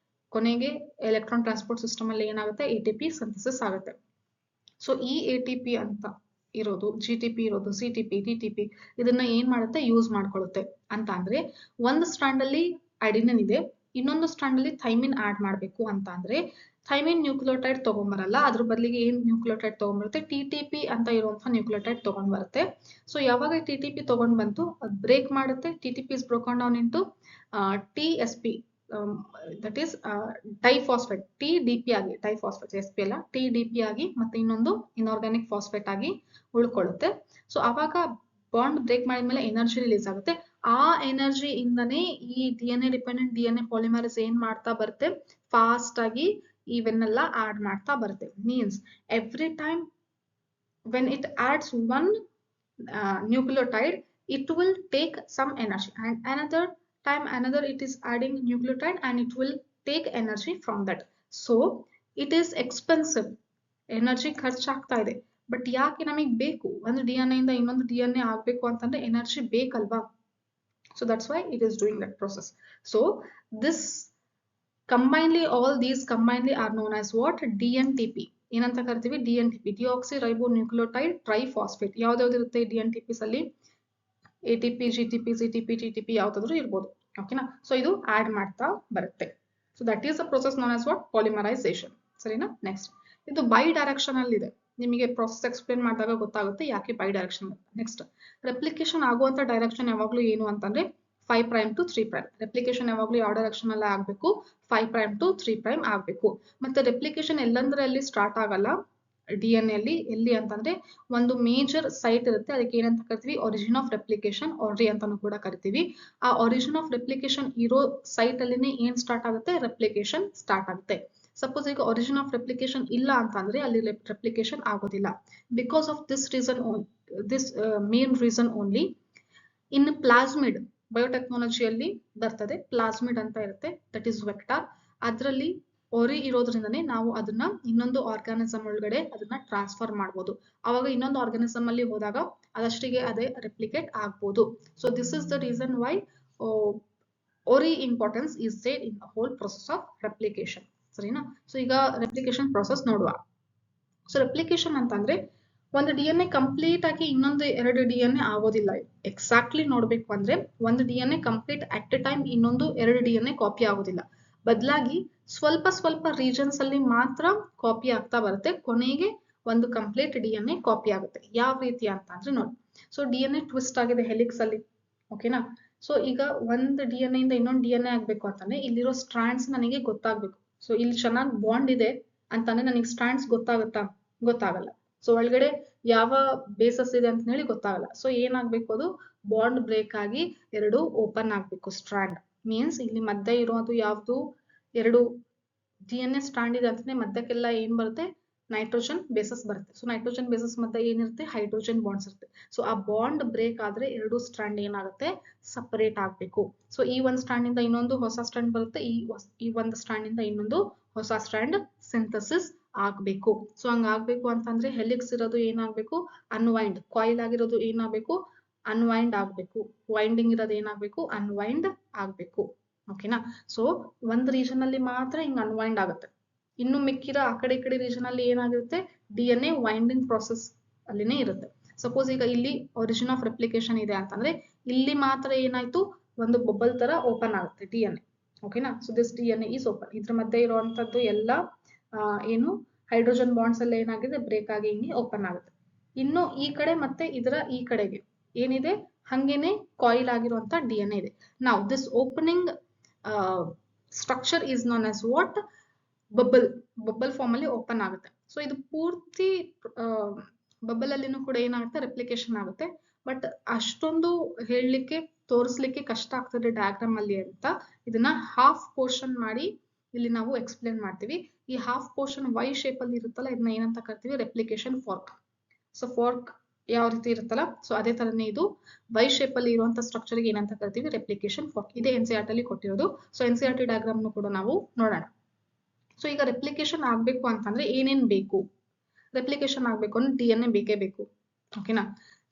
ಕೊನೆಗೆ ಎಲೆಕ್ಟ್ರಾನ್ ಟ್ರಾನ್ಸ್ಪೋರ್ಟ್ ಸಿಸ್ಟಮ್ ಅಲ್ಲಿ ಏನಾಗುತ್ತೆ? ATP ಸಿಂಥಸಿಸ್ ಆಗುತ್ತೆ. ಸೊ ಈ ATP ಅಂತ ಇರೋದು, GTP ಇರೋದು, CTP, TTP ಇದನ್ನ ಏನ್ ಮಾಡುತ್ತೆ? ಯೂಸ್ ಮಾಡ್ಕೊಳ್ಳುತ್ತೆ. ಅಂತ ಅಂದ್ರೆ ಒಂದು ಸ್ಟ್ರಾಂಡ್ ಅಲ್ಲಿ ಅಡಿನಿನ್ ಇದೆ, ಇನ್ನೊಂದು ಸ್ಟ್ರಾಂಡ್ ಅಲ್ಲಿ ಥೈಮಿನ್ ಆಡ್ ಮಾಡ್ಬೇಕು ಅಂತ ಅಂದ್ರೆ ಥೈಮಿನ್ ನ್ಯೂಕ್ಲಿಯೋಟೈಡ್ ತಗೊಂಡ್ಬರಲ್ಲ, ಅದ್ರ ಬದಲಿಗೆ ಏನ್ ನ್ಯೂಕ್ಲಿಯೋಟೈಡ್ ತಗೊಂಡ್ಬರುತ್ತೆ? TTP ಅಂತ ಇರುವಂತಹ ನ್ಯೂಕ್ಲಿಯೋಟೈಡ್ ತಗೊಂಡ್ ಬರುತ್ತೆ. ಸೊ ಯಾವಾಗ TTP ತಗೊಂಡ್ ಬಂತು, ಅದು ಬ್ರೇಕ್ ಮಾಡುತ್ತೆ. TTP is broken down into TSP, that is diphosphate. TDP ಆಗಿ, ಡೈಫಾಸ್ಫೇಟ್ SP ಅಲ್ಲ, TDP ಆಗಿ ಮತ್ತೆ ಇನ್ನೊಂದು ಇನ್ಆರ್ಗಾನಿಕ್ ಫಾಸ್ಫೇಟ್ ಆಗಿ ಉಳ್ಕೊಳ್ಳುತ್ತೆ. ಸೊ ಅವಾಗ ಬಾಂಡ್ ಬ್ರೇಕ್ ಮಾಡಿದ್ಮೇಲೆ ಎನರ್ಜಿ ರಿಲೀಸ್ ಆಗುತ್ತೆ. ಆ ಎನರ್ಜಿ ಇಂದನೇ ಈ DNA ಡಿಪೆಂಡೆಂಟ್ DNA ಪಾಲಿಮರೇಸ್ ಏನ್ ಮಾಡ್ತಾ ಬರುತ್ತೆ? ಫಾಸ್ಟ್ ಆಗಿ ಇವನ್ನೆಲ್ಲ ಆಡ್ ಮಾಡ್ತಾ ಬರುತ್ತೆ. Means every time when it adds one nucleotide, it will take some energy, and another it is adding nucleotide and it will take energy from that. So it is expensive. Energy ಖರ್ಚಾಗ್ತಾ ಇದೆ. ಬಟ್ ಯಾಕೆ ನಮಗೆ ಬೇಕು ಒಂದು DNA ಇಂದ ಇನ್ನೊಂದು DNA ಆಗ್ಬೇಕು ಅಂತಂದ್ರೆ ಎನರ್ಜಿ ಬೇಕಲ್ವಾ. So that's why it is doing that process. So this combinedly, all these combinedly are known as what? DNTP. ಏನಂತ ಕರಿತೀವಿ? DNTP, ಡಿಆಕ್ಸಿರೈಬೋನ್ಯೂಕ್ಲಿಯೋಟೈಡ್ triphosphate. ಯಾವ್ದಾವ್ದು ಇರುತ್ತೆ DNTPs ಅಲ್ಲಿ? ATP, GTP, CTP, TTP ಯಾವ್ದಾದ್ರು ಇರ್ಬೋದು. ಓಕೆನಾ? ಸೊ ಇದು ಆಡ್ ಮಾಡ್ತಾ ಬರುತ್ತೆ. So that is the process non as what? Polymerisation. ಸರಿನಾ? ನೆಕ್ಸ್ಟ್ ಇದು ಬೈ ಡೈರೆಕ್ಷನ್ ಅಲ್ಲಿ ಇದೆ. ನಿಮಗೆ ಪ್ರೊಸೆಸ್ ಎಕ್ಸ್ಪ್ಲೇನ್ ಮಾಡಿದಾಗ ಗೊತ್ತಾಗುತ್ತೆ ಯಾಕೆ ಬೈ ಡೈರೆಕ್ಷನ್. ನೆಕ್ಸ್ಟ್ ರೆಪ್ಲಿಕೇಶನ್ ಆಗುವಂತ ಡೈರೆಕ್ಷನ್ ಯಾವಾಗ್ಲೂ ಏನು ಅಂತಂದ್ರೆ 5' to 3'. ರೆಪ್ಲಿಕೇಶನ್ ಯಾವಾಗ್ಲೂ ಯಾವ ಡೈರೆಕ್ಷನ್ ಅಲ್ಲೇ ಆಗ್ಬೇಕು? 5' to 3' ಆಗ್ಬೇಕು. ಮತ್ತೆ ರೆಪ್ಲಿಕೇಶನ್ ಎಲ್ಲಂದ್ರೆ ಅಲ್ಲಿ ಸ್ಟಾರ್ಟ್ ಆಗಲ್ಲ DNA ಅಲ್ಲಿ. ಎಲ್ಲಿ ಅಂತಂದ್ರೆ ಒಂದು ಮೇಜರ್ ಸೈಟ್ ಇರುತ್ತೆ, ಅದಕ್ಕೆ ಏನಂತ ಕರಿತೀವಿ? ಒರಿಜಿನ್ ಆಫ್ ರೆಪ್ಲಿಕೇಶನ್, ಆರ್ರಿ ಅಂತಾನು ಕೂಡ ಕರಿತೀವಿ. ಆ ಒರಿಜಿನ್ ಆಫ್ ರೆಪ್ಲಿಕೇಶನ್ ಇರೋ ಸೈಟ್ ಅಲ್ಲಿನೇ ಏನ್ ಸ್ಟಾರ್ಟ್ ಆಗುತ್ತೆ? ರೆಪ್ಲಿಕೇಶನ್ ಸ್ಟಾರ್ಟ್ ಆಗುತ್ತೆ. ಸಪೋಸ್ ಈಗ ಒರಿಜಿನ್ ಆಫ್ ರೆಪ್ಲಿಕೇಶನ್ ಇಲ್ಲ ಅಂತಂದ್ರೆ ಅಲ್ಲಿ ರೆಪ್ಲಿಕೇಶನ್ ಆಗೋದಿಲ್ಲ. Because of this reason, this main reason only in plasmid, ಬಯೋಟೆಕ್ನಾಲಜಿಯಲ್ಲಿ ಬರ್ತದೆ ಪ್ಲಾಸ್ಮಿಡ್ ಅಂತ ಇರುತ್ತೆ, ದಟ್ ಈಸ್ ವೆಕ್ಟಾರ್. ಅದರಲ್ಲಿ ಒರಿ ಇರೋದ್ರಿಂದನೇ ನಾವು ಅದನ್ನ ಇನ್ನೊಂದು ಆರ್ಗಾನಿಸಮ್ ಒಳಗಡೆ ಅದನ್ನ ಟ್ರಾನ್ಸ್ಫರ್ ಮಾಡ್ಬೋದು. ಅವಾಗ ಇನ್ನೊಂದು ಆರ್ಗಾನಿಸಮ್ ಅಲ್ಲಿ ಹೋದಾಗ ಅದಷ್ಟಿಗೆ ಅದೇ ರೆಪ್ಲಿಕೇಟ್ ಆಗ್ಬೋದು. So this is the reason why ori importance is there in the whole process of replication. ಸರಿನಾ? ಸೊ ಈಗ ರೆಪ್ಲಿಕೇಶನ್ ಪ್ರೊಸೆಸ್ ನೋಡುವ. ಸೊ ರೆಪ್ಲಿಕೇಶನ್ ಅಂತಂದ್ರೆ ಒಂದು DNA ಕಂಪ್ಲೀಟ್ ಆಗಿ ಇನ್ನೊಂದು 2 DNA ಆಗೋದಿಲ್ಲ. ಎಕ್ಸಾಕ್ಟ್ಲಿ ನೋಡ್ಬೇಕು ಅಂದ್ರೆ ಒಂದು DNA complete at A time ಇನ್ನೊಂದು 2 DNA ಕಾಪಿ ಆಗೋದಿಲ್ಲ. ಬದಲಾಗಿ ಸ್ವಲ್ಪ ಸ್ವಲ್ಪ ರೀಜನ್ಸ್ ಅಲ್ಲಿ ಮಾತ್ರ ಕಾಪಿ ಆಗ್ತಾ ಬರುತ್ತೆ. ಕೊನೆಗೆ ಒಂದು ಕಂಪ್ಲೀಟ್ DNA ಕಾಪಿ ಆಗುತ್ತೆ. ಯಾವ ರೀತಿ ಅಂತ ಅಂದ್ರೆ ನೋಡಿ. ಸೊ DNA ಟ್ವಿಸ್ಟ್ ಆಗಿದೆ ಹೆಲಿಕ್ಸ್ ಅಲ್ಲಿ. ಓಕೆನಾ? ಸೊ ಈಗ ಒಂದು DNA ಇಂದ ಇನ್ನೊಂದು DNA ಆಗ್ಬೇಕು ಅಂತಂದ್ರೆ ಇಲ್ಲಿರೋ ಸ್ಟ್ರಾಂಡ್ಸ್ ನನಗೆ ಗೊತ್ತಾಗ್ಬೇಕು. ಸೊ ಇಲ್ಲಿ ಚೆನ್ನಾಗಿ ಬಾಂಡ್ ಇದೆ ಅಂತಂದ್ರೆ ನನಗೆ ಸ್ಟ್ರಾಂಡ್ಸ್ ಗೊತ್ತಾಗುತ್ತಾ? ಗೊತ್ತಾಗಲ್ಲ. ಸೊ ಒಳಗಡೆ ಯಾವ ಬೇಸಸ್ ಇದೆ ಅಂತ ಹೇಳಿ ಗೊತ್ತಾಗಲ್ಲ. ಸೊ ಏನಾಗ್ಬೇಕು? ಅದು ಬಾಂಡ್ ಬ್ರೇಕ್ ಆಗಿ 2 ಓಪನ್ ಆಗ್ಬೇಕು. ಸ್ಟ್ರಾಂಡ್ ಮೀನ್ಸ್ ಇಲ್ಲಿ ಮಧ್ಯ ಇರೋದು ಯಾವ್ದು? 2 DNA ಸ್ಟ್ರಾಂಡ್ ಇದೆ ಅಂತಂದ್ರೆ ಮಧ್ಯಕ್ಕೆಲ್ಲ ಏನ್ ಬರುತ್ತೆ? ನೈಟ್ರೋಜನ್ ಬೇಸಸ್ ಬರುತ್ತೆ. ಸೊ ನೈಟ್ರೋಜನ್ ಬೇಸಸ್ ಮಧ್ಯೆ ಏನಿರುತ್ತೆ? ಹೈಡ್ರೋಜನ್ ಬಾಂಡ್ಸ್ ಇರುತ್ತೆ. ಸೊ ಆ ಬಾಂಡ್ ಬ್ರೇಕ್ ಆದ್ರೆ 2 ಸ್ಟ್ರಾಂಡ್ ಏನಾಗುತ್ತೆ? ಸಪರೇಟ್ ಆಗ್ಬೇಕು. ಸೊ ಈ ಒಂದು ಸ್ಟ್ರಾಂಡ್ ಇಂದ ಇನ್ನೊಂದು ಹೊಸ ಸ್ಟ್ರಾಂಡ್ ಬರುತ್ತೆ, ಈ ಒಂದು ಸ್ಟ್ರಾಂಡ್ ಇಂದ ಇನ್ನೊಂದು ಹೊಸ ಸ್ಟ್ರಾಂಡ್ ಸಿಂಥಸಿಸ್ ಆಗ್ಬೇಕು. ಸೊ ಹಂಗ ಆಗ್ಬೇಕು ಅಂತಂದ್ರೆ ಹೆಲಿಕ್ಸ್ ಇರೋದು ಏನಾಗ್ಬೇಕು? ಅನ್ವೈಂಡ್. ಕಾಯಿಲ್ ಆಗಿರೋದು ಏನಾಗ್ಬೇಕು? ಅನ್ವೈಂಡ್ ಆಗ್ಬೇಕು. ವೈಂಡಿಂಗ್ ಇರೋದು ಏನಾಗ್ಬೇಕು? ಅನ್ವೈಂಡ್ ಆಗ್ಬೇಕು. ಓಕೆನಾ? ಸೊ ಒಂದ್ ರೀಜನ್ ಅಲ್ಲಿ ಮಾತ್ರ ಹಿಂಗ್ ಅನ್ವೈಂಡ್ ಆಗುತ್ತೆ. ಇನ್ನು ಮಿಕ್ಕಿರೋ ಆ ಕಡೆ ಈ ಕಡೆ ರೀಜನ್ ಅಲ್ಲಿ ಏನಾಗಿರುತ್ತೆ? DNA ವೈಂಡಿಂಗ್ ಪ್ರಾಸೆಸ್ ಅಲ್ಲಿನೇ ಇರುತ್ತೆ. ಸಪೋಸ್ ಈಗ ಇಲ್ಲಿ ಒರಿಜಿನ್ ಆಫ್ ರೆಪ್ಲಿಕೇಶನ್ ಇದೆ ಅಂತಂದ್ರೆ ಇಲ್ಲಿ ಮಾತ್ರ ಏನಾಯ್ತು? ಒಂದು ಬಬಲ್ ತರ ಓಪನ್ ಆಗುತ್ತೆ DNA. ಓಕೆನಾ? So this DNA is open. ಇದ್ರ ಮಧ್ಯೆ ಇರುವಂತದ್ದು ಎಲ್ಲ ಏನು ಹೈಡ್ರೋಜನ್ ಬಾಂಡ್ಸ್ ಎಲ್ಲ ಏನಾಗಿದೆ? ಬ್ರೇಕ್ ಆಗಿ ಹಿಂಗೆ ಓಪನ್ ಆಗುತ್ತೆ. ಇನ್ನು ಈ ಕಡೆ ಮತ್ತೆ ಇದರ ಈ ಕಡೆಗೆ ಏನಿದೆ? ಹಂಗೇನೆ ಕಾಯಿಲ್ ಆಗಿರುವಂತ DNA ಇದೆ. ನಾವು this opening structure is known as what? Bubble form ಅಲ್ಲಿ ಓಪನ್ ಆಗುತ್ತೆ. ಸೊ ಇದು ಪೂರ್ತಿ ಬಬಲ್ ಅಲ್ಲಿನೂ ಕೂಡ ಏನಾಗುತ್ತೆ? ರೆಪ್ಲಿಕೇಶನ್ ಆಗುತ್ತೆ. ಬಟ್ ಅಷ್ಟೊಂದು ಹೇಳಲಿಕ್ಕೆ ತೋರಿಸ್ಲಿಕ್ಕೆ ಕಷ್ಟ ಆಗ್ತದೆ ಡಯಾಗ್ರಾಮ್ ಅಲ್ಲಿ ಅಂತ ಇದನ್ನ ಹಾಫ್ ಪೋರ್ಷನ್ ಮಾಡಿ ಇಲ್ಲಿ ನಾವು ಎಕ್ಸ್ಪ್ಲೇನ್ ಮಾಡ್ತೀವಿ. ಈ ಹಾಫ್ ಪೋರ್ಷನ್ ವೈ ಶೇಪ್ ಅಲ್ಲಿ ಇರುತ್ತಲ್ಲ ಇದನ್ನ ಏನಂತ ಕರಿತೀವಿ? ರೆಪ್ಲಿಕೇಶನ್ ಫಾರ್ಕ್. ಸೊ ಫಾರ್ಕ್ ಯಾವ ರೀತಿ ಇರುತ್ತಲ್ಲ, ಸೊ ಅದೇ ತರನೇ ಇದು ವೈ ಶೇಪ್ ಅಲ್ಲಿ ಇರುವಂತ ಸ್ಟ್ರಕ್ಚರ್ ಗೆ ಏನಂತ ಕರಿತೀವಿ? ರೆಪ್ಲಿಕೇಶನ್ ಫಾರ್ಕ್. ಇದೇ NCERT ಅಲ್ಲಿ ಕೊಟ್ಟಿರೋದು. ಸೊ NCERT ಡಯಾಗ್ರಾಮ್ ಕೂಡ ನಾವು ನೋಡೋಣ. ಸೊ ಈಗ ರೆಪ್ಲಿಕೇಶನ್ ಆಗ್ಬೇಕು ಅಂತಂದ್ರೆ ಏನೇನ್ ಬೇಕು? ರೆಪ್ಲಿಕೇಶನ್ ಆಗ್ಬೇಕು ಅಂದ್ರೆ DNA ಬೇಕೇ ಬೇಕು. ಓಕೆನಾ?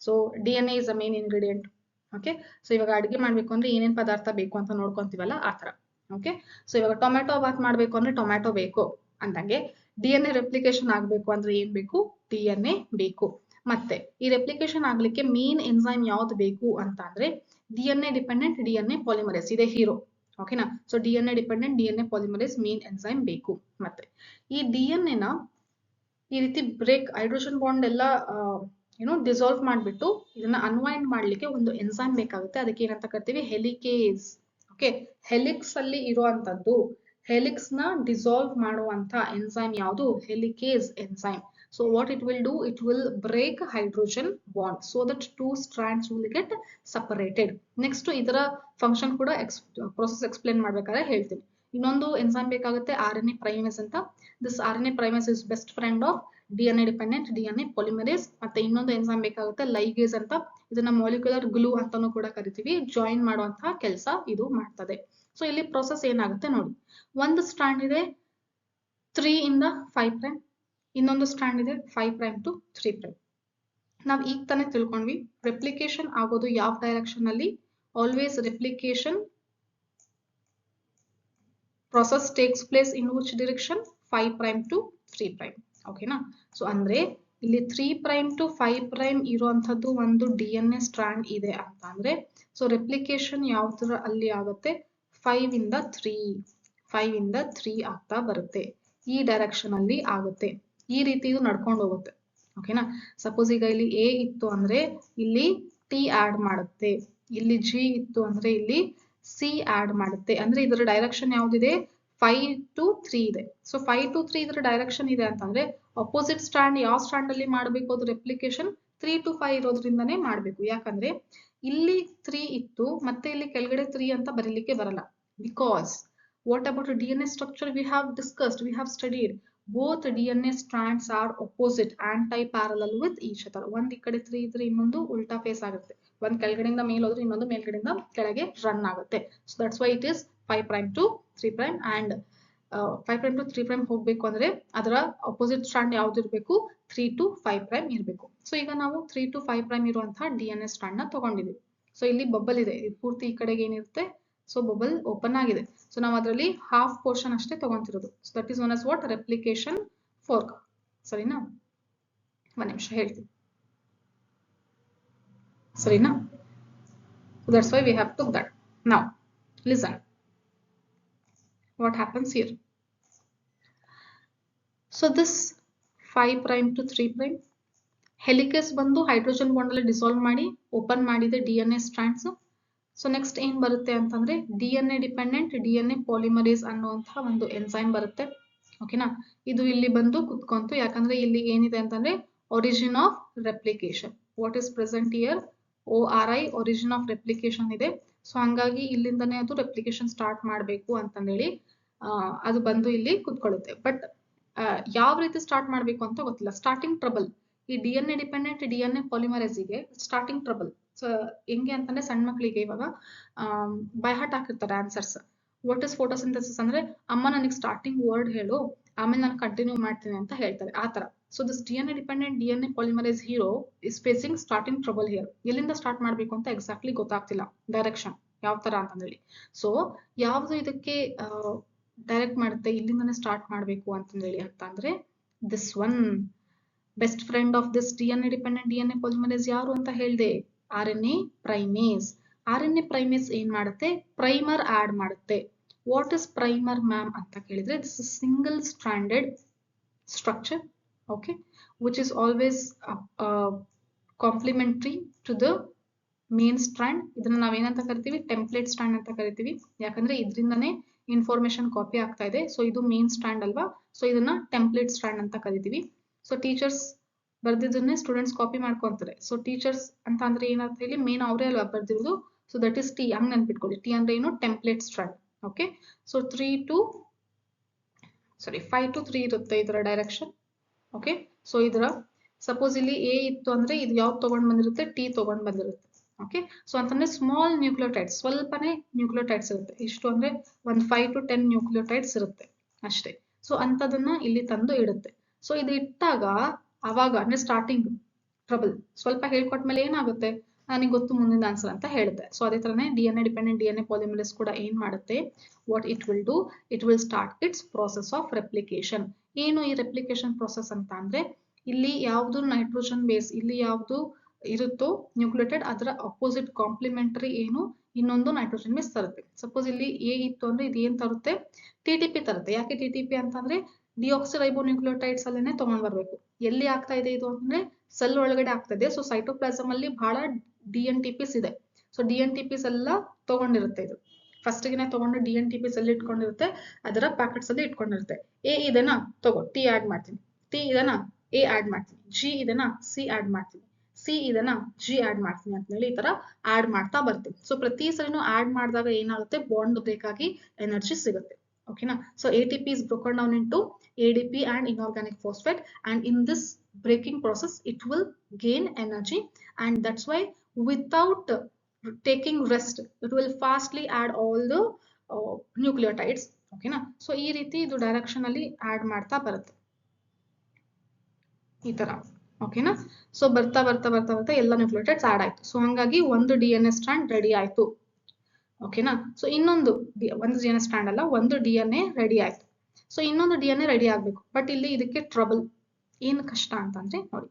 So DNA is a main ingredient. Okay? So ಇವಾಗ ಅಡಿಗೆ ಮಾಡ್ಬೇಕು ಅಂದ್ರೆ ಏನೇನ್ ಪದಾರ್ಥ ಬೇಕು ಅಂತ ನೋಡ್ಕೊಂತೀವಲ್ಲ ಆ ತರ. ಓಕೆ? ಸೊ ಇವಾಗ ಟೊಮ್ಯಾಟೊ ಬಾತ್ ಮಾಡ್ಬೇಕು ಅಂದ್ರೆ ಟೊಮ್ಯಾಟೊ ಬೇಕು ಅಂದಂಗೆ DNA ರೆಪ್ಲಿಕೇಶನ್ ಆಗ್ಬೇಕು ಅಂದ್ರೆ ಏನ್ ಬೇಕು? DNA ಬೇಕು. ಮತ್ತೆ ಈ ರೆಪ್ಲಿಕೇಶನ್ ಆಗ್ಲಿಕ್ಕೆ ಮೇನ್ ಎನ್ಸೈಮ್ ಯಾವ್ದು ಬೇಕು ಅಂತ ಅಂದ್ರೆ DNA ಡಿಪೆಂಡೆಂಟ್ DNA ಪಾಲಿಮರೇಸ್ ಇದೆ ಹೀರೋ. ಓಕೆನಾ? So DNA dependent DNA polymerase main enzyme ಬೇಕು. ಮತ್ತೆ ಈ DNA ನ ಈ ರೀತಿ ಬ್ರೇಕ್ ಹೈಡ್ರೋಜನ್ ಬಾಂಡ್ ಎಲ್ಲ ಡಿಸಾಲ್ವ್ ಮಾಡ್ಬಿಟ್ಟು ಇದನ್ನ ಅನ್ವೈಂಡ್ ಮಾಡ್ಲಿಕ್ಕೆ ಒಂದು ಎನ್ಸೈಮ್ ಬೇಕಾಗುತ್ತೆ. ಅದಕ್ಕೆ ಏನಂತ ಕರಿತೀವಿ? ಹೆಲಿಕೇಸ್. ಓಕೆ? ಹೆಲಿಕ್ಸ್ ಅಲ್ಲಿ ಇರುವಂತದ್ದು, ಹೆಲಿಕ್ಸ್ ನ ಡಿಸಾಲ್ವ್ ಮಾಡುವಂತ ಎನ್ಸೈಮ್ ಯಾವುದು? Helicase enzyme. So what it will do? It will break hydrogen bond so that 2 strands will get separated. Next ಇದರ ಫಂಕ್ಷನ್ ಕೂಡ process explain ಮಾಡ್ಬೇಕಾದ್ರೆ ಹೇಳ್ತೀನಿ. ಇನ್ನೊಂದು ಎನ್ಸೈಮ್ ಬೇಕಾಗುತ್ತೆ RNA ಪ್ರೈಮೇಸ್ ಅಂತ. This RNA primase is best friend of DNA dependent DNA polymerase. ಮತ್ತೆ ಇನ್ನೊಂದು ಎನ್ಸೈಮ್ ಬೇಕಾಗುತ್ತೆ ಲೈಗೇಸ್ ಅಂತ. ಇದನ್ನ ಮಾಲಿಕ್ಯುಲರ್ ಗ್ಲೂ ಅಂತಾನೂ ಕೂಡ ಕರಿತೀವಿ. ಜಾಯಿನ್ ಮಾಡುವಂತಹ ಕೆಲಸ ಇದು ಮಾಡ್ತದೆ. ಸೊ ಇಲ್ಲಿ ಪ್ರೊಸೆಸ್ ಏನಾಗುತ್ತೆ ನೋಡಿ. ಒಂದು ಸ್ಟ್ರಾಂಡ್ ಇದೆ 3 ಇಂದ 5'. ಇನ್ನೊಂದು ಸ್ಟ್ರಾಂಡ್ ಇದೆ 5 ಪ್ರೈಮ್ ಟು 3 ಪ್ರೈಮ್. ನಾವು ಈಗ ತಾನೇ ತಿಳ್ಕೊಂಡ್ವಿ ರೆಪ್ಲಿಕೇಶನ್ ಆಗೋದು ಯಾವ ಡೈರೆಕ್ಷನ್ ಅಲ್ಲಿ. Always replication process takes place in which direction? 5 prime to 3 prime. ಓಕೆನಾ. ಸೊ ಅಂದ್ರೆ ಇಲ್ಲಿ 3 ಪ್ರೈಮ್ ಟು 5 ಪ್ರೈಮ್ ಇರುವಂತದ್ದು ಒಂದು DNA ಸ್ಟ್ರಾಂಡ್ ಇದೆ ಅಂತ ಅಂದ್ರೆ ಸೊ ರೆಪ್ಲಿಕೇಶನ್ ಯಾವ ತರ ಅಲ್ಲಿ ಆಗುತ್ತೆ 5 ಇಂದ 3 ಆಗ್ತಾ ಬರುತ್ತೆ. ಈ ಡೈರೆಕ್ಷನ್ ಅಲ್ಲಿ ಆಗುತ್ತೆ. ಈ ರೀತಿ ಇದು ನಡ್ಕೊಂಡು ಹೋಗುತ್ತೆ. ಓಕೆನಾ. ಸಪೋಸ್ ಈಗ ಇಲ್ಲಿ A ಇತ್ತು ಅಂದ್ರೆ ಇಲ್ಲಿ T ಆಡ್ ಮಾಡುತ್ತೆ. ಇಲ್ಲಿ G ಇತ್ತು ಅಂದ್ರೆ ಇಲ್ಲಿ C ಆಡ್ ಮಾಡುತ್ತೆ. ಅಂದ್ರೆ ಇದರ ಡೈರೆಕ್ಷನ್ ಯಾವ್ದಿದೆ 5 to 3 ಇದೆ. ಸೊ 5 to 3 ಇದರ ಡೈರೆಕ್ಷನ್ ಇದೆ ಅಂತಂದ್ರೆ ಅಪೋಸಿಟ್ ಸ್ಟ್ರಾಂಡ್ ಯಾವ ಸ್ಟ್ರಾಂಡ್ ಅಲ್ಲಿ ಮಾಡಬೇಕು ಅದು ರೆಪ್ಲಿಕೇಶನ್ 3 to 5 ಇರೋದ್ರಿಂದನೇ ಮಾಡಬೇಕು. ಯಾಕಂದ್ರೆ ಇಲ್ಲಿ 3 ಇತ್ತು ಮತ್ತೆ ಇಲ್ಲಿ ಕೆಳಗಡೆ 3 ಅಂತ ಬರೀಲಿಕ್ಕೆ ಬರಲ್ಲ. Because what about DNA structure V have discussed, we have studied both DNA strands are opposite anti-parallel with each other. ಒಂದ್ ಈ ಕಡೆ 3 ಇದ್ರೆ ಇನ್ನೊಂದು ಉಲ್ಟಾ ಫೇಸ್ ಆಗುತ್ತೆ. ಒಂದ್ ಕೆಳಗಡೆಯಿಂದ ಮೇಲೆ ಹೋದ್ರೆ ಇನ್ನೊಂದು ಮೇಲ್ಗಡೆಯಿಂದ ಕೆಳಗೆ ರನ್ ಆಗುತ್ತೆ. So that's why it is 5 prime to 3 prime and 5 prime to 3 prime ಹೋಗ್ಬೇಕು ಅಂದ್ರೆ ಅದರ ಅಪೋಸಿಟ್ ಸ್ಟ್ರಾಂಡ್ ಯಾವ್ದು ಇರಬೇಕು 3 to 5 ಪ್ರೈಮ್ ಇರಬೇಕು. ಸೊ ಈಗ ನಾವು 3 to 5 ಪ್ರೈಮ್ ಇರುವಂತಹ DNA ಸ್ಟ್ರಾಂಡ್ ನ ತಗೊಂಡಿದ್ದೀವಿ. ಸೊ ಇಲ್ಲಿ ಬಬಲ್ ಇದೆ, ಪೂರ್ತಿ ಈ ಕಡೆಗೆ ಏನಿರುತ್ತೆ ಸೊ ಬಬಲ್ ಓಪನ್ ಆಗಿದೆ. ಸೊ ನಾವು ಅದರಲ್ಲಿ ಹಾಫ್ ಪೋರ್ಷನ್ ಅಷ್ಟೇ ತಗೊಂತಿರೋದು. So that is known as what replication fork. ಸರಿನಾ. ಒಂದ್ ನಿಮಿಷ ಹೇಳ್ತೀನಿ. ಸರಿನಾ. So that's why we have took that. Now listen what happens here. So this 5 prime to 3 prime helicase ಬಂದು ಹೈಡ್ರೋಜನ್ ಬಾಂಡ್ ಅಲ್ಲಿ ಡಿಸಾಲ್ವ್ ಮಾಡಿ ಓಪನ್ ಮಾಡಿದೆ DNA ಸ್ಟ್ರಾಂಡ್ಸ್. ಸೊ ನೆಕ್ಸ್ಟ್ ಏನ್ ಬರುತ್ತೆ ಅಂತಂದ್ರೆ DNA ಡಿಪೆಂಡೆಂಟ್ DNA ಪಾಲಿಮರೇಸ್ ಅನ್ನುವಂತಹ ಒಂದು ಎನ್ಸೈಮ್ ಬರುತ್ತೆ. ಓಕೆನಾ. ಇದು ಇಲ್ಲಿ ಬಂದು ಕುತ್ಕೊಂತು. ಯಾಕಂದ್ರೆ ಇಲ್ಲಿ ಏನಿದೆ ಅಂತಂದ್ರೆ origin of replication. What is present year ORI origin of replication ಇದೆ. ಸೊ ಹಂಗಾಗಿ ಇಲ್ಲಿಂದನೇ ಅದು ರೆಪ್ಲಿಕೇಶನ್ ಸ್ಟಾರ್ಟ್ ಮಾಡಬೇಕು ಅಂತಂದೇಳಿ ಅದು ಬಂದು ಇಲ್ಲಿ ಕುತ್ಕೊಳ್ಳುತ್ತೆ. ಬಟ್ ಯಾವ ರೀತಿ ಸ್ಟಾರ್ಟ್ ಮಾಡಬೇಕು ಅಂತ ಗೊತ್ತಿಲ್ಲ. ಸ್ಟಾರ್ಟಿಂಗ್ ಟ್ರಬಲ್ ಈ DNA ಡಿಪೆಂಡೆಂಟ್ DNA ಪಾಲಿಮರೇಸ್ಗೆ ಸ್ಟಾರ್ಟಿಂಗ್ ಟ್ರಬಲ್. ಸೊ ಹೆಂಗೆ ಅಂತಂದ್ರೆ ಸಣ್ಣ ಮಕ್ಕಳಿಗೆ ಇವಾಗ ಬೈ ಹಾರ್ಟ್ ಹಾಕಿರ್ತಾರೆ ಆನ್ಸರ್ಸ್. ವಾಟ್ ಇಸ್ ಫೋಟೋಸಿಂಥಸಿಸ್ ಅಂದ್ರೆ ಅಮ್ಮ ನನಗೆ ಸ್ಟಾರ್ಟಿಂಗ್ ವರ್ಡ್ ಹೇಳು ಆಮೇಲೆ ನಾನು ಕಂಟಿನ್ಯೂ ಮಾಡ್ತೀನಿ ಅಂತ ಹೇಳ್ತಾರೆ ಆ ತರ. So this DNA dependent DNA polymerase hero is facing starting trouble here. ಎಲ್ಲಿಂದ ಸ್ಟಾರ್ಟ್ ಮಾಡಬೇಕು ಅಂತ ಎಕ್ಸಾಕ್ಟ್ಲಿ ಗೊತ್ತಾಗ್ತಿಲ್ಲ ಡೈರೆಕ್ಷನ್ ಯಾವ ತರ ಅಂತಂದೇಳಿ. ಸೊ ಯಾವ್ದು ಇದಕ್ಕೆ ಡೈರೆಕ್ಟ್ ಮಾಡುತ್ತೆ ಇಲ್ಲಿಂದಾನೆ ಸ್ಟಾರ್ಟ್ ಮಾಡಬೇಕು ಅಂತಂದೇಳಿ ಅಂತ ಅಂದ್ರೆ this one best friend of this DNA dependent DNA polymerase ಯಾರು ಅಂತ ಹೇಳ್ದೆ RNA ಪ್ರೈಮೇಸ್. RNA ಪ್ರೈಮೇಸ್ ಏನ್ ಮಾಡುತ್ತೆ ಪ್ರೈಮರ್ ಆಡ್ ಮಾಡುತ್ತೆ. ವಾಟ್ ಇಸ್ ಪ್ರೈಮರ್ ಮ್ಯಾಮ್ ಅಂತ ಕೇಳಿದ್ರೆ this is single stranded structure. Okay which is always complementary to the main strand. ಇದನ್ನ ನಾವೇನಂತ ಕರಿತೀವಿ ಟೆಂಪ್ಲೇಟ್ ಸ್ಟ್ರಾಂಡ್ ಅಂತ ಕರಿತೀವಿ. ಯಾಕಂದ್ರೆ ಇದರಿಂದನೇ ಇನ್ಫಾರ್ಮೇಶನ್ ಕಾಪಿ ಆಗ್ತಾ ಇದೆ. ಸೊ ಇದು ಮೇನ್ ಸ್ಟ್ರಾಂಡ್ ಅಲ್ವಾ. ಸೊ ಇದನ್ನ ಟೆಂಪ್ಲೇಟ್ ಸ್ಟ್ರಾಂಡ್ ಅಂತ ಕರಿತೀವಿ. ಸೊ ಟೀಚರ್ಸ್ ಬರ್ದಿದ್ದನ್ನೇ ಸ್ಟೂಡೆಂಟ್ಸ್ ಕಾಪಿ ಮಾಡ್ಕೊಂತಾರೆ. ಸೊ ಟೀಚರ್ಸ್ ಅಂತ ಅಂದ್ರೆ ಏನಂತ ಹೇಳಿ ಮೇನ್ ಅವರೇ ಅಲ್ವಾ ಬರ್ದಿರೋದು. ಸೊ ದಟ್ ಇಸ್ T ಹಂಗ್ ನೆನ್ಪಿಟ್ಕೊಳ್ಳಿ. T ಅಂದ್ರೆ ಏನು template strand. Okay. So 5 to 3 ಇರುತ್ತೆ ಇದರ ಡೈರೆಕ್ಷನ್. ಓಕೆ. ಸೊ ಇದರ ಸಪೋಸ್ ಇಲ್ಲಿ A ಇತ್ತು ಅಂದ್ರೆ ಇದು ಯಾವ್ದು ತಗೊಂಡ್ ಬಂದಿರುತ್ತೆ T ತಗೊಂಡ್ ಬಂದಿರುತ್ತೆ. ಓಕೆ. ಸೊ ಅಂತಂದ್ರೆ ಸ್ಮಾಲ್ ನ್ಯೂಕ್ಲಿಯೋಟೈಡ್ಸ್ ಸ್ವಲ್ಪನೇ ನ್ಯೂಕ್ಲಿಯೋಟೈಡ್ಸ್ ಇರುತ್ತೆ. ಇಷ್ಟು ಅಂದ್ರೆ ಒಂದು 5 to 10 ನ್ಯೂಕ್ಲಿಯೋಟೈಡ್ಸ್ ಇರುತ್ತೆ ಅಷ್ಟೇ. ಸೊ ಅಂತದನ್ನ ಇಲ್ಲಿ ತಂದು ಇಡುತ್ತೆ. ಸೊ ಇದು ಇಟ್ಟಾಗ ಅವಾಗ ಅಂದ್ರೆ ಸ್ಟಾರ್ಟಿಂಗ್ ಟ್ರಬಲ್ ಸ್ವಲ್ಪ ಹೇಳ್ಕೊಟ್ಮೇಲೆ ಏನಾಗುತ್ತೆ ನನಗೆ ಗೊತ್ತು ಮುಂದಿನ ಆನ್ಸರ್ ಅಂತ ಹೇಳುತ್ತೆ. ಸೊ ಅದೇ ತರನೇ DNA ಡಿಪೆಂಡೆಂಟ್ DNA ಪಾಲಿಮರೇಸ್ ಕೂಡ ಏನ್ ಮಾಡುತ್ತೆ what it will do it will start it's process of replication. ಏನು ಈ ರೆಪ್ಲಿಕೇಶನ್ ಪ್ರಾಸೆಸ್ ಅಂತ ಅಂದ್ರೆ ಇಲ್ಲಿ ಯಾವ್ದು ನೈಟ್ರೋಜನ್ ಬೇಸ್ ಇಲ್ಲಿ ಯಾವ್ದು ಇರುತ್ತೋ ನ್ಯೂಕ್ಲಿಯೋಟೈಡ್ ಅದರ ಅಪೋಸಿಟ್ ಕಾಂಪ್ಲಿಮೆಂಟರಿ ಏನು ಇನ್ನೊಂದು ನೈಟ್ರೋಜನ್ ಬೇಸ್ ತರುತ್ತೆ. ಸಪೋಸ್ ಇಲ್ಲಿ A ಇತ್ತು ಅಂದ್ರೆ ಇದು ಏನ್ ತರುತ್ತೆ TTP ತರುತ್ತೆ. ಯಾಕೆ TTP ಅಂತಂದ್ರೆ ಡಿಆಕ್ಸಿರೈಬೋನ್ಯೂಕ್ಲಿಯೋಟೈಡ್ಸ್ ಅಲ್ಲೇನೆ ತಗೊಂಡ್ ಬರ್ಬೇಕು. ಎಲ್ಲಿ ಆಗ್ತಾ ಇದೆ ಇದು ಅಂದ್ರೆ ಸೆಲ್ ಒಳಗಡೆ ಆಗ್ತಾ ಇದೆ. ಸೊ ಸೈಟೋಪ್ಲಾಸಮ್ ಅಲ್ಲಿ ಬಹಳ DNTPs ಇದೆ. ಸೊ DNTPs ಎಲ್ಲ ತಗೊಂಡಿರುತ್ತೆ. ಇದು ಫಸ್ಟ್ ಗೆನೆ ತಗೊಂಡು DNTPs ಅಲ್ಲಿ ಇಟ್ಕೊಂಡಿರುತ್ತೆ. ಅದರ ಪ್ಯಾಕೆಟ್ಸ್ ಅಲ್ಲಿ ಇಟ್ಕೊಂಡಿರುತ್ತೆ. A ಇದೆನಾ ತಗೋ T ಆಡ್ ಮಾಡ್ತೀನಿ. T ಇದೆನಾ A ಆಡ್ ಮಾಡ್ತೀನಿ. G ಇದೆನಾ C ಆಡ್ ಮಾಡ್ತೀನಿ. C ಇದೆನಾ G ಆಡ್ ಮಾಡ್ತೀನಿ ಅಂತ ಹೇಳಿ ಈ ತರ ಆಡ್ ಮಾಡ್ತಾ ಬರ್ತೀವಿ. ಸೊ ಪ್ರತಿ ಸರಿನೂ ಆಡ್ ಮಾಡಿದಾಗ ಏನಾಗುತ್ತೆ ಬಾಂಡ್ ಬ್ರೇಕ್ ಆಗಿ ಎನರ್ಜಿ ಸಿಗುತ್ತೆ. Okay na. So ATP is broken down into ADP and inorganic phosphate, and in this breaking process it will gain energy, and that's why without taking rest it will fastly add all the nucleotides. Okay na. So ee reeti idu direction alli add ಮಾಡ್ತಾ ಬರುತ್ತೆ. ಈ ತರ. ಓಕೆನಾ? ಸೊ ಬರ್ತಾ ಬರ್ತಾ ಬರ್ತಾ ಬರ್ತಾ ಎಲ್ಲ ನ್ಯೂಕ್ಲಿಯೋಟೈಡ್ಸ್ ಆಡ್ ಆಯ್ತು. ಸೊ ಹಂಗಾಗಿ ಒಂದು DNA ಸ್ಟ್ರಾಂಡ್ ರೆಡಿ ಆಯ್ತು. ಓಕೆನಾ? ಸೊ ಇನ್ನೊಂದು ಒಂದು DNA ಸ್ಟ್ರಾಂಡ್ ಅಲ್ಲ, ಒಂದು DNA ರೆಡಿ ಆಯ್ತು. ಸೊ ಇನ್ನೊಂದು DNA ರೆಡಿ ಆಗ್ಬೇಕು. ಬಟ್ ಇಲ್ಲಿ ಇದಕ್ಕೆ ಟ್ರಬಲ್, ಏನು ಕಷ್ಟ ಅಂತಂದ್ರೆ ನೋಡಿ,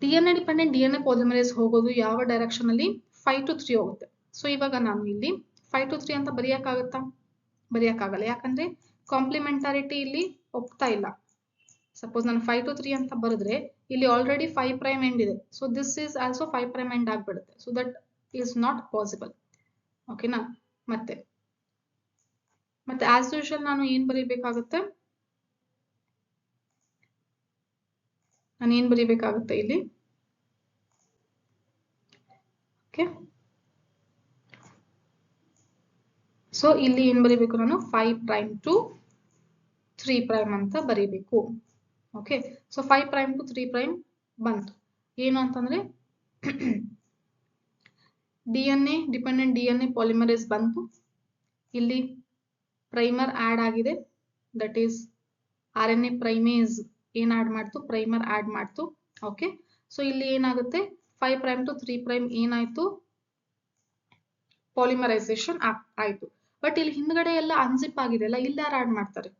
DNA ಡಿಪೆಂಡೆಂಟ್ DNA ಪಾಲಿಮರೇಸ್ ಹೋಗೋದು ಯಾವ ಡೈರೆಕ್ಷನ್ ಅಲ್ಲಿ 5 to 3 ಹೋಗುತ್ತೆ. ಸೊ ಇವಾಗ ನಾನು ಇಲ್ಲಿ 5 to 3 ಅಂತ ಬರೆಯಕ್ಕಾಗತ್ತಾ? ಬರೆಯಕ್ಕಾಗಲ್ಲ. ಯಾಕಂದ್ರೆ ಕಾಂಪ್ಲಿಮೆಂಟಾರಿಟಿ ಇಲ್ಲಿ ಒಪ್ತಾ ಇಲ್ಲ. ಸಪೋಸ್ ನಾನು 5 to 3 ಅಂತ ಬರೆದ್ರೆ ಇಲ್ಲಿ ಆಲ್ರೆಡಿ 5 ಪ್ರೈಮ್ ಎಂಡ್ ಇದೆ. So this is also 5 prime end ಆಗ್ಬಿಡುತ್ತೆ. So that is not possible. ಓಕೆನಾ? ಮತ್ತೆ ಆಸ್ ಯೂಶುವಲ್ ನಾನು ಏನ್ ಬರೀಬೇಕಾಗುತ್ತೆ? ನಾನು ಏನ್ ಬರೀಬೇಕಾಗುತ್ತೆ ಇಲ್ಲಿ? ಓಕೆ, ಸೊ ಇಲ್ಲಿ ಏನ್ ಬರೀಬೇಕು ನಾನು? 5 ಪ್ರೈಮ್ ಟು 3 ಪ್ರೈಮ್ ಅಂತ ಬರೀಬೇಕು. Okay, so 5 prime to 3 prime ಬಂತು. ಏನು ಅಂತಂದ್ರೆ DNA ಡಿಪೆಂಡೆಂಟ್ DNA ಪಾಲಿಮರೇಸ್ ಬಂತು. ಇಲ್ಲಿ ಪ್ರೈಮರ್ ಆಡ್ ಆಗಿದೆ, ದಟ್ ಈಸ್ RNA ಪ್ರೈಮೇಸ್ ಏನ್ ಆಡ್ ಮಾಡ್ತು? ಪ್ರೈಮರ್ ಆಡ್ ಮಾಡ್ತು. ಓಕೆ, ಸೊ ಇಲ್ಲಿ ಏನಾಗುತ್ತೆ? 5 ಪ್ರೈಮ್ ಟು 3 ಪ್ರೈಮ್ ಏನಾಯ್ತು? ಪಾಲಿಮರೈಸೇಷನ್ ಆಯ್ತು. ಬಟ್ ಇಲ್ಲಿ ಹಿಂದ್ಗಡೆ ಎಲ್ಲ ಅನ್ಜಿಪ್ ಆಗಿದೆ ಅಲ್ಲ, ಇಲ್ಲಿ ಯಾರು ಆಡ್ ಮಾಡ್ತಾರೆ?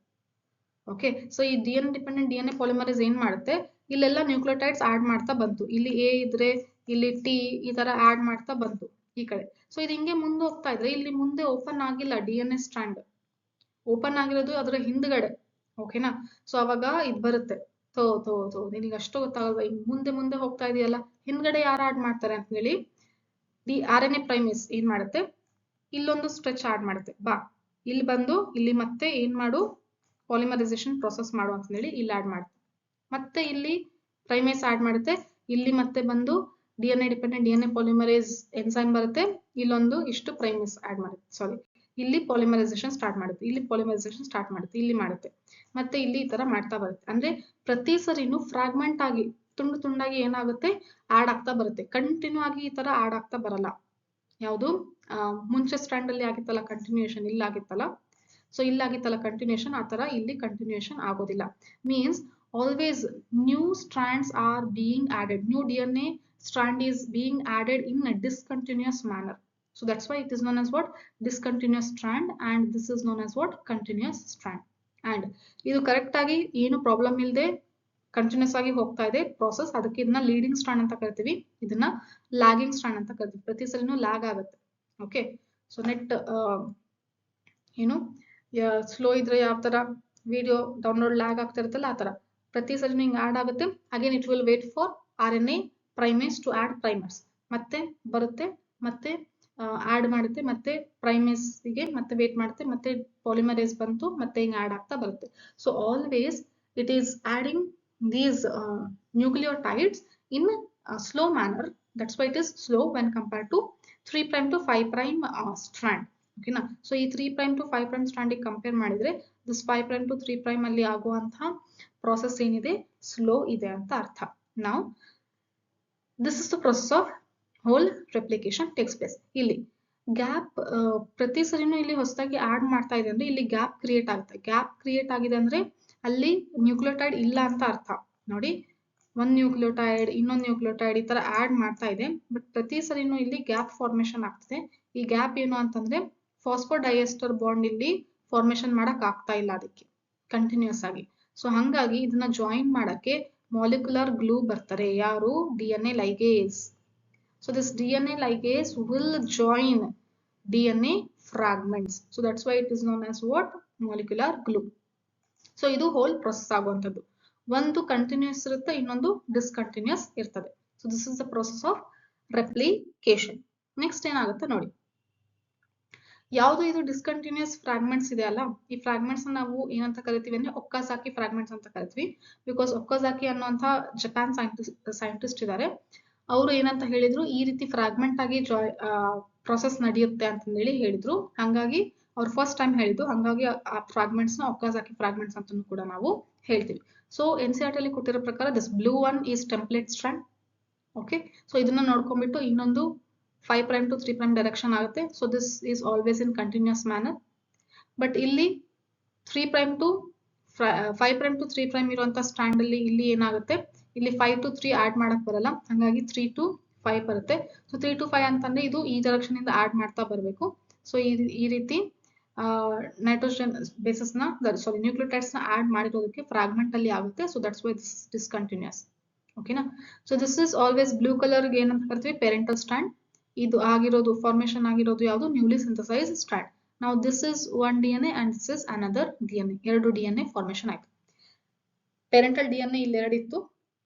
ಓಕೆ, ಸೊ ಈ DNA ಡಿಪೆಂಡೆಂಟ್ DNA ಪಾಲಿಮರೇಸ್ ಏನ್ ಮಾಡುತ್ತೆ? ಇಲ್ಲೆಲ್ಲ ನ್ಯೂಕ್ಲಿಯೋಟೈಡ್ಸ್ ಆಡ್ ಮಾಡ್ತಾ ಬಂತು. ಇಲ್ಲಿ A ಇದ್ರೆ ಇಲ್ಲಿ T ಈ ತರ ಆಡ್ ಮಾಡ್ತಾ ಬಂತು ಈ ಕಡೆ. ಸೊ ಇದು ಹಿಂಗೆ ಮುಂದೆ ಹೋಗ್ತಾ ಇದ್ರೆ ಇಲ್ಲಿ ಮುಂದೆ ಓಪನ್ ಆಗಿಲ್ಲ DNA ಸ್ಟ್ರಾಂಡ್, ಓಪನ್ ಆಗಿರೋದು ಅದರ ಹಿಂದ್ಗಡೆ. ಓಕೆನಾ? ಸೊ ಅವಾಗ ಇದು ಬರುತ್ತೆ, ತೋ ನಿನಗೆ ಅಷ್ಟು ಗೊತ್ತಾಗಲ್ವಾ? ಈಗ ಮುಂದೆ ಮುಂದೆ ಹೋಗ್ತಾ ಇದೆಯಲ್ಲ, ಹಿಂದ್ಗಡೆ ಯಾರು ಆಡ್ ಮಾಡ್ತಾರೆ ಅಂತ ಹೇಳಿ RNA ಪ್ರೈಮೇಸ್ ಏನ್ ಮಾಡುತ್ತೆ? ಇಲ್ಲೊಂದು ಸ್ಟ್ರೆಚ್ ಆಡ್ ಮಾಡುತ್ತೆ. ಬಾ ಇಲ್ಲಿ ಬಂದು ಇಲ್ಲಿ ಮತ್ತೆ ಏನ್ ಮಾಡು? ಪಾಲಿಮರೈಸೇಷನ್ ಪ್ರೊಸೆಸ್ ಮಾಡು ಅಂತ ಹೇಳಿ ಇಲ್ಲಿ ಆಡ್ ಮಾಡುತ್ತೆ. ಮತ್ತೆ ಇಲ್ಲಿ ಪ್ರೈಮೇಸ್ ಆಡ್ ಮಾಡುತ್ತೆ. ಇಲ್ಲಿ ಮತ್ತೆ ಬಂದು DNA dependent DNA polymerase enzyme ಬರುತ್ತೆ. ಇಲ್ಲೊಂದು ಇಷ್ಟು ಪ್ರೈಮೇಸ್ ಆಡ್ ಮಾಡುತ್ತೆ. ಸಾರಿ, ಇಲ್ಲಿ ಪಾಲಿಮರೈಸೇಷನ್ ಸ್ಟಾರ್ಟ್ ಮಾಡುತ್ತೆ, ಇಲ್ಲಿ ಪಾಲಿಮರೈಸೇಷನ್ ಸ್ಟಾರ್ಟ್ ಮಾಡುತ್ತೆ, ಇಲ್ಲಿ ಮಾಡುತ್ತೆ, ಮತ್ತೆ ಇಲ್ಲಿ ಈ ತರ ಮಾಡ್ತಾ ಬರುತ್ತೆ. ಅಂದ್ರೆ ಪ್ರತಿ ಸರಿನೂ ಫ್ರಾಗ್ಮೆಂಟ್ ಆಗಿ ತುಂಡು ತುಂಡಾಗಿ ಏನಾಗುತ್ತೆ? ಆಡ್ ಆಗ್ತಾ ಬರುತ್ತೆ. ಕಂಟಿನ್ಯೂ ಆಗಿ ಈ ತರ ಆಡ್ ಆಗ್ತಾ ಬರಲ್ಲ. ಯಾವುದು ಮುಂಚೆ ಸ್ಟ್ರಾಂಡ್ ಅಲ್ಲಿ ಆಗಿತ್ತಲ್ಲ ಕಂಟಿನ್ಯೂಯೇಷನ್, ಇಲ್ಲಿ ಆಗಿತ್ತಲ್ಲ. ಸೊ ಇಲ್ಲಾಗಿತ್ತಲ್ಲ ಕಂಟಿನ್ಯೂಷನ್, ಆ ತರ ಇಲ್ಲಿ ಕಂಟಿನ್ಯೂಷನ್ ಆಗೋದಿಲ್ಲ. Means always new strands are being added, new DNA strand is being added in a discontinuous manner. So that's why it is known as what? Discontinuous strand, and this is known as what? Continuous strand. And ಇದು ಕರೆಕ್ಟ್ ಆಗಿ ಏನು ಪ್ರಾಬ್ಲಮ್ ಇಲ್ಲದೆ ಕಂಟಿನ್ಯೂಸ್ ಆಗಿ ಹೋಗ್ತಾ ಇದೆ ಪ್ರಾಸೆಸ್, ಅದಕ್ಕೆ ಇದನ್ನ ಲೀಡಿಂಗ್ ಸ್ಟ್ರಾಂಡ್ ಅಂತ ಕರಿತೀವಿ, ಇದನ್ನ ಲ್ಯಾಗಿಂಗ್ ಸ್ಟ್ರಾಂಡ್ ಅಂತ ಕರಿತೀವಿ. ಪ್ರತಿ ಸಲಿನೂ ಲ್ಯಾಗ್ ಆಗುತ್ತೆ. ಓಕೆ, ಸೊ ನೆಟ್ ಏನು ಸ್ಲೋ ಇದ್ರೆ ಯಾವ ತರ ವಿಡಿಯೋ ಡೌನ್ಲೋಡ್ ಲ್ಯಾಗ್ ಆಗ್ತಾ ಇರುತ್ತಲ್ಲ, ಆ ತರ ಪ್ರತಿ ಸಲಿನೂ ಹಿಂಗೆ ಆಡ್ ಆಗುತ್ತೆ. Again it will wait for RNA primase to add primers. ಮತ್ತೆ ಬರುತ್ತೆ, ಮತ್ತೆ ಆಡ್ ಮಾಡುತ್ತೆ, ಮತ್ತೆ ಪ್ರೈಮೇಸ್ಗೆ ಮತ್ತೆ ವೇಟ್ ಮಾಡುತ್ತೆ, ಮತ್ತೆ ಪಾಲಿಮರೇಸ್ ಬಂತು, ಮತ್ತೆ ಹಿಂಗೆ ಆಡ್ ಆಗ್ತಾ ಬರುತ್ತೆ. So always it is adding these nucleotides in a slow manner. That's why it is slow when compared to 3 prime to 5 prime strand. Okay na? So ಈ 3 prime to 5 prime strand ಗೆ ಕಂಪೇರ್ ಮಾಡಿದ್ರೆ this 5 prime to 3 prime ಅಲ್ಲಿ ಆಗುವಂತಹ process ಏನಿದೆ slow ಇದೆ ಅಂತ ಅರ್ಥ. Now this is the process of whole replication takes place. ಇಲ್ಲಿ ಗ್ಯಾಪ್ ಪ್ರತಿ ಸರಿನೂ ಇಲ್ಲಿ ಹೊಸದಾಗಿ ಆಡ್ ಮಾಡ್ತಾ ಇದೆ ಅಂದ್ರೆ ಇಲ್ಲಿ ಗ್ಯಾಪ್ ಕ್ರಿಯೇಟ್ ಆಗುತ್ತೆ. ಗ್ಯಾಪ್ ಕ್ರಿಯೇಟ್ ಆಗಿದೆ ಅಂದ್ರೆ ಅಲ್ಲಿ ನ್ಯೂಕ್ಲಿಯೋಟೈಡ್ ಇಲ್ಲ ಅಂತ ಅರ್ಥ. ನೋಡಿ, ಒಂದ್ ನ್ಯೂಕ್ಲಿಯೋಟೈಡ್ ಇನ್ನೊಂದು ನ್ಯೂಕ್ಲಿಯೋಟೈಡ್ ಈ ತರ ಆಡ್ ಮಾಡ್ತಾ ಇದೆ, ಬಟ್ ಪ್ರತಿ ಸರಿನೂ ಇಲ್ಲಿ ಗ್ಯಾಪ್ ಫಾರ್ಮೇಶನ್ ಆಗ್ತಿದೆ. ಈ ಗ್ಯಾಪ್ ಏನು ಅಂತಂದ್ರೆ ಫಾಸ್ಫೋಡೈಎಸ್ಟರ್ ಬಾಂಡ್ ಇಲ್ಲಿ ಫಾರ್ಮೇಶನ್ ಮಾಡಕ್ ಆಗ್ತಾ ಇಲ್ಲ ಅದಕ್ಕೆ ಕಂಟಿನ್ಯೂಸ್ ಆಗಿ. ಸೊ ಹಂಗಾಗಿ ಇದನ್ನ ಜಾಯಿನ್ ಮಾಡಕ್ಕೆ ಮಾಲಿಕ್ಯುಲರ್ ಗ್ಲೂ ಬರ್ತಾರೆ. ಯಾರು? DNA ligase. So this DNA ligase will join DNA fragments. So that's why it is known as what? Molecular glue. So ಇದು ಹೋಲ್ ಪ್ರೊಸೆಸ್ ಆಗುವಂಥದ್ದು. ಒಂದು ಕಂಟಿನ್ಯೂಸ್ ಇರುತ್ತೆ, ಇನ್ನೊಂದು ಡಿಸ್ಕಂಟಿನ್ಯೂಸ್ ಇರ್ತದೆ. So this is the process of replication. Next ಏನಾಗುತ್ತೆ ನೋಡಿ, ಯಾವುದು ಇದು ಡಿಸ್ಕಂಟಿನ್ಯೂಸ್ ಫ್ರಾಗ್ಮೆಂಟ್ಸ್ ಇದೆ ಅಲ್ಲ, ಈ ಫ್ರಾಗ್ಮೆಂಟ್ಸ್ ನಾವು ಏನಂತ ಕರಿತೀವಿ ಅಂದ್ರೆ ಒಕ್ಕಾಜಾಕಿ ಫ್ರಾಗ್ಮೆಂಟ್ಸ್ ಅಂತ ಕರಿತೀವಿ. ಬಿಕಾಸ್ ಒಕ್ಕಾಜಾಕಿ ಅನ್ನುವಂಥ ಜಪಾನ್ ಸೈಂಟಿಸ್ಟ್ ಇದ್ದಾರೆ. ಅವರು ಏನಂತ ಹೇಳಿದ್ರು, ಈ ರೀತಿ ಫ್ರಾಗ್ಮೆಂಟ್ ಆಗಿ ಪ್ರೊಸೆಸ್ ನಡೆಯುತ್ತೆ ಅಂತ ಹೇಳಿ ಹೇಳಿದ್ರು. ಹಂಗಾಗಿ ಅವ್ರು ಫಸ್ಟ್ ಟೈಮ್ ಹೇಳಿದ್ದು, ಹಂಗಾಗಿ ಆ ಫ್ರಾಗ್ಮೆಂಟ್ಸ್ ನ ಒಕ್ಕಾಜಾಕಿ ಫ್ರಾಗ್ಮೆಂಟ್ಸ್ ಅಂತ ಕೂಡ ನಾವು ಹೇಳ್ತೀವಿ. ಸೊ NCERT ಅಲ್ಲಿ ಕೊಟ್ಟಿರೋ ಪ್ರಕಾರ this blue one is template strand. Okay, so ಇದನ್ನ ನೋಡ್ಕೊಂಡ್ಬಿಟ್ಟು ಇನ್ನೊಂದು 5 ಪ್ರೈಮ್ ಟು 3 ಪ್ರೈಮ್ ಡೈರೆಕ್ಷನ್ ಆಗುತ್ತೆ. So this is always in continuous manner. But ಇಲ್ಲಿ 3 prime to 5 prime to 3 prime ಇರುವಂತ ಸ್ಟ್ರಾಂಡ್ ಅಲ್ಲಿ ಇಲ್ಲಿ ಏನಾಗುತ್ತೆ, ಇಲ್ಲಿ 5 to 3 ಆಡ್ ಮಾಡಕ್ ಬರಲ್ಲ, ಹಂಗಾಗಿ 3 to 5 ಬರುತ್ತೆ. ಸೊ 3 to 5 ಅಂತಂದ್ರೆ ಇದು ಈ ಡೈರೆಕ್ಷನ್ ಇಂದ ಆಡ್ ಮಾಡ್ತಾ ಬರಬೇಕು. ಸೊ ಈ ರೀತಿ ನೈಟ್ರೋಜನ್ ಬೇಸಸ್ ನ ಸಾರಿ ನ್ಯೂಕ್ಲಿಯೋಟೈಡ್ಸ್ ನ ಆಡ್ ಮಾಡಿರೋದಕ್ಕೆ ಫ್ರಾಗ್ಮೆಂಟ್ ಅಲ್ಲಿ ಆಗುತ್ತೆ. So that's why this discontinuous. ಓಕೆನಾ. So this is always blue colour ಏನಂತ ಕರಿತೀವಿ, ಪೇರೆಂಟಲ್ ಸ್ಟ್ರಾಂಡ್. ಇದು ಆಗಿರೋದು ಫಾರ್ಮೇಶನ್ ಆಗಿರೋದು ಯಾವುದು, ನ್ಯೂಲಿ ಸಿಂಥಸೈಸ್ ಸ್ಟ್ರಾಂಡ್. ನಾವು this is one DNA and this is another DNA. ಎರಡು DNA ಫಾರ್ಮೇಶನ್ ಆಯ್ತು. ಪೇರೆಂಟಲ್ DNA ಇಲ್ಲಿ ಎರಡಿತ್ತು,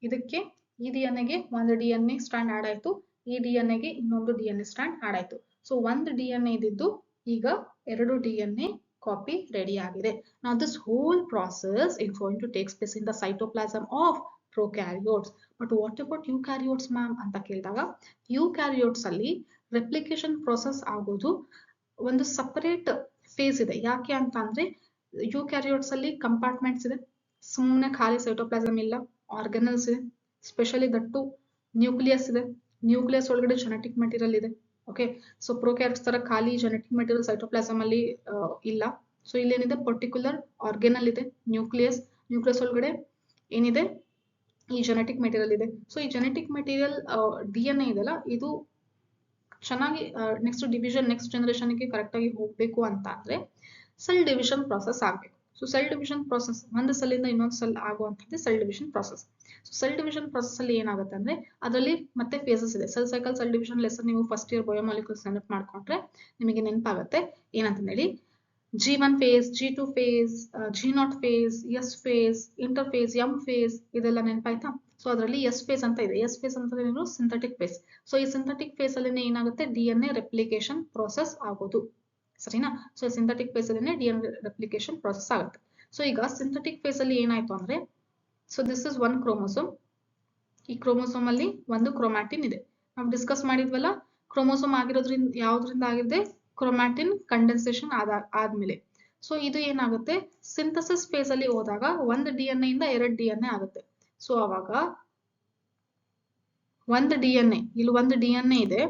ಇದಕ್ಕೆ ಈ DNA ಗೆ ಒಂದು DNA ಸ್ಟ್ರಾಂಡ್ ಆಡ್ ಆಯ್ತು, ಈ DNA ಗೆ ಇನ್ನೊಂದು DNA ಸ್ಟ್ರಾಂಡ್ ಆಡ್ ಆಯ್ತು. ಸೊ ಒಂದು DNA ಇದ್ದಿದ್ದು ಈಗ ಎರಡು DNA ಕಾಪಿ ರೆಡಿ ಆಗಿದೆ. Now this whole process is going to take place in the cytoplasm of prokaryotes. But what about eukaryotes ma'am ಅಂತ ಕೇಳಿದಾಗ, eukaryotes ಅಲ್ಲಿ ರೆಪ್ಲಿಕೇಶನ್ ಪ್ರೋಸೆಸ್ ಆಗೋದು ಒಂದು ಸಪರೇಟ್ ಫೇಸ್ ಇದೆ. ಯಾಕೆ ಅಂತ ಅಂದ್ರೆ ಯೂಕ್ಯಾರಿಯೋಟ್ಸ್ ಅಲ್ಲಿ ಕಂಪಾರ್ಟ್ಮೆಂಟ್ಸ್ ಇದೆ, ಸುಮ್ಮನೆ ಖಾಲಿ ಸೈಟೋಪ್ಲಾಸಮ್ ಇಲ್ಲ, ಆರ್ಗನಲ್ಸ್ ಇದೆ, ಸ್ಪೆಷಲಿ ದಟ್ಟು ನ್ಯೂಕ್ಲಿಯಸ್ ಇದೆ, ನ್ಯೂಕ್ಲಿಯಸ್ ಒಳಗಡೆ ಜೆನೆಟಿಕ್ ಮೆಟೀರಿಯಲ್ ಇದೆ. ಓಕೆ, ಸೊ ಪ್ರೋಕ್ಯಾರಿಯೋಟ್ಸ್ ತರ ಖಾಲಿ ಜೆನೆಟಿಕ್ ಮೆಟೀರಿಯಲ್ ಸೈಟೋಪ್ಲಾಸಮ್ ಅಲ್ಲಿ ಇಲ್ಲ. ಸೊ ಇಲ್ಲೇನಿದೆ, ಪರ್ಟಿಕ್ಯುಲರ್ ಆರ್ಗನಲ್ ಇದೆ, ನ್ಯೂಕ್ಲಿಯಸ್ ಒಳಗಡೆ ಏನಿದೆ, ಈ ಜೆನೆಟಿಕ್ ಮೆಟೀರಿಯಲ್ ಇದೆ. ಸೊ ಈ ಜೆನೆಟಿಕ್ ಮೆಟೀರಿಯಲ್ DNA ಇದೆಲ್ಲ, ಇದು ಚೆನ್ನಾಗಿ ನೆಕ್ಸ್ಟ್ ಡಿವಿಷನ್ ನೆಕ್ಸ್ಟ್ ಜನರೇಷನ್ ಗೆ ಕರೆಕ್ಟ್ ಆಗಿ ಹೋಗ್ಬೇಕು ಅಂತ ಅಂದ್ರೆ ಸೆಲ್ ಡಿವಿಷನ್ ಪ್ರಾಸೆಸ್ ಆಗ್ಬೇಕು. ಸೊ ಸೆಲ್ ಡಿವಿಷನ್ ಪ್ರಾಸೆಸ್, ಒಂದು ಸೆಲ್ ಇಂದ ಇನ್ನೊಂದು cell ಆಗುವಂತದ್ದು cell division process. So cell division process ಅಲ್ಲಿ ಏನಾಗುತ್ತೆ ಅಂದ್ರೆ ಅದರಲ್ಲಿ ಮತ್ತೆ ಫೇಸಸ್ ಇದೆ. Cell cycle, cell division lesson ನೀವು ಫಸ್ಟ್ ಇಯರ್ ಬಯೋಮಾಲಿಕ್ಯೂಲ್ಸ್ ನೆನಪು ಮಾಡ್ಕೊಂಡ್ರೆ ನಿಮಗೆ ನೆನಪಾಗುತ್ತೆ. ಏನಂತ ಹೇಳಿ, G1 phase, G2 phase, G0 phase, S phase, interphase, M phase ಇದೆಲ್ಲ ನೆನಪಾಯ್ತಾ? ಸೊ ಅದರಲ್ಲಿ S phase ಅಂತ ಇದೆ. S phase ಅಂತ ಏನು, ಸಿಂಥೆಟಿಕ್ ಫೇಸ್. ಸೊ ಈ ಸಿಂಥೆಟಿಕ್ ಫೇಸ್ ಅಲ್ಲಿ ಏನಾಗುತ್ತೆ, DNA ರೆಪ್ಲಿಕೇಶನ್ ಪ್ರೋಸೆಸ್ ಆಗೋದು. ಸರಿನಾ. ಸೊ ಸಿಂಥೆಟಿಕ್ ಫೇಸ್ ಅಲ್ಲಿ DNA ರೆಪ್ಲಿಕೇಶನ್ ಪ್ರೋಸೆಸ್ ಆಗುತ್ತೆ. ಸೊ ಈಗ ಸಿಂಥೆಟಿಕ್ ಫೇಸ್ ಅಲ್ಲಿ ಏನಾಯ್ತು ಅಂದ್ರೆ, so this is one chromosome. ಈ ಕ್ರೋಮೋಸೋಮ್ ಅಲ್ಲಿ ಒಂದು ಕ್ರೋಮ್ಯಾಟಿನ್ ಇದೆ. ನಾವು ಡಿಸ್ಕಸ್ ಮಾಡಿದ್ವಲ್ಲ, ಕ್ರೋಮೋಸೋಮ್ ಆಗಿರೋದ್ರಿಂದ ಯಾವ್ದ್ರಿಂದ ಆಗಿದೆ, ಕ್ರೋಮ್ಯಾಟಿನ್ ಕಂಡೆನ್ಸೇಷನ್ ಆದ್ಮೇಲೆ. ಸೊ ಇದು ಏನಾಗುತ್ತೆ, ಸಿಂಥಸಿಸ್ ಫೇಸ್ ಅಲ್ಲಿ ಹೋದಾಗ ಒಂದು DNA ಇಂದ ಎರಡು DNA ಆಗುತ್ತೆ. ಸೊ ಅವಾಗ ಒಂದು DNA, ಇಲ್ಲಿ ಒಂದು DNA ಇದೆ,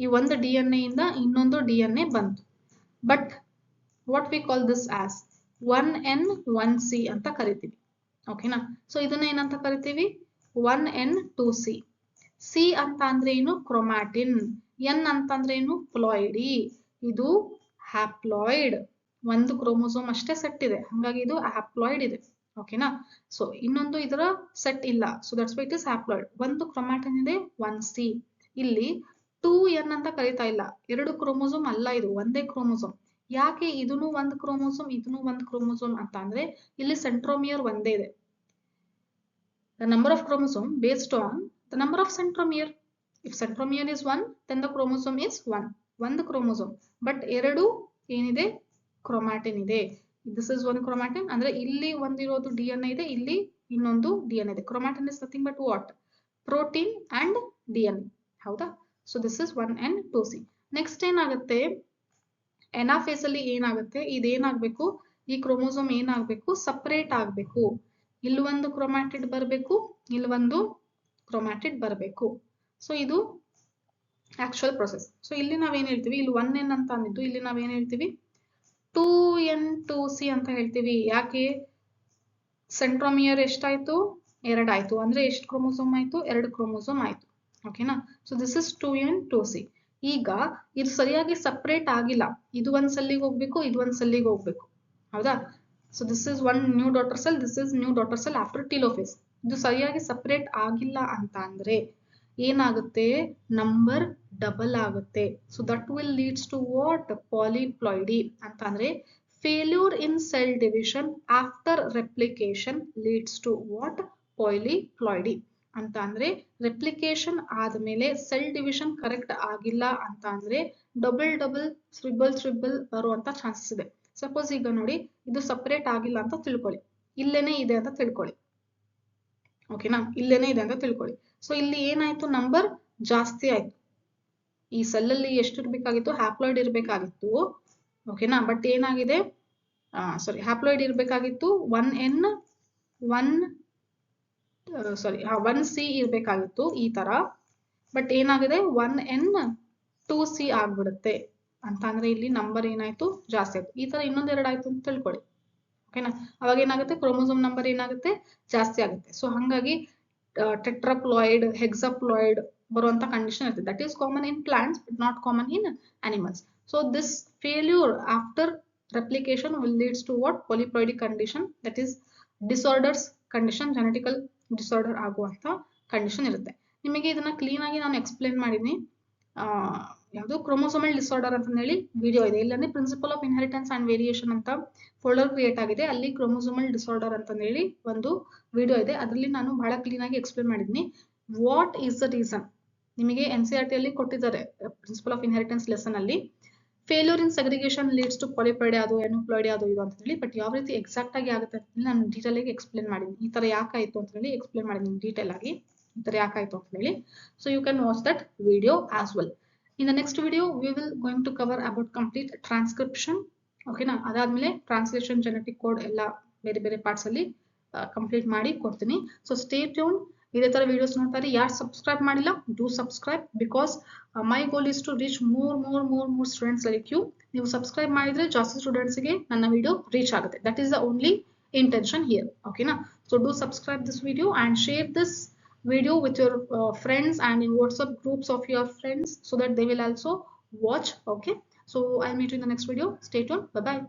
ಈ ಒಂದು DNA ಇಂದ ಇನ್ನೊಂದು DNA ಬಂತು. But what we call this as 1N 1C ಅಂತ ಕರಿತೀವಿ. ಓಕೆನಾ. ಸೊ ಇದನ್ನ ಏನಂತ ಕರಿತೀವಿ, 1N 2C. C ಅಂತ ಅಂದ್ರೆ ಏನು, ಕ್ರೋಮ್ಯಾಟಿನ್. N ಅಂತ ಅಂದ್ರೆ ಏನು, ಪ್ಲಾಯ್ಡಿ. ಇದು ಹ್ಯಾಪ್ಲಾಯ್ಡ್. ಒಂದು ಕ್ರೋಮೋಸೋಮ್ ಅಷ್ಟೇ ಸೆಟ್ ಇದೆ, ಹಾಗಾಗಿ ಇದು ಹ್ಯಾಪ್ಲಾಯ್ಡ್ ಇದೆ. ಓಕೆನಾ. ಸೊ ಇನ್ನೊಂದು ಇದರ ಸೆಟ್ ಇಲ್ಲ, so that's why it is haploid. ಒಂದು ಕ್ರೋಮ್ಯಾಟಿನ್ ಇದೆ, 1C. ಇಲ್ಲಿ 2N ಅಂತ ಕರೀತಾ ಇಲ್ಲ, ಎರಡು ಕ್ರೋಮೋಸೋಮ್ ಅಲ್ಲ, ಇದು ಒಂದೇ ಕ್ರೋಮೋಸೋಮ್. ಯಾಕೆ ಇದನ್ನು ಒಂದು ಕ್ರೋಮೋಸೋಮ್ ಇದನ್ನು ಒಂದು ಕ್ರೋಮೋಸೋಮ್ ಅಂತ ಅಂದ್ರೆ, ಇಲ್ಲಿ ಸೆಂಟ್ರೋಮಿಯರ್ ಒಂದೇ ಇದೆ. The number of chromosome based on the number of centromere. If centromere is 1, then the chromosome is 1. ಒಂದು ಕ್ರೋಮೋಸೋಮ್, ಬಟ್ ಎರಡು ಏನಿದೆ, ಕ್ರೋಮ್ಯಾಟಿನ್ ಇದೆ. ದಿಸ್ ಇಸ್ ಒನ್ ಕ್ರೋಮ್ಯಾಟಿನ್ ಅಂದ್ರೆ ಇಲ್ಲಿ ಒಂದಿರೋದು DNA ಇದೆ, ಇಲ್ಲಿ ಇನ್ನೊಂದು DNA ಇದೆ. Chromatin is nothing but what, protein and DNA. ಹೌದಾ. So this is 1N 2C. Next ಏನಾಗುತ್ತೆ, ಎನಾಫೇಸ್ ಅಲ್ಲಿ ಏನಾಗುತ್ತೆ, ಇದೇನಾಗ್ಬೇಕು, ಈ ಕ್ರೋಮೋಸೋಮ್ ಏನಾಗ್ಬೇಕು, ಸಪರೇಟ್ ಆಗ್ಬೇಕು. ಇಲ್ಲಿ ಒಂದು ಕ್ರೋಮ್ಯಾಟಿಡ್ ಬರಬೇಕು, ಇಲ್ಲಿ ಒಂದು ಕ್ರೋಮ್ಯಾಟಿಡ್ ಬರಬೇಕು. ಸೊ ಇದು ಆಕ್ಚುಯಲ್ ಪ್ರೊಸೆಸ್. ಸೊ ಇಲ್ಲಿ ನಾವೇನ್ ಹೇಳ್ತೀವಿ, ಇಲ್ಲಿ 1N ಅಂತ ಅಂದಿದ್ದು, ಇಲ್ಲಿ ನಾವೇನ್ ಹೇಳ್ತೀವಿ, 2N 2C ಅಂತ ಹೇಳ್ತೀವಿ. ಯಾಕೆ, ಸೆಂಟ್ರೋಮಿಯರ್ ಎಷ್ಟಾಯ್ತು, 2 ಆಯ್ತು. ಅಂದ್ರೆ ಎಷ್ಟು ಕ್ರೋಮೋಸೋಮ್ ಆಯ್ತು, 2 ಕ್ರೋಮೋಸೋಮ್ ಆಯ್ತು. ಓಕೆನಾ. So this is 2N 2C. ಈಗ ಇದು ಸರಿಯಾಗಿ ಸಪರೇಟ್ ಆಗಿಲ್ಲ, ಇದು ಒಂದ್ ಸೆಲ್ಲಿಗೆ ಹೋಗ್ಬೇಕು, ಇದು ಒಂದ್ ಸೆಲ್ಲಿಗೆ ಹೋಗ್ಬೇಕು. ಹೌದಾ. So this is one new daughter cell, this is new daughter cell after telophase. ಇದು ಸರಿಯಾಗಿ ಸಪರೇಟ್ ಆಗಿಲ್ಲ ಅಂತ ಅಂದ್ರೆ ಏನಾಗುತ್ತೆ, ನಂಬರ್ ಡಬಲ್ ಆಗುತ್ತೆ. So that will leads to what, polyploidy ಅಂತ ಅಂದ್ರೆ failure in cell division after replication leads to what, polyploidy ಅಂತ ಅಂದ್ರೆ ರೆಪ್ಲಿಕೇಶನ್ ಆದ್ಮೇಲೆ ಸೆಲ್ ಡಿವಿಷನ್ ಕರೆಕ್ಟ್ ಆಗಿಲ್ಲ ಅಂತ ಅಂದ್ರೆ ಡಬಲ್ ತ್ರಿಬಲ್ ಬರುವಂತ ಚಾನ್ಸಸ್ ಇದೆ. ಸಪೋಸ್ ಈಗ ನೋಡಿ, ಇದು ಸಪರೇಟ್ ಆಗಿಲ್ಲ ಅಂತ ತಿಳ್ಕೊಳ್ಳಿ, ಇಲ್ಲೇನೆ ಇದೆ ಅಂತ ತಿಳ್ಕೊಳ್ಳಿ. ಓಕೆನಾ, ಇಲ್ಲೇನೆ ಇದೆ ಅಂತ ತಿಳ್ಕೊಳ್ಳಿ. ಸೊ ಇಲ್ಲಿ ಏನಾಯ್ತು, ನಂಬರ್ ಜಾಸ್ತಿ ಆಯ್ತು. ಈ ಸೆಲ್ ಅಲ್ಲಿ ಎಷ್ಟು ಇರ್ಬೇಕಾಗಿತ್ತು, ಹ್ಯಾಪ್ಲಾಯ್ಡ್ ಇರ್ಬೇಕಾಗಿತ್ತು. ಓಕೆನಾ. ಬಟ್ ಏನಾಗಿದೆ, ಸಾರಿ, ಹ್ಯಾಪ್ಲಾಯ್ಡ್ ಇರ್ಬೇಕಾಗಿತ್ತು 1C ಇರ್ಬೇಕಾಗಿತ್ತು ಈ ತರ. ಬಟ್ ಏನಾಗಿದೆ, 1N 2C ಆಗ್ಬಿಡುತ್ತೆ ಅಂತ ಅಂದ್ರೆ ಇಲ್ಲಿ ನಂಬರ್ ಏನಾಯ್ತು, ಜಾಸ್ತಿ ಆಯ್ತು. ಈ ತರ ಇನ್ನೊಂದೆರಡು ಆಯ್ತು ಅಂತ ತಿಳ್ಕೊಳ್ಳಿ. ಓಕೆನಾ. ಅವಾಗ ಏನಾಗುತ್ತೆ, ಕ್ರೋಮೋಸೋಮ್ ನಂಬರ್ ಏನಾಗುತ್ತೆ, ಜಾಸ್ತಿ ಆಗುತ್ತೆ. ಸೊ ಹಾಗಾಗಿ ಟೆಟ್ರಾಪ್ಲಾಯ್ಡ್, ಹೆಕ್ಸಾಪ್ಲಾಯ್ಡ್ ಬರುವಂತ ಕಂಡೀಷನ್ ಇರ್ತದೆ. That is common in plants but not common in animals. So this failure after replication will leads to what, polyploidy condition, that is disorders condition, genetical disorder ಆಗುವಂತ ಕಂಡೀಷನ್ ಇರುತ್ತೆ. ನಿಮಗೆ ಇದನ್ನ ಕ್ಲೀನ್ ಆಗಿ ನಾನು ಎಕ್ಸ್ಪ್ಲೇನ್ ಮಾಡಿದ್ದೀನಿ. ಯಾವುದು ಕ್ರೋಮೋಸೋಮಲ್ ಡಿಸಾರ್ಡರ್ ಅಂತ ಹೇಳಿ ವಿಡಿಯೋ ಇದೆ. ಇಲ್ಲಂದ್ರೆ principle of inheritance and variation ಅಂತ ಫೋಲ್ಡರ್ ಕ್ರಿಯೇಟ್ ಆಗಿದೆ. ಅಲ್ಲಿ ಕ್ರೋಮೋಸೋಮಲ್ ಡಿಸಾರ್ಡರ್ ಅಂತ ಹೇಳಿ ಒಂದು ವಿಡಿಯೋ ಇದೆ. ಅದರಲ್ಲಿ ನಾನು ಬಹಳ ಕ್ಲೀನ್ ಆಗಿ ಎಕ್ಸ್ಪ್ಲೇನ್ ಮಾಡಿದ್ದೀನಿ. ವಾಟ್ ಈಸ್ ದ ರೀಸನ್, ನಿಮಗೆ NCERT ಅಲ್ಲಿ ಕೊಟ್ಟಿದ್ದಾರೆ ಪ್ರಿನ್ಸಿಪಲ್ ಆಫ್ ಇನ್ಹೆರಿಟೆನ್ಸ್ ಲೆಸನ್ ಅಲ್ಲಿ. Failure in segregation leads to polyploidy ಅದು ಎನುಪ್ಲಾಯ್ಡಿ ಅದು ಇದು ಅಂತ ಹೇಳಿ. ಬಟ್ ಯಾವ ರೀತಿ ಎಕ್ಸಾಕ್ಟ್ ಆಗಿ ಆಗುತ್ತೆ ಅಂತ ಹೇಳಿ ನಾನು ಡೀಟೇಲ್ ಆಗಿ ಎಕ್ಸ್ಪ್ಲೇನ್ ಮಾಡಿದ್ದೀನಿ. ಈ ತರ ಯಾಕಾಯ್ತು ಅಂತ ಹೇಳಿ ಎಕ್ಸ್ಪ್ಲೇನ್ ಮಾಡಿದ್ದೀನಿ ಡೀಟೇಲ್ ಆಗಿ, ಈ ತರ ಯಾಕಾಯ್ತು ಅಂತ ಹೇಳಿ. So you can watch that video as well. In the next video we will going to cover about complete transcription. ಓಕೆನಾ. ಅದಾದ್ಮೇಲೆ ಟ್ರಾನ್ಸ್ಲೇಷನ್, ಜೆನೆಟಿಕ್ ಕೋಡ್ ಎಲ್ಲ ಬೇರೆ ಬೇರೆ ಪಾರ್ಟ್ಸ್ ಅಲ್ಲಿ ಕಂಪ್ಲೀಟ್ ಮಾಡಿ ಕೊಡ್ತೀನಿ. So stay tune. ಇದೇ ತರ ವಿಡಿಯೋಸ್ ನೋಡ್ತಾರೆ. ಯಾರು ಸಬ್ಸ್ಕ್ರೈಬ್ ಮಾಡಿಲ್ಲ, do subscribe, because my goal is to reach more students like you. ನೀವು ಸಬ್ಸ್ಕ್ರೈಬ್ ಮಾಡಿದ್ರೆ ಜಾಸ್ತಿ ಸ್ಟೂಡೆಂಟ್ಸ್ಗೆ ನನ್ನ ವಿಡಿಯೋ ರೀಚ್ ಆಗುತ್ತೆ. That is the only intention here. ಓಕೆನಾ. So do subscribe this video and share this video with your friends and in WhatsApp groups of your friends so that they will also watch. Okay. So I'll meet you in the next video. Stay tuned. Bye bye.